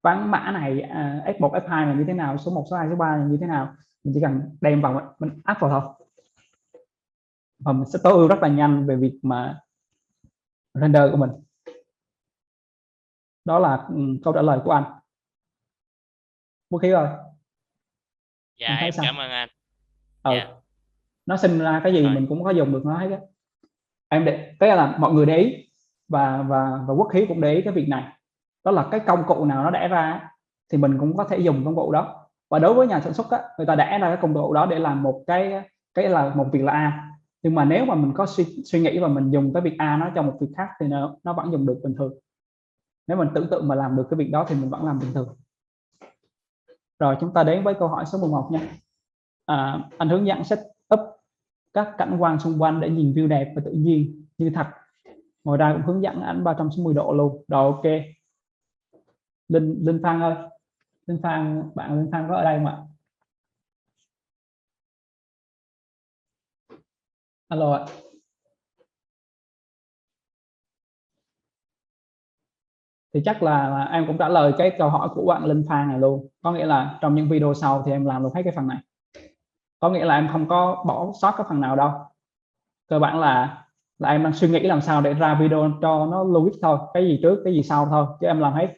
ván mã này, F1 F2 là như thế nào, số 1 số 2 số 3 là như thế nào, mình chỉ cần đem vào mình áp vào thôi, và mình sẽ tối ưu rất là nhanh về việc mà render của mình. Đó là câu trả lời của anh. Vũ khí rồi. Dạ em cảm ơn anh. Dạ. Nó sinh ra cái gì rồi mình cũng có dùng được nó hết á. Em tức là mọi người để ý và Quốc Hiếu cũng để ý cái việc này. Đó là cái công cụ nào nó đẻ ra thì mình cũng có thể dùng công cụ đó. Và đối với nhà sản xuất á, người ta đẻ ra cái công cụ đó để làm một cái là một việc là A. Nhưng mà nếu mà mình có suy nghĩ và mình dùng cái việc A nó cho một việc khác thì nó vẫn dùng được bình thường. Nếu mình tưởng tượng mà làm được cái việc đó thì mình vẫn làm bình thường. Rồi chúng ta đến với câu hỏi số 11 nha. Anh hướng dẫn set up các cảnh quan xung quanh để nhìn view đẹp và tự nhiên như thật. Ngoài ra cũng hướng dẫn ảnh 360 độ luôn. Rồi ok. Linh Phan ơi. Bạn Linh Phan có ở đây không ạ? Alo ạ. Thì chắc là em cũng trả lời cái câu hỏi của bạn Linh Phan này luôn. Có nghĩa là trong những video sau thì em làm được hết cái phần này. Có nghĩa là em không có bỏ sót cái phần nào đâu. Cơ bản là em đang suy nghĩ làm sao để ra video cho nó logic thôi, cái gì trước cái gì sau thôi, chứ em làm hết.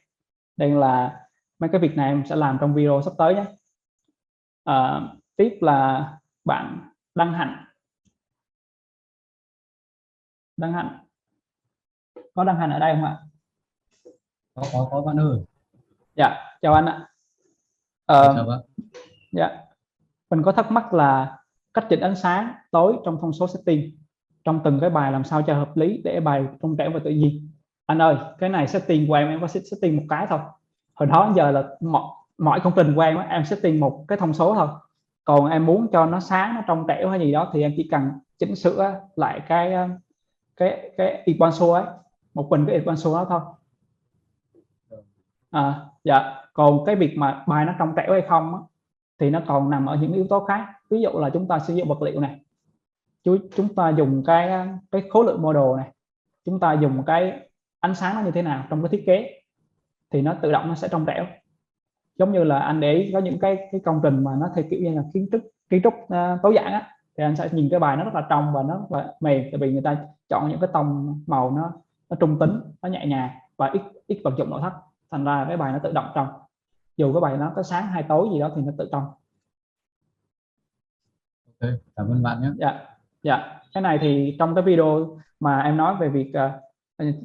Đây là mấy cái việc này em sẽ làm trong video sắp tới nhé. Tiếp là bạn Đăng Hạnh. Có Đăng Hạnh ở đây không ạ? Có bạn ơi. Dạ, chào anh ạ. Chào bạn. Dạ, mình có thắc mắc là cách chỉnh ánh sáng tối trong thông số setting trong từng cái bài làm sao cho hợp lý để bài trong trẻo và tự nhiên. Anh ơi, cái này setting của em có setting một cái thôi. Hồi đó đến giờ là mọi công trình của em setting một cái thông số thôi. Còn em muốn cho nó sáng, nó trong trẻo hay gì đó thì em chỉ cần chỉnh sửa lại cái Iquanso ấy, một mình cái Iquanso đó thôi. Dạ, còn cái việc mà bài nó trong trẻo hay không á, thì nó còn nằm ở những yếu tố khác. Ví dụ là chúng ta sử dụng vật liệu này, chúng ta dùng cái khối lượng model này, chúng ta dùng cái ánh sáng nó như thế nào trong cái thiết kế thì nó tự động nó sẽ trong trẻo. Giống như là anh để ý có những cái công trình mà nó theo kiểu như là kiến trúc tối giản á, thì anh sẽ nhìn cái bài nó rất là trong và nó rất là mềm, tại vì người ta chọn những cái tông màu nó trung tính, nó nhẹ nhàng và ít vật dụng nội thất, thành ra cái bài nó tự động trong, dù cái bài nó có sáng hay tối gì đó thì nó tự trong. Ok, cảm ơn bạn nhé. Dạ, cái này thì trong cái video mà em nói về việc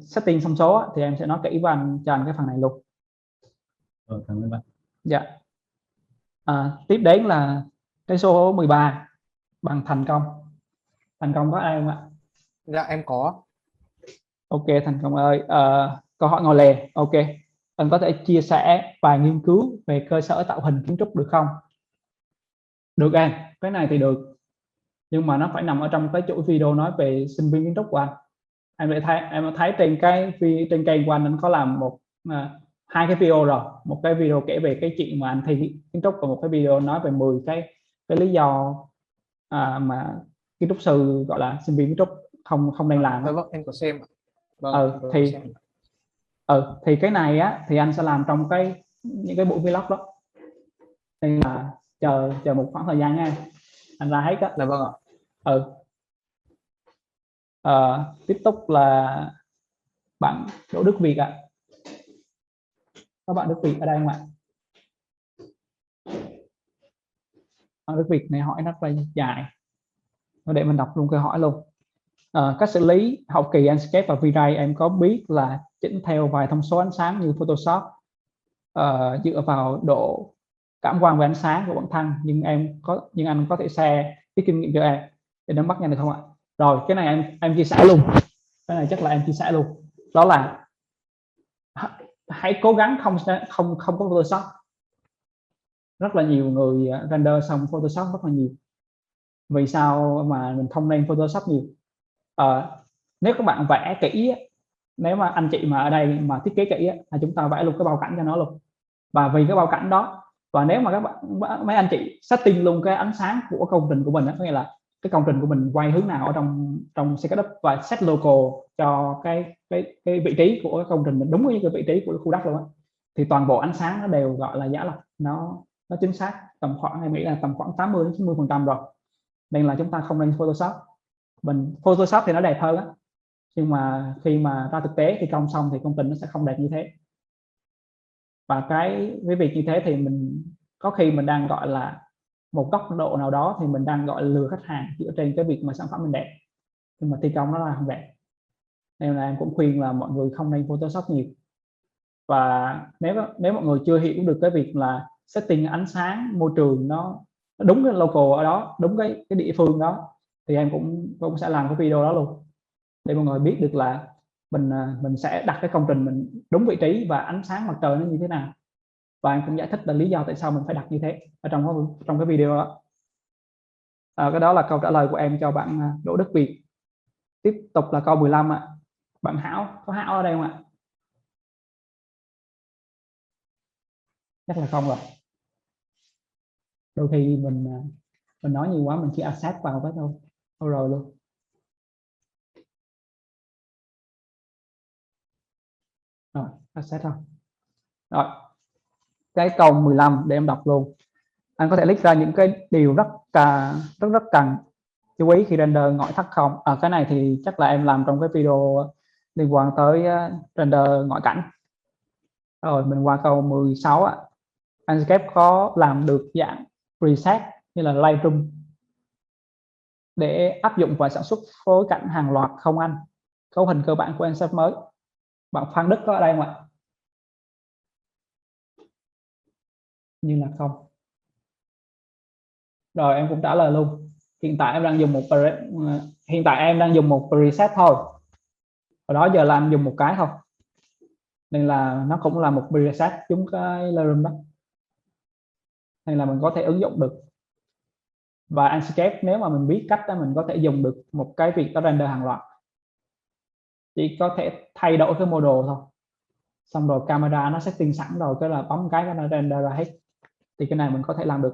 setting thông số thì em sẽ nói kỹ với anh cho anh cái phần này luôn. Cảm ơn bạn. Dạ. Tiếp đến là cái số 13 bằng thành công. Thành công có ai không ạ? Dạ em có. Ok, thành công ơi. Câu hỏi ngồi lề. Ok, anh có thể chia sẻ vài nghiên cứu về cơ sở tạo hình kiến trúc được không? Được em, cái này thì được, nhưng mà nó phải nằm ở trong cái chuỗi video nói về sinh viên kiến trúc của anh. Em thấy trên kênh của anh có làm hai cái video rồi, một cái video kể về cái chuyện mà anh thi kiến trúc và một cái video nói về 10 cái lý do mà kiến trúc sư gọi là sinh viên kiến trúc không nên làm. Vâng, em có xem. Thì cái này á thì anh sẽ làm trong những cái buổi vlog đó, nên là chờ một khoảng thời gian nha, anh ra hết á. Dạ vâng ạ. Tiếp tục là bạn Đỗ Đức Việt ạ. Các bạn Đức Việt ở đây không ạ? Bạn Đức Việt này hỏi rất là dài, để mình đọc luôn câu hỏi luôn. Cách xử lý học kỳ Enscape và V-Ray em có biết là chỉnh theo vài thông số ánh sáng như Photoshop dựa vào độ cảm quan về ánh sáng của bản thân, nhưng anh có thể share cái kinh nghiệm cho em để nắm bắt nhanh được không ạ? Rồi, cái này em chia sẻ luôn. Cái này chắc là em chia sẻ luôn. Đó là hãy cố gắng không có Photoshop. Rất là nhiều người render xong Photoshop rất là nhiều. Vì sao mà mình không nên Photoshop nhiều? Nếu các bạn vẽ kỹ, nếu mà anh chị mà ở đây mà thiết kế kỹ là chúng ta vẽ luôn cái bao cảnh cho nó luôn. Và vì cái bao cảnh đó, và nếu mà mấy anh chị setting luôn cái ánh sáng của công trình của mình, có nghĩa là cái công trình của mình quay hướng nào ở trong SketchUp và set local cho cái vị trí của công trình mình đúng với cái vị trí của khu đất luôn á, thì toàn bộ ánh sáng nó đều gọi là giả lập, nó chính xác tầm khoảng, em nghĩ là tầm khoảng 80 đến 90% rồi. Nên là chúng ta không nên Photoshop. Photoshop thì nó đẹp hơn á, nhưng mà khi mà ra thực tế thi công xong thì công trình nó sẽ không đẹp như thế. Và cái việc như thế thì mình có khi mình đang gọi là một góc độ nào đó thì mình đang gọi là lừa khách hàng dựa trên cái việc mà sản phẩm mình đẹp, nhưng mà thi công nó là không đẹp. Nên là em cũng khuyên là mọi người không nên Photoshop nhiều. Và nếu mọi người chưa hiểu được cái việc là setting ánh sáng môi trường nó đúng cái local ở đó, đúng cái địa phương đó, thì em cũng sẽ làm cái video đó luôn để mọi người biết được là mình sẽ đặt cái công trình mình đúng vị trí và ánh sáng mặt trời nó như thế nào. Và em cũng giải thích là lý do tại sao mình phải đặt như thế ở trong cái video đó. Cái đó là câu trả lời của em cho bạn Đỗ Đức Việt. Tiếp tục là câu 15 ạ. Bạn Hảo, có Hảo ở đây không ạ? Chắc là không rồi. Đôi khi mình nói nhiều quá, mình chỉ accept vào cái thôi rồi luôn. Rồi, accept thôi. Rồi, cái câu 15 để em đọc luôn. Anh có thể list ra những cái điều rất cần chú ý khi render ngoại thất không? Cái này thì chắc là em làm trong cái video liên quan tới render ngoại cảnh. Rồi mình qua câu 16 ạ. Enscape có làm được dạng preset như là Lightroom để áp dụng và sản xuất phối cảnh hàng loạt không anh? Cấu hình cơ bản của Enscape mới. Bạn Phan Đức có ở đây không ạ? như là không. Rồi em cũng trả lời luôn. Hiện tại em đang dùng một preset thôi. Hồi đó giờ là em dùng một cái thôi, nên là nó cũng là một preset chúng cái Lightroom đó, nên là mình có thể ứng dụng được. Và Enscape nếu mà mình biết cách đó, mình có thể dùng được một cái việc đó render hàng loạt, chỉ có thể thay đổi cái model thôi, xong rồi camera nó setting sẵn rồi, cái là bấm cái nó render ra hết. Thì cái này mình có thể làm được.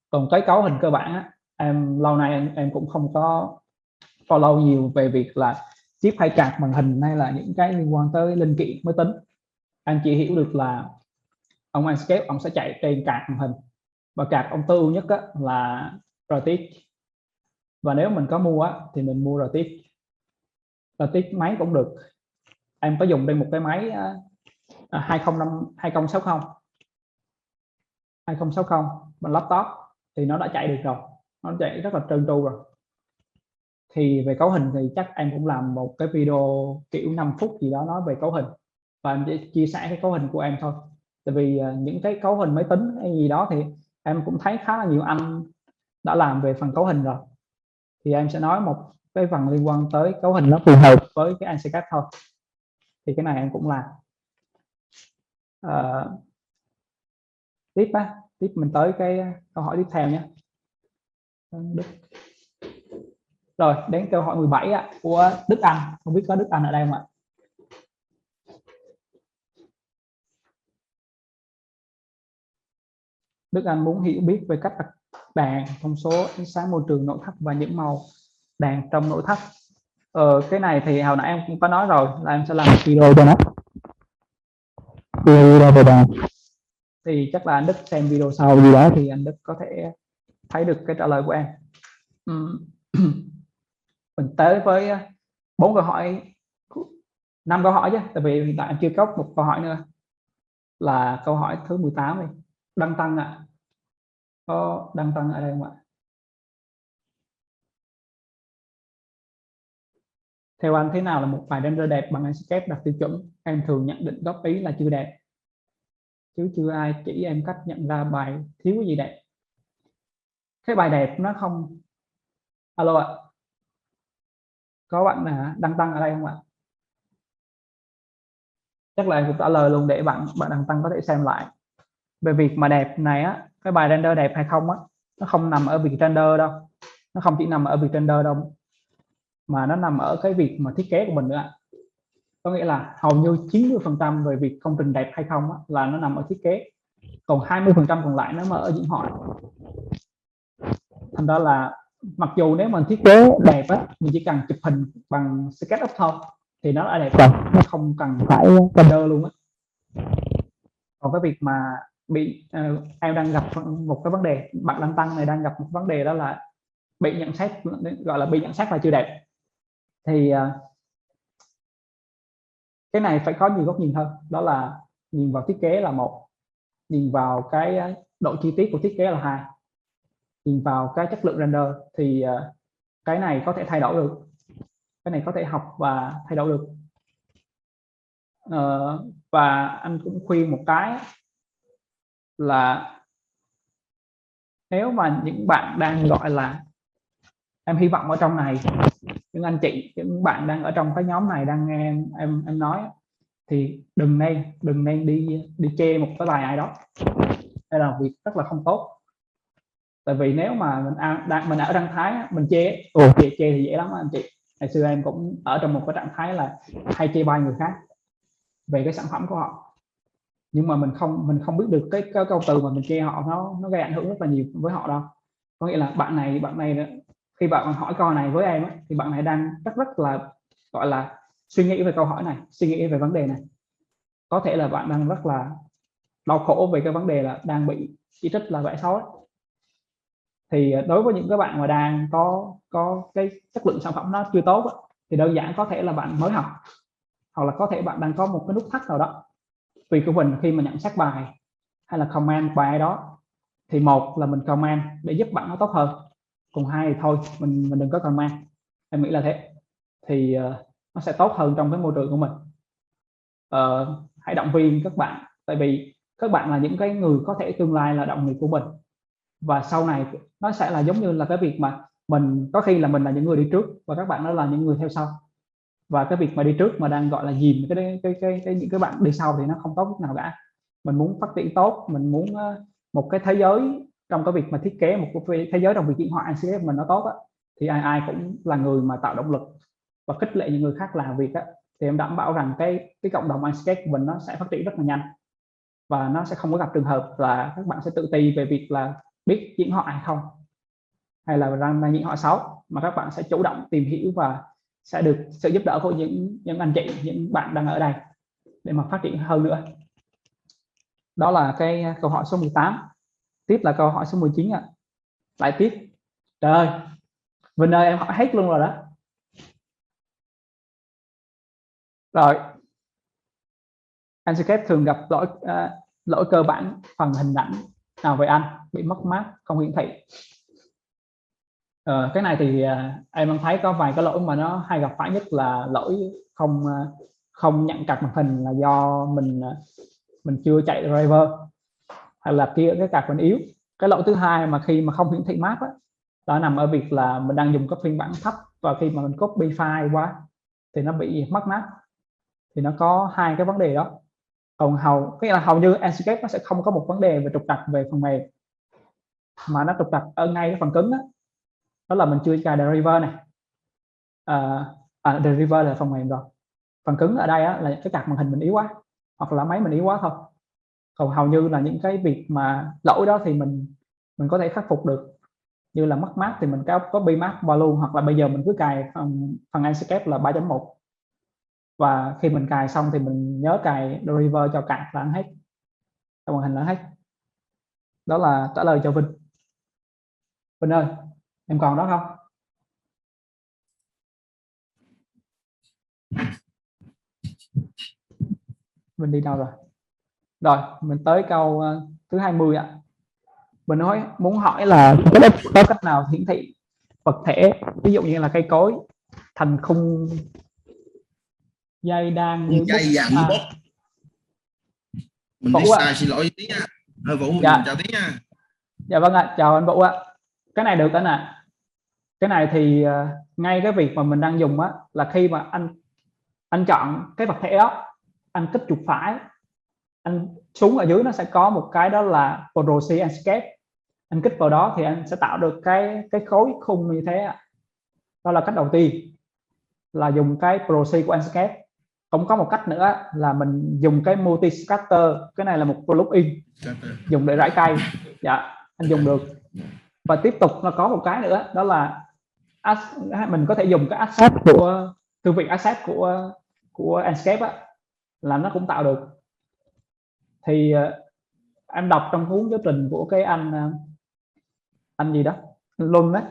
Còn cái cấu hình cơ bản á, em lâu nay em cũng không có follow nhiều về việc là chip hay card màn hình hay là những cái liên quan tới linh kiện máy tính. Anh chỉ hiểu được là ông Enscape ông sẽ chạy trên card màn hình, và card ông tối ưu nhất á, là RTX. Và nếu mình có mua á, thì mình mua RTX máy cũng được. Em có dùng đây một cái máy 2060 bằng laptop thì nó đã chạy được rồi, nó chạy rất là trơn tru rồi. Thì về cấu hình thì chắc em cũng làm một cái video kiểu 5 phút gì đó nói về cấu hình, và em chỉ chia sẻ cái cấu hình của em thôi. Tại vì những cái cấu hình máy tính hay gì đó thì em cũng thấy khá là nhiều anh đã làm về phần cấu hình rồi. Thì em sẽ nói một cái phần liên quan tới cấu hình nó phù hợp với cái Enscape thôi. Thì cái này em cũng làm. Tiếp mình tới cái câu hỏi tiếp theo nhé. Rồi đến câu hỏi 17 của Đức Anh. Không biết có Đức Anh ở đây không ạ? Đức Anh muốn hiểu biết về cách đặt đèn, thông số, ánh sáng môi trường nội thất và những màu đèn trong nội thất. Cái này thì hồi nãy em cũng có nói rồi, là em sẽ làm một video cho nó. Video về đèn thì chắc là anh Đức xem video sau gì đó thì anh Đức có thể thấy được cái trả lời của em. Mình tới với 4 câu hỏi, 5 câu hỏi chứ, tại vì hiện tại em chưa có một câu hỏi nữa, là câu hỏi thứ 18 này. Đăng Tăng ạ. Có Đăng Tăng ở đây không ạ? Theo anh thế nào là một bài render đẹp bằng Enscape đạt tiêu chuẩn? Em thường nhận định góp ý là chưa đẹp, chứ chưa ai chỉ em cách nhận ra bài thiếu cái gì đẹp. Cái bài đẹp nó không. Alo ạ. Có bạn Đăng Tăng ở đây không ạ? Chắc là em cũng trả lời luôn để bạn Đăng Tăng có thể xem lại. Về việc mà đẹp này á, cái bài render đẹp hay không á, nó không nằm ở việc render đâu. Nó không chỉ nằm ở việc render đâu, mà nó nằm ở cái việc mà thiết kế của mình nữa. Có nghĩa là hầu như 90% về việc công trình đẹp hay không á, là nó nằm ở thiết kế. Còn 20% còn lại nó mà ở diễn hỏi. Thành ra là mặc dù nếu mình thiết kế đẹp á, mình chỉ cần chụp hình bằng SketchUp thôi thì nó đã đẹp rồi, nó không cần phải render luôn á. Còn cái việc mà bị em đang gặp một cái vấn đề, bạn Đăng Tăng này đang gặp một vấn đề, đó là bị nhận xét, gọi là bị nhận xét là chưa đẹp. Thì cái này phải có nhiều góc nhìn hơn, đó là nhìn vào thiết kế là một, nhìn vào cái độ chi tiết của thiết kế là hai, nhìn vào cái chất lượng render thì cái này có thể thay đổi được, cái này có thể học và thay đổi được. Và anh cũng khuyên một cái là nếu mà những bạn đang gọi là, em hy vọng ở trong này những anh chị, những bạn đang ở trong cái nhóm này đang nghe em nói, thì đừng nên đi chê một cái bài ai đó, đây là việc rất là không tốt. Tại vì nếu mà mình ở trạng thái mình chê thì dễ lắm anh chị. Ngày xưa em cũng ở trong một cái trạng thái là hay chê bai người khác về cái sản phẩm của họ, nhưng mà mình không biết được cái câu từ mà mình chê họ nó gây ảnh hưởng rất là nhiều với họ đâu. Có nghĩa là bạn này khi bạn hỏi câu này với em thì bạn này đang rất là gọi là suy nghĩ về câu hỏi này, suy nghĩ về vấn đề này. Có thể là bạn đang rất là đau khổ về cái vấn đề là đang bị chỉ trích là vẽ xấu ấy. Thì đối với những các bạn mà đang có cái chất lượng sản phẩm nó chưa tốt ấy, thì đơn giản có thể là bạn mới học, hoặc là có thể bạn đang có một cái nút thắt nào đó. Tùy của mình khi mà nhận xét bài hay là comment bài đó, thì một là mình comment để giúp bạn nó tốt hơn, còn hai thì thôi mình đừng có comment. Em nghĩ là thế thì nó sẽ tốt hơn trong cái môi trường của mình. hãy động viên các bạn, tại vì các bạn là những cái người có thể tương lai là đồng nghiệp của mình, và sau này nó sẽ là giống như là cái việc mà mình có khi là mình là những người đi trước và các bạn đó là những người theo sau, và cái việc mà đi trước mà đang gọi là dìm những cái bạn đi sau thì nó không tốt nào cả. Mình muốn phát triển tốt, mình muốn một cái thế giới trong cái việc mà thiết kế một cái thế giới trong việc diễn họa Ansible mình nó tốt á, thì ai cũng là người mà tạo động lực và khích lệ những người khác làm việc á, thì em đảm bảo rằng cái cộng đồng Ansible của mình nó sẽ phát triển rất là nhanh, và nó sẽ không có gặp trường hợp là các bạn sẽ tự ti về việc là biết diễn họa hay không, hay là đang diễn họa xấu, mà các bạn sẽ chủ động tìm hiểu và sẽ được sự giúp đỡ của những anh chị, những bạn đang ở đây để mà phát triển hơn nữa. Đó là cái câu hỏi số 18. Tiếp là câu hỏi số 19 ạ. Lại tiếp. Trời ơi, Vinh ơi, em hỏi hết luôn rồi đó. Rồi, Ansible thường gặp lỗi cơ bản phần hình ảnh nào về anh bị mất mát, không hiển thị. Cái này thì em thấy có vài cái lỗi mà nó hay gặp phải nhất là lỗi không nhận card màn hình là do mình chưa chạy driver, hay là cái card mình yếu. Cái lỗi thứ hai mà khi mà không hiển thị map á, đó nằm ở việc là mình đang dùng cái phiên bản thấp, và khi mà mình copy file quá thì nó bị mất map. Thì nó có hai cái vấn đề đó. Còn hầu như Ansible nó sẽ không có một vấn đề về trục trặc về phần mềm, mà nó trục trặc ở ngay cái phần cứng đó. Đó là mình chưa cài driver này. Driver là phần mềm rồi. Phần cứng ở đây á, là cái card màn hình mình yếu quá, hoặc là máy mình yếu quá thôi. Còn hầu như là những cái việc mà lỗi đó thì mình có thể khắc phục được, như là mất map thì mình copy map vào luôn, hoặc là bây giờ mình cứ cài phần Ansible là 3.1, và khi mình cài xong thì mình nhớ cài driver cho card là ăn hết, cho màn hình là hết. Đó là trả lời cho Vinh. Vinh ơi, em còn đó không? Mình đi đâu rồi? Rồi, mình tới câu thứ 20 ạ. Mình muốn hỏi là có cách nào hiển thị vật thể, ví dụ như là cây cối, thành khung dây đan như dây dạng như bút. Mình Vũ đi ạ. sai, xin lỗi tí nha. Vũ, dạ. chào tí nha. Dạ vâng ạ, chào anh Vũ ạ. Cái này được anh ạ. Cái này thì ngay cái việc mà mình đang dùng á, là khi mà anh chọn cái vật thể đó, anh kích chuột phải, anh xuống ở dưới nó sẽ có một cái đó là Proceed Escape. Anh kích vào đó thì anh sẽ tạo được cái khối khung như thế ạ. Đó là cách đầu tiên, là dùng cái Proceed của Escape. Cũng có một cách nữa là mình dùng cái multi scatter. Cái này là một plugin dùng để rải cây. Dạ, anh dùng được. Và tiếp tục nó có một cái nữa, đó là mình có thể dùng cái asset của thư viện asset của Enscape á, là nó cũng tạo được. Thì em đọc trong cuốn giáo trình của cái anh gì đó, Lund đấy,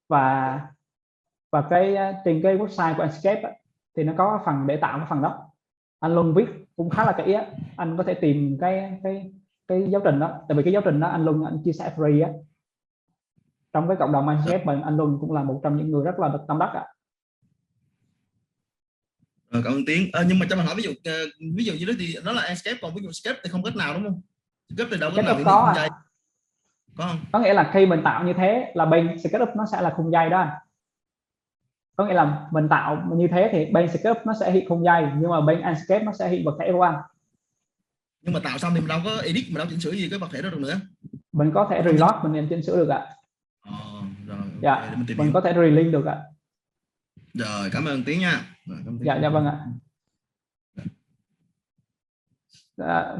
và cái trên cái website của Enscape á, thì nó có phần để tạo cái phần đó. Anh Lund viết cũng khá là kỹ á, anh có thể tìm cái giáo trình đó, tại vì cái giáo trình đó anh Lund anh chia sẻ free á. Trong cái cộng đồng Enscape anh Lund cũng là một trong những người rất là được tâm đắc ạ. Cảm ơn Tiến. Nhưng mà cho mình hỏi ví dụ như đó thì đó là Enscape, còn ví dụ Escape thì không cách nào đúng không? Escape thì đâu có nào có dây. Có không? Có nghĩa là khi mình tạo như thế là bên SketchUp nó sẽ là khung dây đó. Có nghĩa là mình tạo như thế thì bên SketchUp nó sẽ hiện khung dây, nhưng mà bên Enscape nó sẽ hiện vật thể của anh. Nhưng mà tạo xong thì mình đâu có edit, mình đâu chỉnh sửa gì cái vật thể đó được nữa. Mình có thể reload, mình chỉnh sửa được ạ. Rồi, dạ, okay, mình có thể relink được ạ. Rồi, cảm ơn Tiến nha. Rồi, dạ vâng ạ.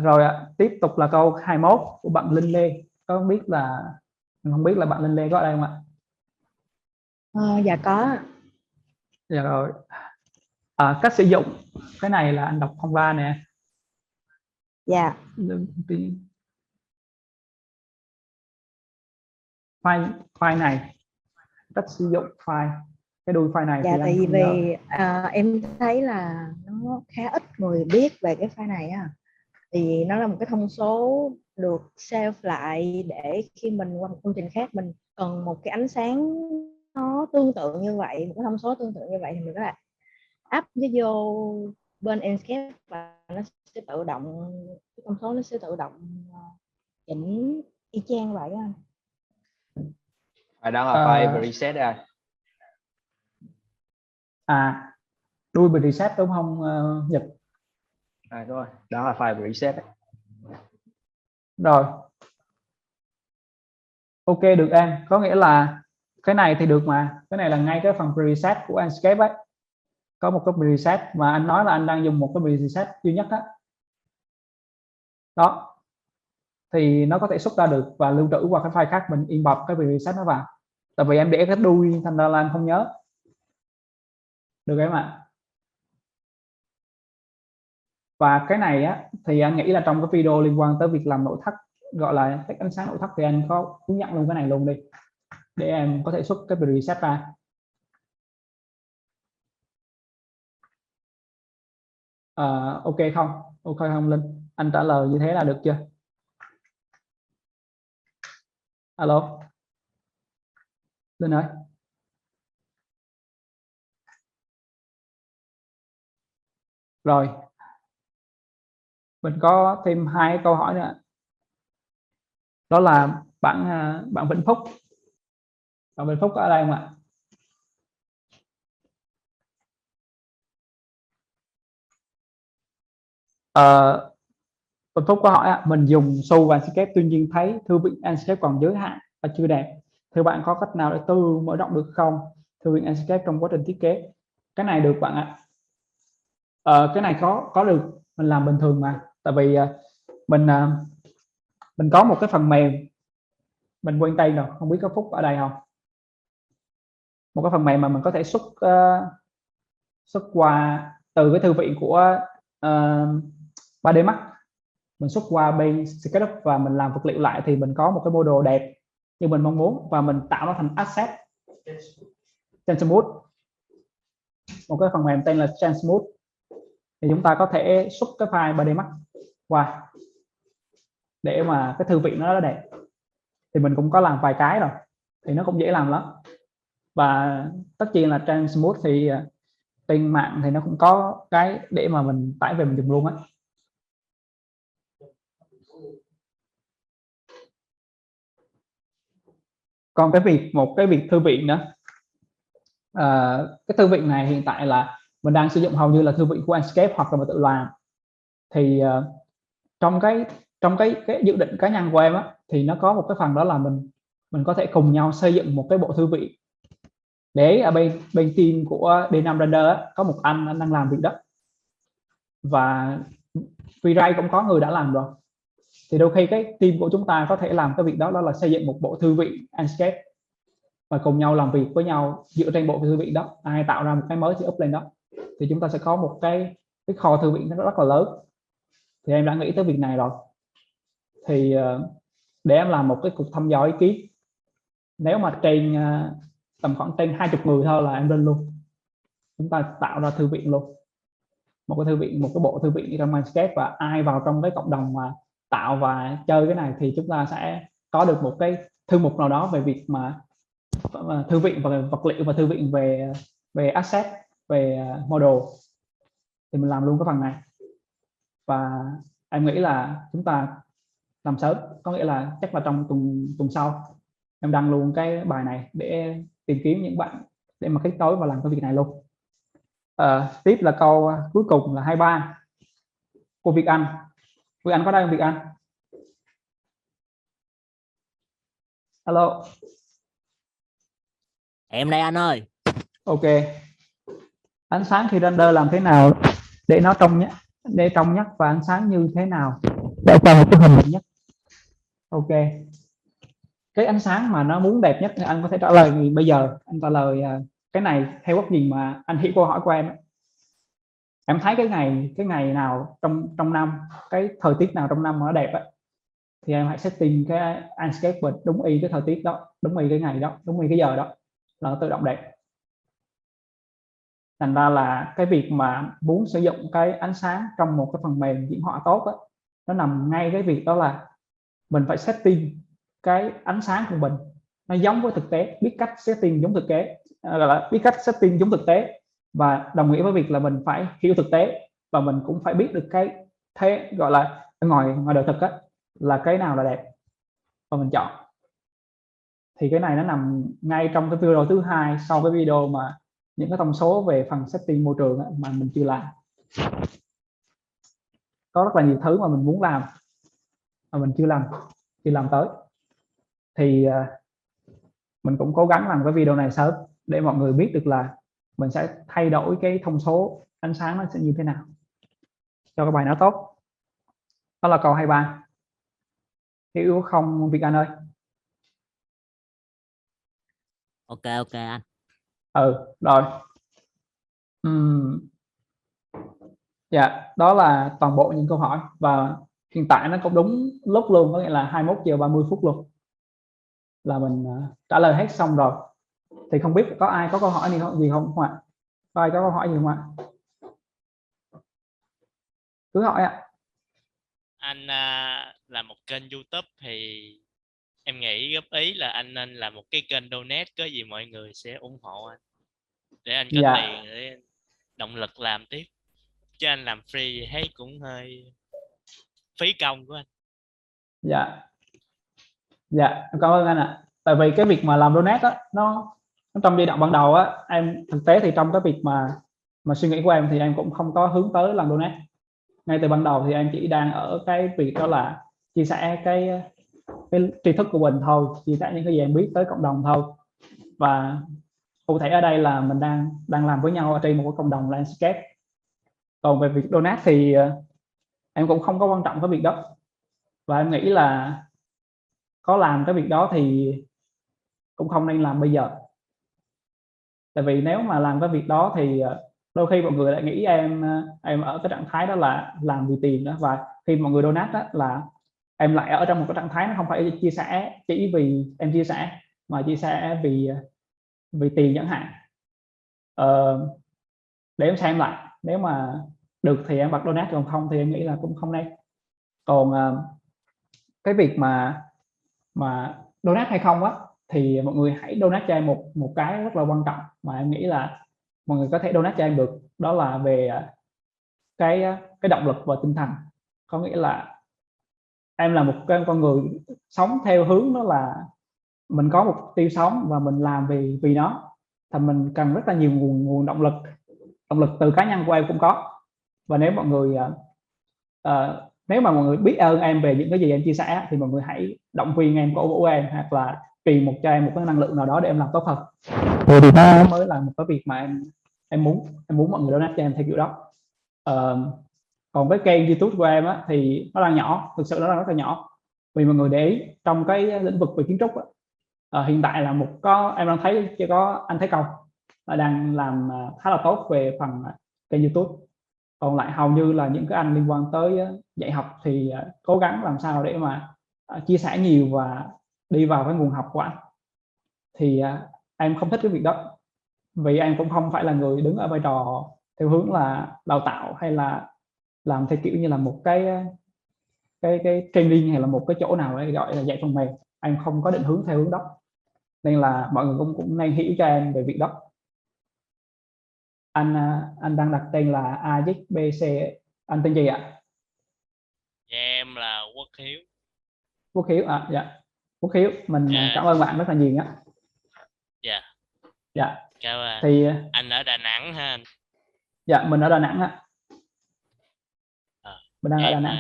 Rồi ạ, tiếp tục là câu 21 của bạn Linh Lê. Không biết là bạn Linh Lê có ở đây không ạ? Dạ có. Dạ rồi. Cách sử dụng cái này là anh đọc không ra nè. Dạ. File này, cách sử dụng file, cái đuôi file này. Dạ, thì tại vì em thấy là nó khá ít người biết về cái file này á. Thì nó là một cái thông số được save lại để khi mình qua một công trình khác mình cần một cái ánh sáng nó tương tự như vậy, một cái thông số tương tự như vậy thì mình có thể áp nó vô bên Enscape và nó sẽ tự động, cái thông số nó sẽ tự động chỉnh y chang vậy anh. Đó là file preset ra. Đuôi preset đúng không Nhật? Đúng rồi, đó là file preset. Rồi. Ok được em, có nghĩa là cái này thì được mà, cái này là ngay cái phần preset của Enscape ấy, có một cái preset mà anh nói là anh đang dùng một cái preset duy nhất á, đó thì nó có thể xuất ra được và lưu trữ qua cái file khác, mình import cái preset nó vào, tại vì em để cái đuôi thành ra là anh không nhớ được em ạ. Và cái này á thì anh nghĩ là trong cái video liên quan tới việc làm nội thất, gọi là cách ánh sáng nội thất, thì anh có hướng dẫn luôn cái này luôn đi để em có thể xuất cái preset ra. Ok không? Ok không Linh? Anh trả lời như thế là được chưa? Alo Linh ơi. Rồi mình có thêm 2 câu hỏi nữa, đó là bạn Vĩnh Phúc. Bạn Vĩnh Phúc ở đây không ạ? Vĩnh Phúc có hỏi mình dùng Su và Enscape, tuy nhiên thấy thư viện Enscape còn giới hạn và chưa đẹp, thì bạn có cách nào để mở rộng được không thư viện Enscape trong quá trình thiết kế? Cái này được bạn ạ. Cái này có được, mình làm bình thường mà, tại vì mình có một cái phần mềm, mình quên tên rồi, không biết có Phúc ở đây không, một cái phần mềm mà mình có thể xuất qua từ cái thư viện của 3D Max, mình xuất qua bên SketchUp và mình làm vật liệu lại, thì mình có một cái model đẹp như mình mong muốn và mình tạo nó thành asset ChanSmooth, một cái phần mềm tên là ChanSmooth, thì chúng ta có thể xuất cái file 3D Max qua để mà cái thư viện nó đẹp. Thì mình cũng có làm vài cái rồi thì nó cũng dễ làm lắm, và tất nhiên là ChanSmooth thì trên mạng thì nó cũng có cái để mà mình tải về mình dùng luôn á. Còn một cái việc thư viện nữa, cái thư viện này hiện tại là mình đang sử dụng hầu như là thư viện của Enscape hoặc là mình tự làm. Thì trong cái dự định cá nhân của em á, thì nó có một cái phần đó là mình có thể cùng nhau xây dựng một cái bộ thư viện, để ở bên team của D5 Render á, có một anh đang làm việc đó, và VRay cũng có người đã làm rồi, thì đôi khi cái team của chúng ta có thể làm cái việc đó, đó là xây dựng một bộ thư viện Enscape và cùng nhau làm việc với nhau dựa trên bộ thư viện đó, ai tạo ra một cái mới thì up lên đó, thì chúng ta sẽ có một cái kho thư viện nó rất là lớn. Thì em đã nghĩ tới việc này rồi, thì để em làm một cái cuộc thăm dò ý kiến, nếu mà trên tầm khoảng trên 20 người thôi là em lên luôn, chúng ta tạo ra thư viện luôn, một cái thư viện, một cái bộ thư viện trong Enscape, và ai vào trong cái cộng đồng mà tạo và chơi cái này thì chúng ta sẽ có được một cái thư mục nào đó về việc mà thư viện và vật liệu và thư viện về asset, về model, thì mình làm luôn cái phần này. Và em nghĩ là chúng ta làm sớm, có nghĩa là chắc là trong tuần sau em đăng luôn cái bài này để tìm kiếm những bạn để mà kết nối và làm cái việc này luôn. Tiếp là câu cuối cùng là 23 của Việt Anh. Việt Anh có đây không Việt Anh? Alo. Em đây anh ơi. Ok. Ánh sáng khi render làm thế nào để nó trong nhất, và ánh sáng như thế nào để cho một cái hình đẹp nhất? Ok. Cái ánh sáng mà nó muốn đẹp nhất thì anh có thể trả lời bây giờ. Anh trả lời cái này theo góc nhìn mà anh hiểu câu hỏi của em. Em thấy cái ngày nào trong năm, cái thời tiết nào trong năm mà nó đẹp á, thì em hãy setting cái Enscape đúng y cái thời tiết đó, đúng y cái ngày đó, đúng y cái giờ đó là nó tự động đẹp. Thành ra là cái việc mà muốn sử dụng cái ánh sáng trong một cái phần mềm diễn họa tốt á, nó nằm ngay cái việc đó là mình phải setting cái ánh sáng của mình nó giống với thực tế, biết cách setting giống thực tế, gọi là biết cách setting giống thực tế, và đồng nghĩa với việc là mình phải hiểu thực tế và mình cũng phải biết được cái thế gọi là ngoài đời thực á, là cái nào là đẹp và mình chọn. Thì cái này nó nằm ngay trong cái video thứ hai sau cái video mà những cái thông số về phần setting môi trường á, mà mình chưa làm. Có rất là nhiều thứ mà mình muốn làm mà mình chưa làm tới, thì mình cũng cố gắng làm cái video này sớm để mọi người biết được là mình sẽ thay đổi cái thông số ánh sáng nó sẽ như thế nào cho cái bài nó tốt. Đó là câu 23. Hiểu không Việt Anh ơi? Ok anh. Rồi. Dạ, đó là toàn bộ những câu hỏi và hiện tại nó cũng đúng lúc luôn, có nghĩa là 21 giờ 30 phút luôn là mình trả lời hết xong rồi. Thì không biết có ai có câu hỏi gì không ạ? Có ai có câu hỏi gì không ạ? Cứ hỏi ạ. Anh làm một kênh YouTube thì em nghĩ góp ý là anh nên làm một cái kênh donate, có gì mọi người sẽ ủng hộ anh để anh có tiền để động lực làm tiếp, chứ anh làm free thấy cũng hơi phí công của anh. Dạ, cảm ơn anh ạ. Tại vì cái việc mà làm donate á, nó trong giai đoạn ban đầu á, em thực tế thì trong cái việc mà suy nghĩ của em thì em cũng không có hướng tới làm donate. Ngay từ ban đầu thì em chỉ đang ở cái việc đó là chia sẻ cái tri thức của mình thôi, chia sẻ những cái gì em biết tới cộng đồng thôi. Và cụ thể ở đây là mình đang làm với nhau ở trên một cái cộng đồng landscape. Còn về việc donate thì em cũng không có quan trọng cái việc đó, và em nghĩ là có làm cái việc đó thì cũng không nên làm bây giờ. Tại vì nếu mà làm cái việc đó thì đôi khi mọi người lại nghĩ em ở cái trạng thái đó là làm vì tiền đó, và khi mọi người donate đó là em lại ở trong một cái trạng thái nó không phải chia sẻ chỉ vì em chia sẻ, mà chia sẻ vì tiền chẳng hạn. Để em xem lại, nếu mà được thì em bật donate, còn không thì em nghĩ là cũng không nên. Còn cái việc mà donate hay không á, thì mọi người hãy donate cho em một cái rất là quan trọng mà em nghĩ là mọi người có thể donate cho em được, đó là về cái động lực và tinh thần. Có nghĩa là em là một con người sống theo hướng đó là mình có mục tiêu sống và mình làm vì nó, thì mình cần rất là nhiều nguồn động lực từ cá nhân của em cũng có. Và nếu mọi người nếu mà mọi người biết ơn em về những cái gì em chia sẻ thì mọi người hãy động viên em, cổ vũ em, hoặc là truyền cho em một cái năng lượng nào đó để em làm tốt hơn. Thì đó mới là một cái việc mà em muốn mọi người donate cho em theo kiểu đó. Còn với kênh YouTube của em á, thì nó đang nhỏ, thực sự nó đang rất là nhỏ. Vì mọi người để ý trong cái lĩnh vực về kiến trúc á, hiện tại là em đang thấy chỉ có anh Thái Công đang làm khá là tốt về phần kênh YouTube. Còn lại hầu như là những cái anh liên quan tới dạy học thì cố gắng làm sao để mà chia sẻ nhiều và đi vào cái nguồn học của anh. Thì em không thích cái việc đó, vì em cũng không phải là người đứng ở vai trò theo hướng là đào tạo hay là làm theo kiểu như là một cái training hay là một cái chỗ nào để gọi là dạy phần mềm. Em không có định hướng theo hướng đó, nên là mọi người cũng nên hiểu cho em về việc đó. Anh đang đặt tên là AZBC, anh tên gì ạ? Em là Quốc Hiếu. Quốc Hiếu dạ. Quốc Hiếu, mình cảm ơn bạn rất là nhiều nhé. Dạ. Thì anh ở Đà Nẵng ha anh? Dạ, mình ở Đà Nẵng á. Mình đang ở Đà Nẵng.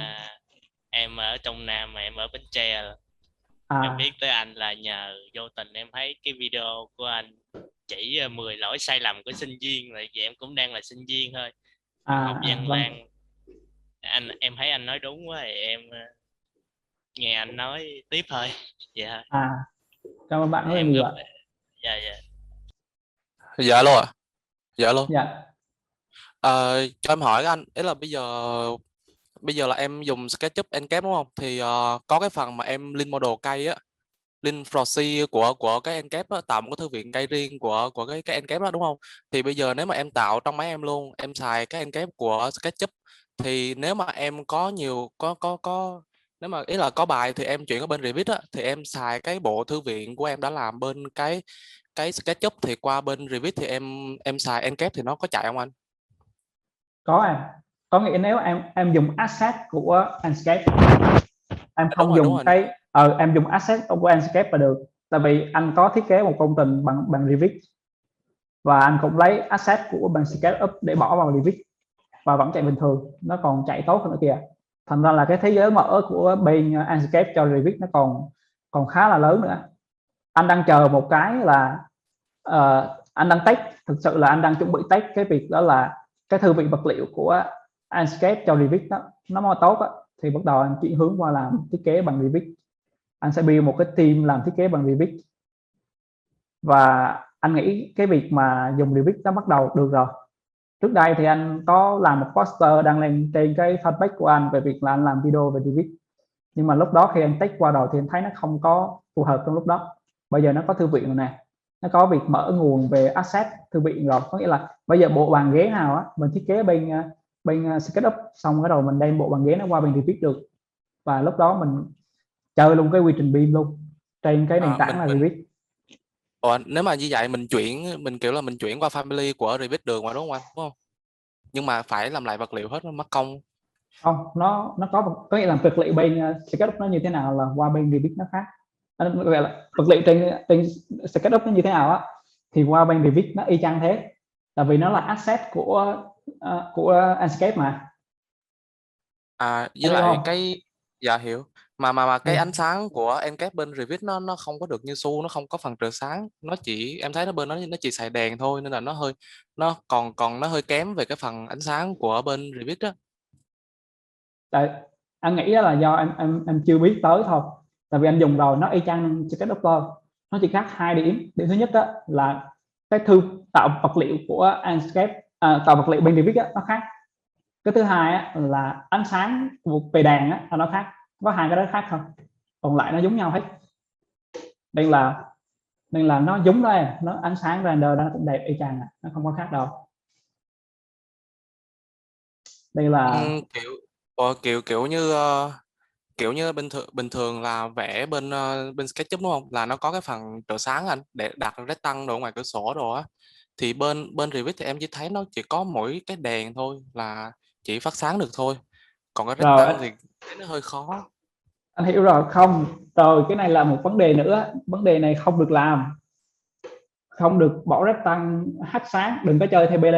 Em ở trong Nam mà em ở Bến Tre. Em biết tới anh là nhờ vô tình em thấy cái video của anh chỉ 10 lỗi sai lầm của sinh viên, vậy em cũng đang là sinh viên thôi, học văn lang. Em thấy anh nói đúng quá thì em nghe anh nói tiếp thôi. Dạ. Cảm ơn bạn rất là nhiều ạ. Dạ alo ạ. Dạ alo. Dạ. Cho em hỏi anh, ý là bây giờ là em dùng SketchUp Ncap đúng không? Thì có cái phần mà em link model cây á, link proxy của cái Ncap á, tạo một cái thư viện cây riêng của cái Ncap đó đúng không? Thì bây giờ nếu mà em tạo trong máy em luôn, em xài cái Ncap của SketchUp, thì nếu mà em có nếu mà ý là có bài thì em chuyển ở bên Revit á, thì em xài cái bộ thư viện của em đã làm bên cái SketchUp thì qua bên Revit thì em xài Ncap thì nó có chạy không anh? Có em. có nghĩa nếu em dùng asset của Enscape, em không đúng dùng rồi. cái em dùng asset của Enscape là được, tại vì anh có thiết kế một công trình bằng Revit và anh cũng lấy asset của bằng SketchUp để bỏ vào Revit và vẫn chạy bình thường, nó còn chạy tốt hơn nữa kìa. Thành ra là cái thế giới mở của bên Enscape cho Revit nó còn khá là lớn nữa. Anh đang chờ một cái là anh đang test, thực sự là anh đang chuẩn bị test cái việc đó là cái thư viện vật liệu của Enscape cho Revit nó mà tốt thì bắt đầu anh chuyển hướng qua làm thiết kế bằng Revit. Anh sẽ build một cái team làm thiết kế bằng Revit và anh nghĩ cái việc mà dùng Revit nó bắt đầu được rồi. Trước đây thì anh có làm một poster đăng lên trên cái fanpage của anh về việc là anh làm video về Revit, nhưng mà lúc đó khi anh test qua rồi thì anh thấy nó không có phù hợp trong lúc đó. Bây giờ nó có thư viện rồi nè, nó có việc mở nguồn về asset thư viện rồi, có nghĩa là bây giờ bộ bàn ghế nào mình thiết kế bên SketchUp xong rồi mình đem bộ bàn ghế nó qua bên Revit được, và lúc đó mình chơi luôn cái quy trình BIM luôn trên cái nền tảng là Revit. Nếu mà như vậy mình kiểu là mình chuyển qua family của Revit được mà đúng không anh? Đúng không? Nhưng mà phải làm lại vật liệu hết, nó mất công. Không, nó có nghĩa là vật liệu bên SketchUp nó như thế nào là qua bên Revit nó khác. Gọi là vật liệu trên SketchUp nó như thế nào thì qua bên Revit nó y chang thế, tại vì nó là asset của Enscape mà. Với lại cái hiểu mà cái ánh sáng của Enscape bên Revit nó không có được như Su, nó không có phần trợ sáng, nó chỉ em thấy nó chỉ xài đèn thôi, nên là nó hơi kém về cái phần ánh sáng của bên Revit đó. Tại anh nghĩ là do em chưa biết tới thôi, tại vì anh dùng rồi nó y chang SketchUp thôi, nó chỉ khác 2 điểm. Điểm thứ nhất đó là cái tạo vật liệu của Enscape, tạo vật liệu bên Revit nó khác. Cái thứ hai là ánh sáng về đèn nó khác, có 2 cái đó khác thôi, còn lại nó giống nhau hết. Nên là nó giống đây, nó ánh sáng render nó cũng đẹp y chang, nó không có khác đâu. Đây là kiểu như bình thường là vẽ bên SketchUp đúng không, là nó có cái phần trợ sáng anh để đặt rectangle đồ ngoài cửa sổ đồ á, thì bên Revit thì em chỉ thấy nó chỉ có mỗi cái đèn thôi, là chỉ phát sáng được thôi, còn cái rectangle thì thấy nó hơi khó. Anh hiểu rồi. Không, rồi cái này là một vấn đề nữa, vấn đề này không được làm, không được bỏ rectangle hắt sáng, đừng có chơi theo BD.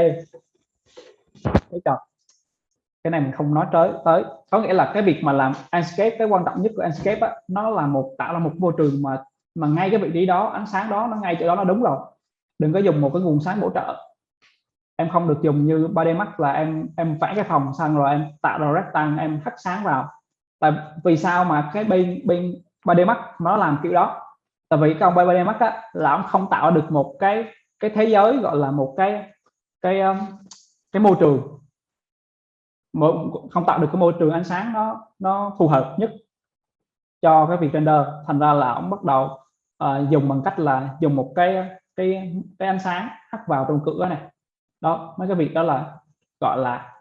Cái này mình không nói tới. Có nghĩa là cái việc mà làm Enscape, cái quan trọng nhất của Enscape nó là tạo ra một môi trường mà ngay cái vị trí đó, ánh sáng đó nó ngay chỗ đó, nó đúng rồi. Đừng có dùng một cái nguồn sáng bổ trợ. Em không được dùng như 3D Max là em vẽ cái phòng xong rồi em tạo ra rectangle, em hắt sáng vào. Tại vì sao mà cái bên 3D Max nó làm kiểu đó? Tại vì cái ông 3D Max là ông không tạo được một cái thế giới, gọi là một cái môi trường, không tạo được cái môi trường ánh sáng nó phù hợp nhất cho cái việc render. Thành ra là ông bắt đầu dùng bằng cách là dùng một cái ánh sáng hắt vào trong cửa này đó. Mấy cái việc đó là gọi là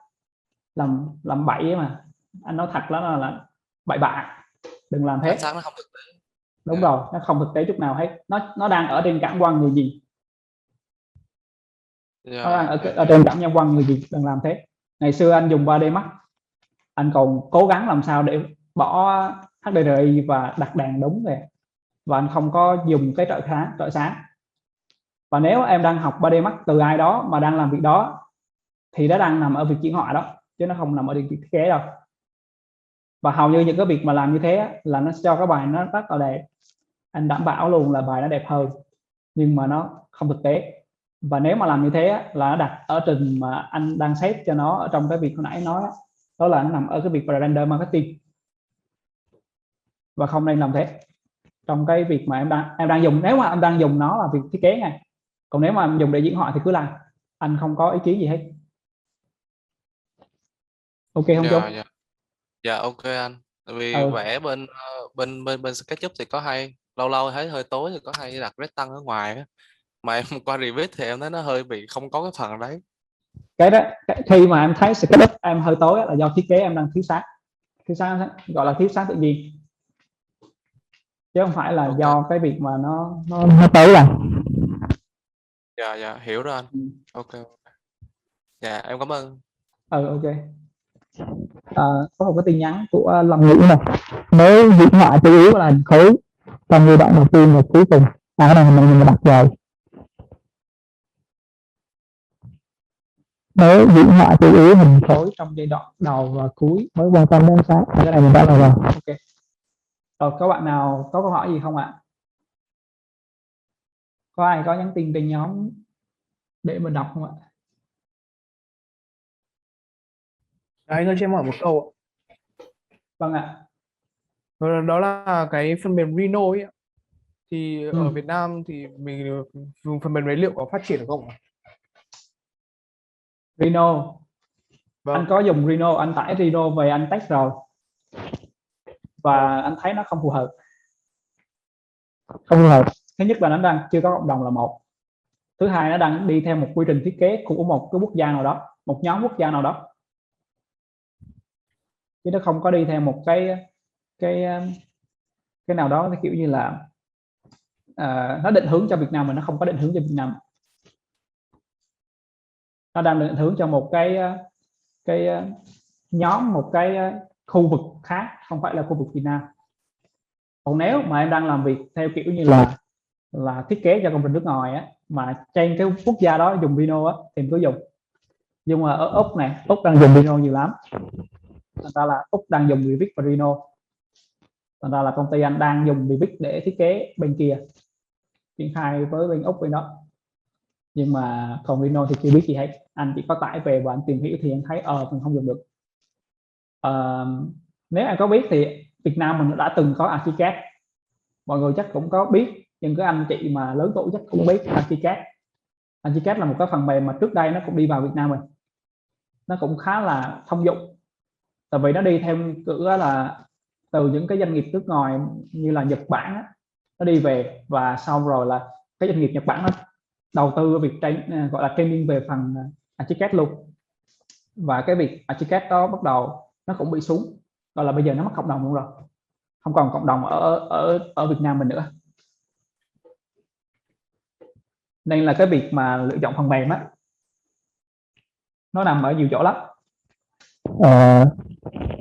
làm bậy mà, anh nói thật đó là bậy bạ, đừng làm thế. Ánh sáng nó không thực tế. Đúng rồi, nó không thực tế chút nào hết. Nó đang ở trên cảm quan người gì, nó đang ở trên cảm quan người gì, đừng làm thế. Ngày xưa anh dùng 3D Max, anh còn cố gắng làm sao để bỏ HDRI và đặt đèn đúng về, và anh không có dùng cái trợ sáng. Và nếu em đang học 3D Max từ ai đó mà đang làm việc đó thì nó đang nằm ở việc chuyển họa đó, chứ nó không nằm ở việc thiết kế đâu. Và hầu như những cái việc mà làm như thế là nó cho cái bài nó rất là đẹp, anh đảm bảo luôn là bài nó đẹp hơn, nhưng mà nó không thực tế. Và nếu mà làm như thế là nó đặt ở trình mà anh đang set cho nó ở trong cái việc hồi nãy nói đó là nó nằm ở cái việc render marketing, và không nên làm thế trong cái việc mà em đang dùng. Nếu mà em đang dùng nó là việc thiết kế này, còn nếu mà em dùng để diễn họa thì cứ làm, anh không có ý kiến gì hết. Ok không chú? Dạ ok anh. Tại vì vẽ bên SketchUp thì có hay lâu lâu thấy hơi tối thì có hay đặt rectangle ở ngoài á, mà em qua Revit thì em thấy nó hơi bị không có cái phần đấy. Cái đó khi mà em thấy SketchUp em hơi tối là do thiết kế em đang thiếu sáng, gọi là thiếu sáng tự nhiên, chứ không phải là do cái việc mà nó tối à. Dạ hiểu rồi anh. Ok. Dạ em cảm ơn. Ok. Có một cái tin nhắn của Long Nguyễn này. Nếu diễn họa chủ yếu là khối trong giai đoạn đầu tiên và cuối cùng, cái này mình đặt rồi. Nếu diễn họa chủ yếu hình khối trong giai đoạn đầu và cuối mới quan tâm đến sáng, cái này mình đã làm rồi. Ok. Rồi, có bạn nào có câu hỏi gì không ạ? Có ai có nhắn tin trên nhóm để mình đọc không ạ? Anh ơi, cho em hỏi một câu ạ. Vâng ạ. Đó là cái phần mềm Rhino ấy ạ. Thì ở Việt Nam thì mình dùng phần mềm đấy liệu có phát triển được không ạ? Rhino. Vâng. Anh có dùng Rhino, anh tải Rhino về anh test rồi. Và anh thấy nó không phù hợp. Không phù hợp. Thứ nhất là nó đang chưa có cộng đồng là một. Thứ hai, nó đang đi theo một quy trình thiết kế của một cái quốc gia nào đó, một nhóm quốc gia nào đó. Chứ nó không có đi theo một cái nào đó, cái kiểu như là nó định hướng cho Việt Nam mà nó không có định hướng cho Việt Nam. Nó đang định hướng cho một cái nhóm, một cái khu vực khác, không phải là khu vực Việt Nam. Còn nếu mà em đang làm việc theo kiểu như là thiết kế cho công trình nước ngoài á, mà trên cái quốc gia đó dùng Rhino á, thì em cứ dùng. Nhưng mà ở Úc này, Úc đang dùng Rhino nhiều lắm. Thành ra là Úc đang dùng Revit và Rhino. Thành ra là công ty anh đang dùng Revit để thiết kế bên kia, triển khai với bên Úc bên đó. Nhưng mà còn Rhino thì chưa biết gì hết. Anh chỉ có tải về và anh tìm hiểu thì anh thấy mình không dùng được. Nếu anh có biết thì Việt Nam mình đã từng có ArchiCAD. Mọi người chắc cũng có biết, nhưng các anh chị mà lớn tuổi chắc cũng biết ArchiCAD. ArchiCAD là một cái phần mềm mà trước đây nó cũng đi vào Việt Nam mình. Nó cũng khá là thông dụng. Tại vì nó đi theo cửa là từ những cái doanh nghiệp nước ngoài như là Nhật Bản á, nó đi về và xong rồi là cái doanh nghiệp Nhật Bản nó đầu tư việc gọi là training về phần ArchiCAD luôn. Và cái việc ArchiCAD đó bắt đầu nó cũng bị xuống, gọi là bây giờ nó mất cộng đồng luôn rồi, không còn cộng đồng ở Việt Nam mình nữa. Nên là cái việc mà lựa chọn phần mềm á, nó nằm ở nhiều chỗ lắm.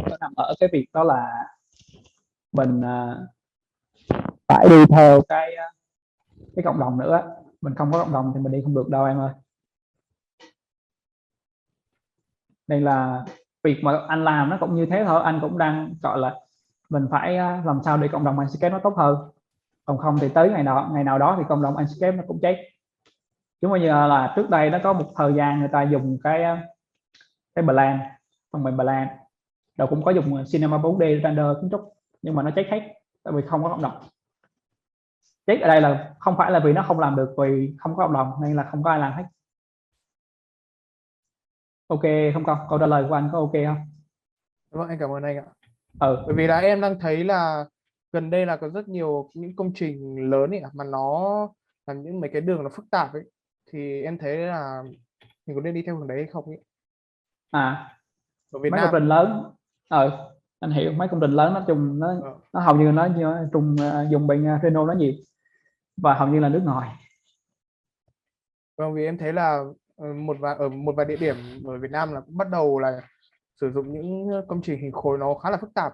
Nó nằm ở cái việc đó là mình phải đi theo cái cộng đồng nữa. Mình không có cộng đồng thì mình đi không được đâu em ơi. Nên là việc mà anh làm nó cũng như thế thôi. Anh cũng đang gọi là mình phải làm sao để cộng đồng ArchiCAD nó tốt hơn. Còn không thì tới ngày nào đó thì cộng đồng ArchiCAD nó cũng chết. Chứ bây giờ là trước đây nó có một thời gian người ta dùng cái Plan, phần mềm Plan, rồi cũng có dùng Cinema 4D render kiến trúc, nhưng mà nó chết hết tại vì không có cộng đồng. Chết ở đây là không phải là vì nó không làm được, vì không có cộng đồng nên là không có ai làm hết. Ok không Công? Câu trả lời của anh có ok không? Vâng, anh cảm ơn anh ạ. Bởi vì là em đang thấy là gần đây là có rất nhiều những công trình lớn ấy mà nó làm những mấy cái đường nó phức tạp ấy, thì em thấy là mình có nên đi theo hướng đấy hay không ấy? Ở Việt mấy Nam công trình lớn, anh hiểu, mấy công trình lớn nó chung nó hầu như nó dùng bên Rhino nó nhiều và hầu như là nước ngoài. Vâng, vì em thấy là ở một vài địa điểm ở Việt Nam là bắt đầu là sử dụng những công trình hình khối nó khá là phức tạp.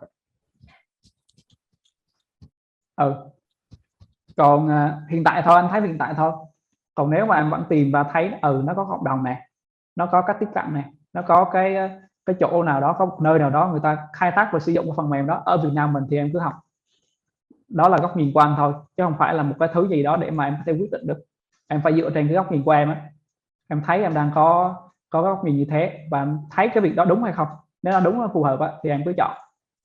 Còn hiện tại thôi, anh thấy hiện tại thôi. Còn nếu mà em vẫn tìm và thấy nó có cộng đồng này, nó có cách tiếp cận này, nó có cái chỗ nào đó, có một nơi nào đó người ta khai thác và sử dụng cái phần mềm đó ở Việt Nam mình thì em cứ học. Đó là góc nhìn của anh thôi, chứ không phải là một cái thứ gì đó để mà em có thể quyết định được. Em phải dựa trên cái góc nhìn của em á. Em thấy em đang có góc nhìn như thế và em thấy cái việc đó đúng hay không. Nếu nó đúng, nó phù hợp á, thì em cứ chọn.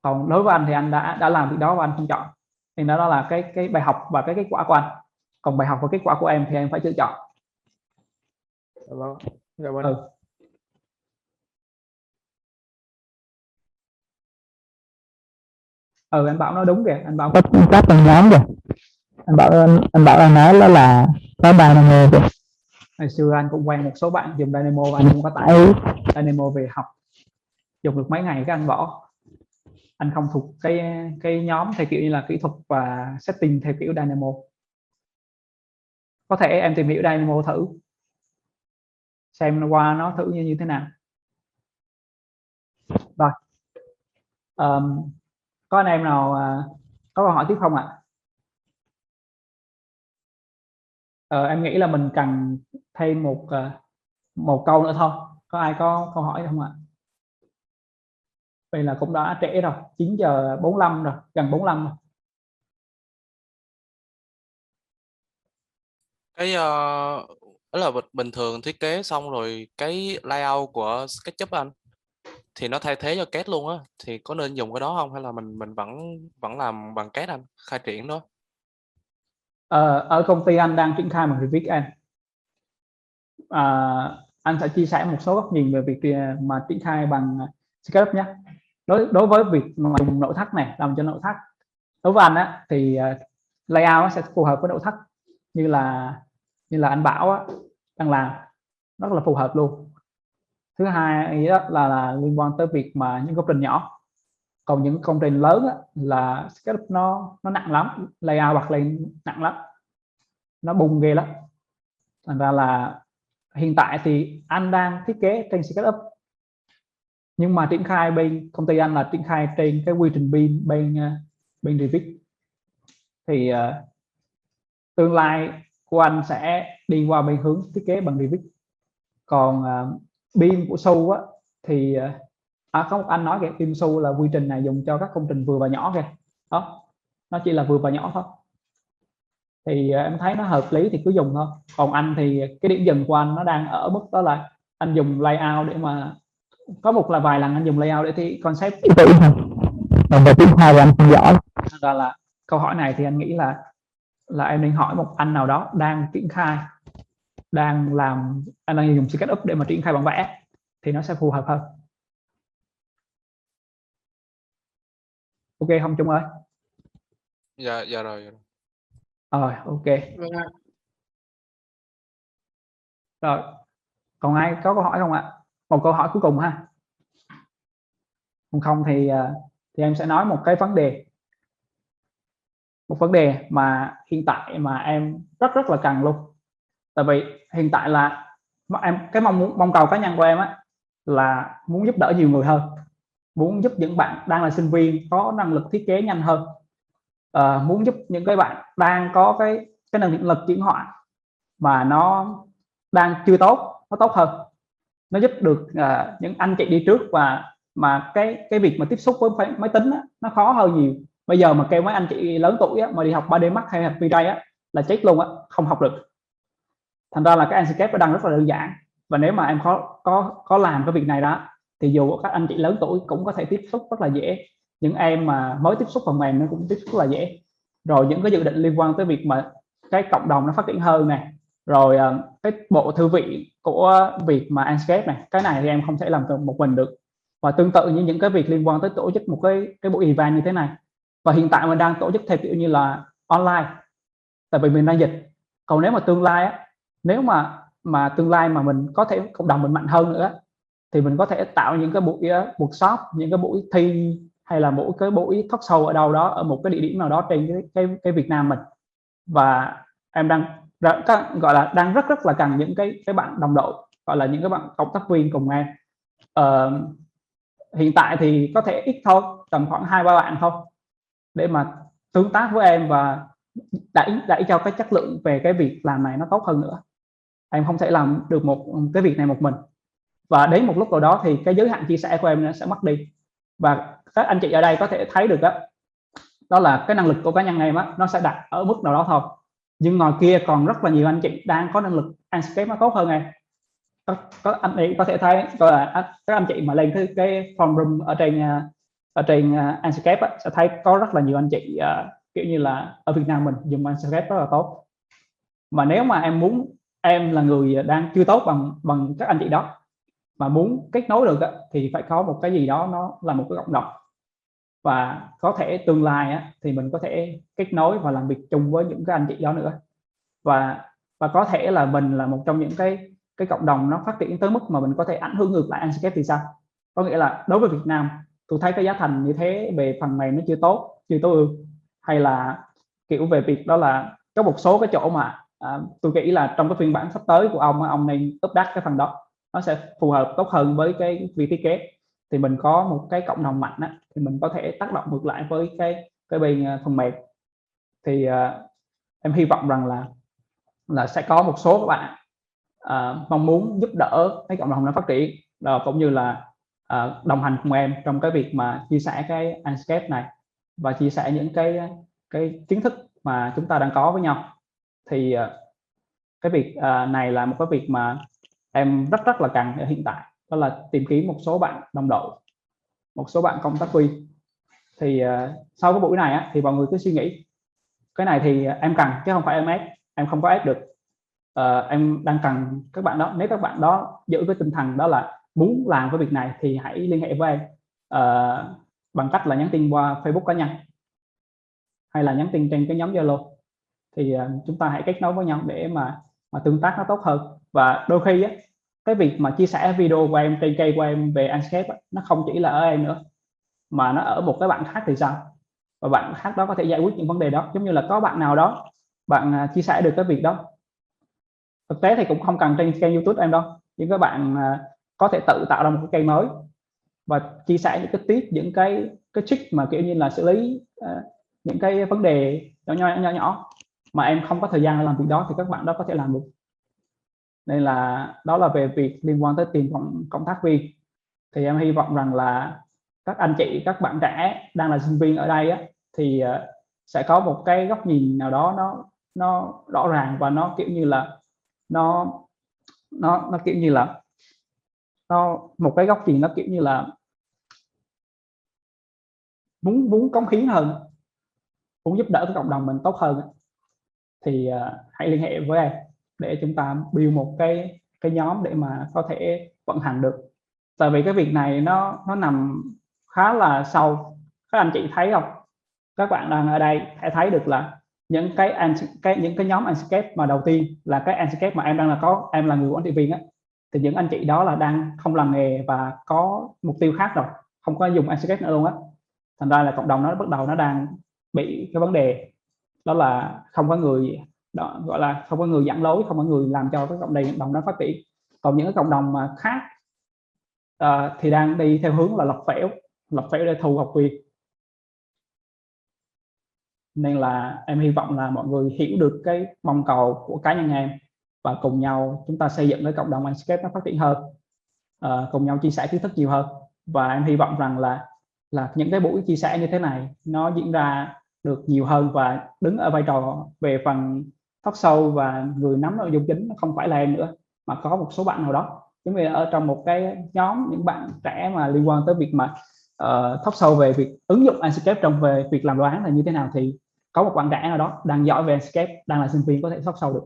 Còn đối với anh thì anh đã làm việc đó và anh không chọn. Thì đó là cái bài học và cái kết quả của anh. Còn bài học và kết quả của em thì em phải tự chọn. Vâng, cảm ơn. Anh Bảo nói đúng kìa, anh Bảo có các trong nhóm kìa. Anh Bảo anh nói đó là có Dynamo kìa. Hồi xưa anh cũng quen một số bạn dùng Dynamo và anh cũng có tải Dynamo về học. Dùng được mấy ngày cái anh bỏ. Anh không thuộc cái nhóm theo kiểu như là kỹ thuật và setting theo kiểu Dynamo. Có thể em tìm hiểu Dynamo thử, xem qua nó thử như thế nào. Rồi, Có anh em nào có câu hỏi tiếp không ạ? Em nghĩ là mình cần thêm một câu nữa thôi. Có ai có câu hỏi không ạ? Vậy là cũng đã trễ rồi, 9:45 rồi, gần 45 rồi. Cái đó là bình thường thiết kế xong rồi cái layout của SketchUp anh thì nó thay thế cho CAD luôn á, thì có nên dùng cái đó không, hay là mình vẫn làm bằng CAD anh khai triển đó? Ở công ty anh đang triển khai bằng Revit anh. Anh sẽ chia sẻ một số góc nhìn về việc mà triển khai bằng SketchUp nhé. Đối với việc mà dùng nội thất này, làm cho nội thất, đối với anh á thì layout nó sẽ phù hợp với nội thất, như là anh Bảo á, đang làm rất là phù hợp luôn. Thứ hai đó là liên quan tới việc mà những công trình nhỏ, còn những công trình lớn á, là SketchUp nó nặng lắm, layout bật lên nặng lắm, nó bung ghê lắm. Thành ra là hiện tại thì anh đang thiết kế trên SketchUp, nhưng mà triển khai bên công ty anh là triển khai trên cái quy trình bên Revit. Thì tương lai của anh sẽ đi qua bên hướng thiết kế bằng Revit. Còn BIM của Su á thì có một anh nói kìa, BIM Su là quy trình này dùng cho các công trình vừa và nhỏ kìa, đó, nó chỉ là vừa và nhỏ thôi. Thì em thấy nó hợp lý thì cứ dùng thôi. Còn anh thì cái điểm dừng của anh nó đang ở mức đó là anh dùng layout để mà có một là vài lần anh dùng layout để thì concept còn về triển khai thì anh không giỏi. Ra là câu hỏi này thì anh nghĩ là em nên hỏi một anh nào đó đang triển khai, đang làm, anh đang dùng SketchUp để mà triển khai bản vẽ thì nó sẽ phù hợp hơn. Ok không Trung ơi? Dạ rồi. Ok. Rồi, còn ai có câu hỏi không ạ? Một câu hỏi cuối cùng ha. Không thì em sẽ nói một cái vấn đề, mà hiện tại mà em rất là cần luôn. Tại vì hiện tại là em cái mong cầu cá nhân của em á là muốn giúp đỡ nhiều người hơn, muốn giúp những bạn đang là sinh viên có năng lực thiết kế nhanh hơn, muốn giúp những cái bạn đang có cái năng lực chuyển hóa mà nó đang chưa tốt, nó tốt hơn, nó giúp được những anh chị đi trước, và mà cái việc mà tiếp xúc với máy tính á, nó khó hơn nhiều. Bây giờ mà kêu mấy anh chị lớn tuổi á, mà đi học 3D Max hay học V-Ray á là chết luôn á, không học được. Thành ra là cái Enscape nó đang rất là đơn giản, và nếu mà em có làm cái việc này đó thì dù các anh chị lớn tuổi cũng có thể tiếp xúc rất là dễ. Những em mà mới tiếp xúc phần mềm nó cũng tiếp xúc rất là dễ. Rồi những cái dự định liên quan tới việc mà cái cộng đồng nó phát triển hơn này, rồi cái bộ thư viện của việc mà Enscape này, cái này thì em không thể làm một mình được. Và tương tự như những cái việc liên quan tới tổ chức một cái buổi event như thế này, và hiện tại mình đang tổ chức theo kiểu như là online, tại vì mình đang dịch. Còn nếu mà tương lai á, nếu mà tương lai mà mình có thể cộng đồng mình mạnh hơn nữa thì mình có thể tạo những cái buổi workshop, những cái buổi thi, hay là mỗi cái buổi talk show ở đâu đó, ở một cái địa điểm nào đó trên cái Việt Nam mình. Và em đang gọi là đang rất là cần những cái bạn đồng đội, gọi là những cái bạn cộng tác viên cùng em. Hiện tại thì có thể ít thôi, tầm khoảng 2-3 bạn thôi, để mà tương tác với em và đẩy cho cái chất lượng về cái việc làm này nó tốt hơn nữa. Em không thể làm được một cái việc này một mình, và đến một lúc nào đó thì cái giới hạn chia sẻ của em nó sẽ mất đi. Và các anh chị ở đây có thể thấy được đó là cái năng lực của cá nhân em nó sẽ đặt ở mức nào đó thôi, nhưng ngoài kia còn rất là nhiều anh chị đang có năng lực Enscape nó tốt hơn em. Có anh chị có thể thấy là các anh chị mà lên cái forum room ở trên Enscape sẽ thấy có rất là nhiều anh chị kiểu như là ở Việt Nam mình dùng Enscape rất là tốt. Mà nếu mà em là người đang chưa tốt bằng các anh chị đó, mà muốn kết nối được thì phải có một cái gì đó nó là một cái cộng đồng, và có thể tương lai thì mình có thể kết nối và làm việc chung với những cái anh chị đó nữa. Và có thể là mình là một trong những cái cộng đồng nó phát triển tới mức mà mình có thể ảnh hưởng ngược lại Enscape thì sao. Có nghĩa là đối với Việt Nam, tôi thấy cái giá thành như thế về phần mềm nó chưa tối ưu, hay là kiểu về việc đó là có một số cái chỗ mà tôi nghĩ là trong cái phiên bản sắp tới của ông nên update cái phần đó, nó sẽ phù hợp tốt hơn với cái việc thiết kế. thì mình có một cái cộng đồng mạnh á, thì mình có thể tác động ngược lại với cái bên phần mềm. Thì em hy vọng rằng là sẽ có một số các bạn mong muốn giúp đỡ cái cộng đồng nó phát triển, cũng như là đồng hành cùng em trong cái việc mà chia sẻ cái Anscape này và chia sẻ những cái kiến thức mà chúng ta đang có với nhau. Thì cái việc này là một cái việc mà em rất là cần ở hiện tại, đó là tìm kiếm một số bạn đồng đội, một số bạn công tác viên. Thì sau cái buổi này á, thì mọi người cứ suy nghĩ cái này thì em cần chứ không phải em ép, em không có ép được. Em đang cần các bạn đó, nếu các bạn đó giữ cái tinh thần đó là muốn làm cái việc này thì hãy liên hệ với em bằng cách là nhắn tin qua Facebook cá nhân hay là nhắn tin trên cái nhóm Zalo. Thì chúng ta hãy kết nối với nhau để mà tương tác nó tốt hơn. Và đôi khi á, cái việc mà chia sẻ video của em trên kênh của em về Anscape á, nó không chỉ là ở em nữa mà nó ở một cái bạn khác thì sao, và bạn khác đó có thể giải quyết những vấn đề đó. Giống như là có bạn nào đó bạn chia sẻ được cái việc đó, thực tế thì cũng không cần trên kênh YouTube em đâu, nhưng các bạn có thể tự tạo ra một cái kênh mới và chia sẻ những cái tip, những cái trick mà kiểu như là xử lý những cái vấn đề nhỏ mà em không có thời gian để làm việc đó, thì các bạn đó có thể làm được. Nên là đó là về việc liên quan tới tìm cộng tác viên. Thì em hy vọng rằng là các anh chị, các bạn trẻ đang là sinh viên ở đây á, thì sẽ có một cái góc nhìn nào đó nó rõ ràng và nó kiểu như là nó kiểu như là nó một cái góc nhìn nó kiểu như là muốn cống hiến hơn, muốn giúp đỡ cái cộng đồng mình tốt hơn. Thì hãy liên hệ với em để chúng ta build một cái nhóm để mà có thể vận hành được. Tại vì cái việc này nó nằm khá là sâu. Các anh chị thấy không, các bạn đang ở đây hãy thấy được là những cái nhóm Anscape mà đầu tiên là cái Anscape mà em đang em là người quản trị viên á, thì những anh chị đó là đang không làm nghề và có mục tiêu khác rồi, không có dùng Anscape nữa luôn á. Thành ra là cộng đồng nó bắt đầu nó đang bị cái vấn đề đó là không có người đó, gọi là không có người dẫn lối, không có người làm cho cái cộng đồng nó phát triển. Còn những cái cộng đồng mà khác thì đang đi theo hướng là lọc phễu để thu học viên. Nên là em hy vọng là mọi người hiểu được cái mong cầu của cá nhân em và cùng nhau chúng ta xây dựng cái cộng đồng Anscape nó phát triển hơn, cùng nhau chia sẻ kiến thức nhiều hơn. Và em hy vọng rằng là những cái buổi chia sẻ như thế này nó diễn ra được nhiều hơn, và đứng ở vai trò về phần talk show và người nắm nội dung chính không phải là em nữa, mà có một số bạn nào đó, giống như ở trong một cái nhóm những bạn trẻ mà liên quan tới việc mà talk show về việc ứng dụng Anscape trong về việc làm đoán là như thế nào, thì có một bạn trẻ nào đó đang giỏi về Anscape, đang là sinh viên có thể talk show được.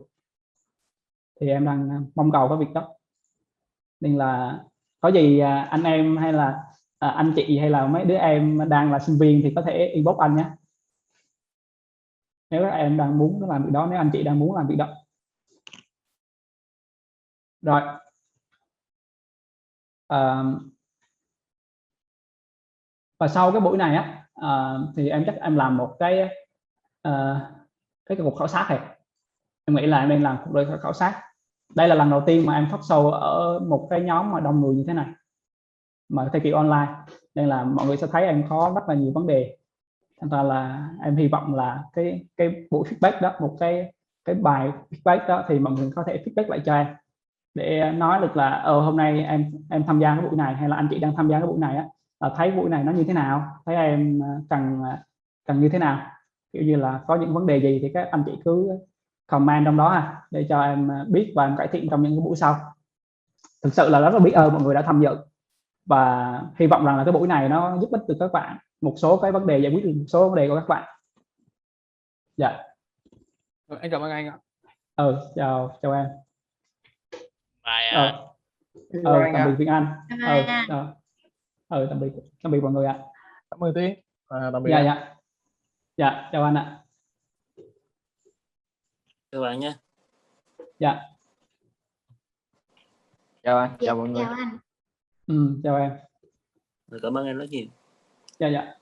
Thì em đang mong cầu cái việc đó. Nên là có gì anh em hay là anh chị hay là mấy đứa em đang là sinh viên thì có thể inbox anh nhé, nếu các em đang muốn làm việc đó, nếu anh chị đang muốn làm việc đó. Rồi và sau cái buổi này á, thì em chắc em làm một cái cuộc khảo sát này. Em nghĩ là em nên làm cuộc khảo sát. Đây là lần đầu tiên mà em talk show ở một cái nhóm mà đông người như thế này mà theo kiểu online, nên là mọi người sẽ thấy em có rất là nhiều vấn đề. Thành ra là em hy vọng là cái buổi feedback đó, một cái bài feedback đó, thì mọi người có thể feedback lại cho em để nói được là hôm nay em tham gia cái buổi này, hay là anh chị đang tham gia cái buổi này á, thấy buổi này nó như thế nào, thấy em cần như thế nào, kiểu như là có những vấn đề gì thì các anh chị cứ comment trong đó để cho em biết và em cải thiện trong những cái buổi sau. Thực sự là rất là biết ơn mọi người đã tham dự, và hy vọng rằng là cái buổi này nó giúp ích được các bạn một số cái vấn đề, giải quyết được một số vấn đề của các bạn. Dạ. Anh cảm ơn anh ạ. Chào em. Bye. Tạm biệt Việt Anh. Tạm biệt mọi người ạ. Cảm ơn tí. Tạm biệt. Dạ, chào anh ạ. Chào bạn nhé. Dạ. Chào anh, chào mọi người. Chào em. Cảm ơn anh rất nhiều. Dạ.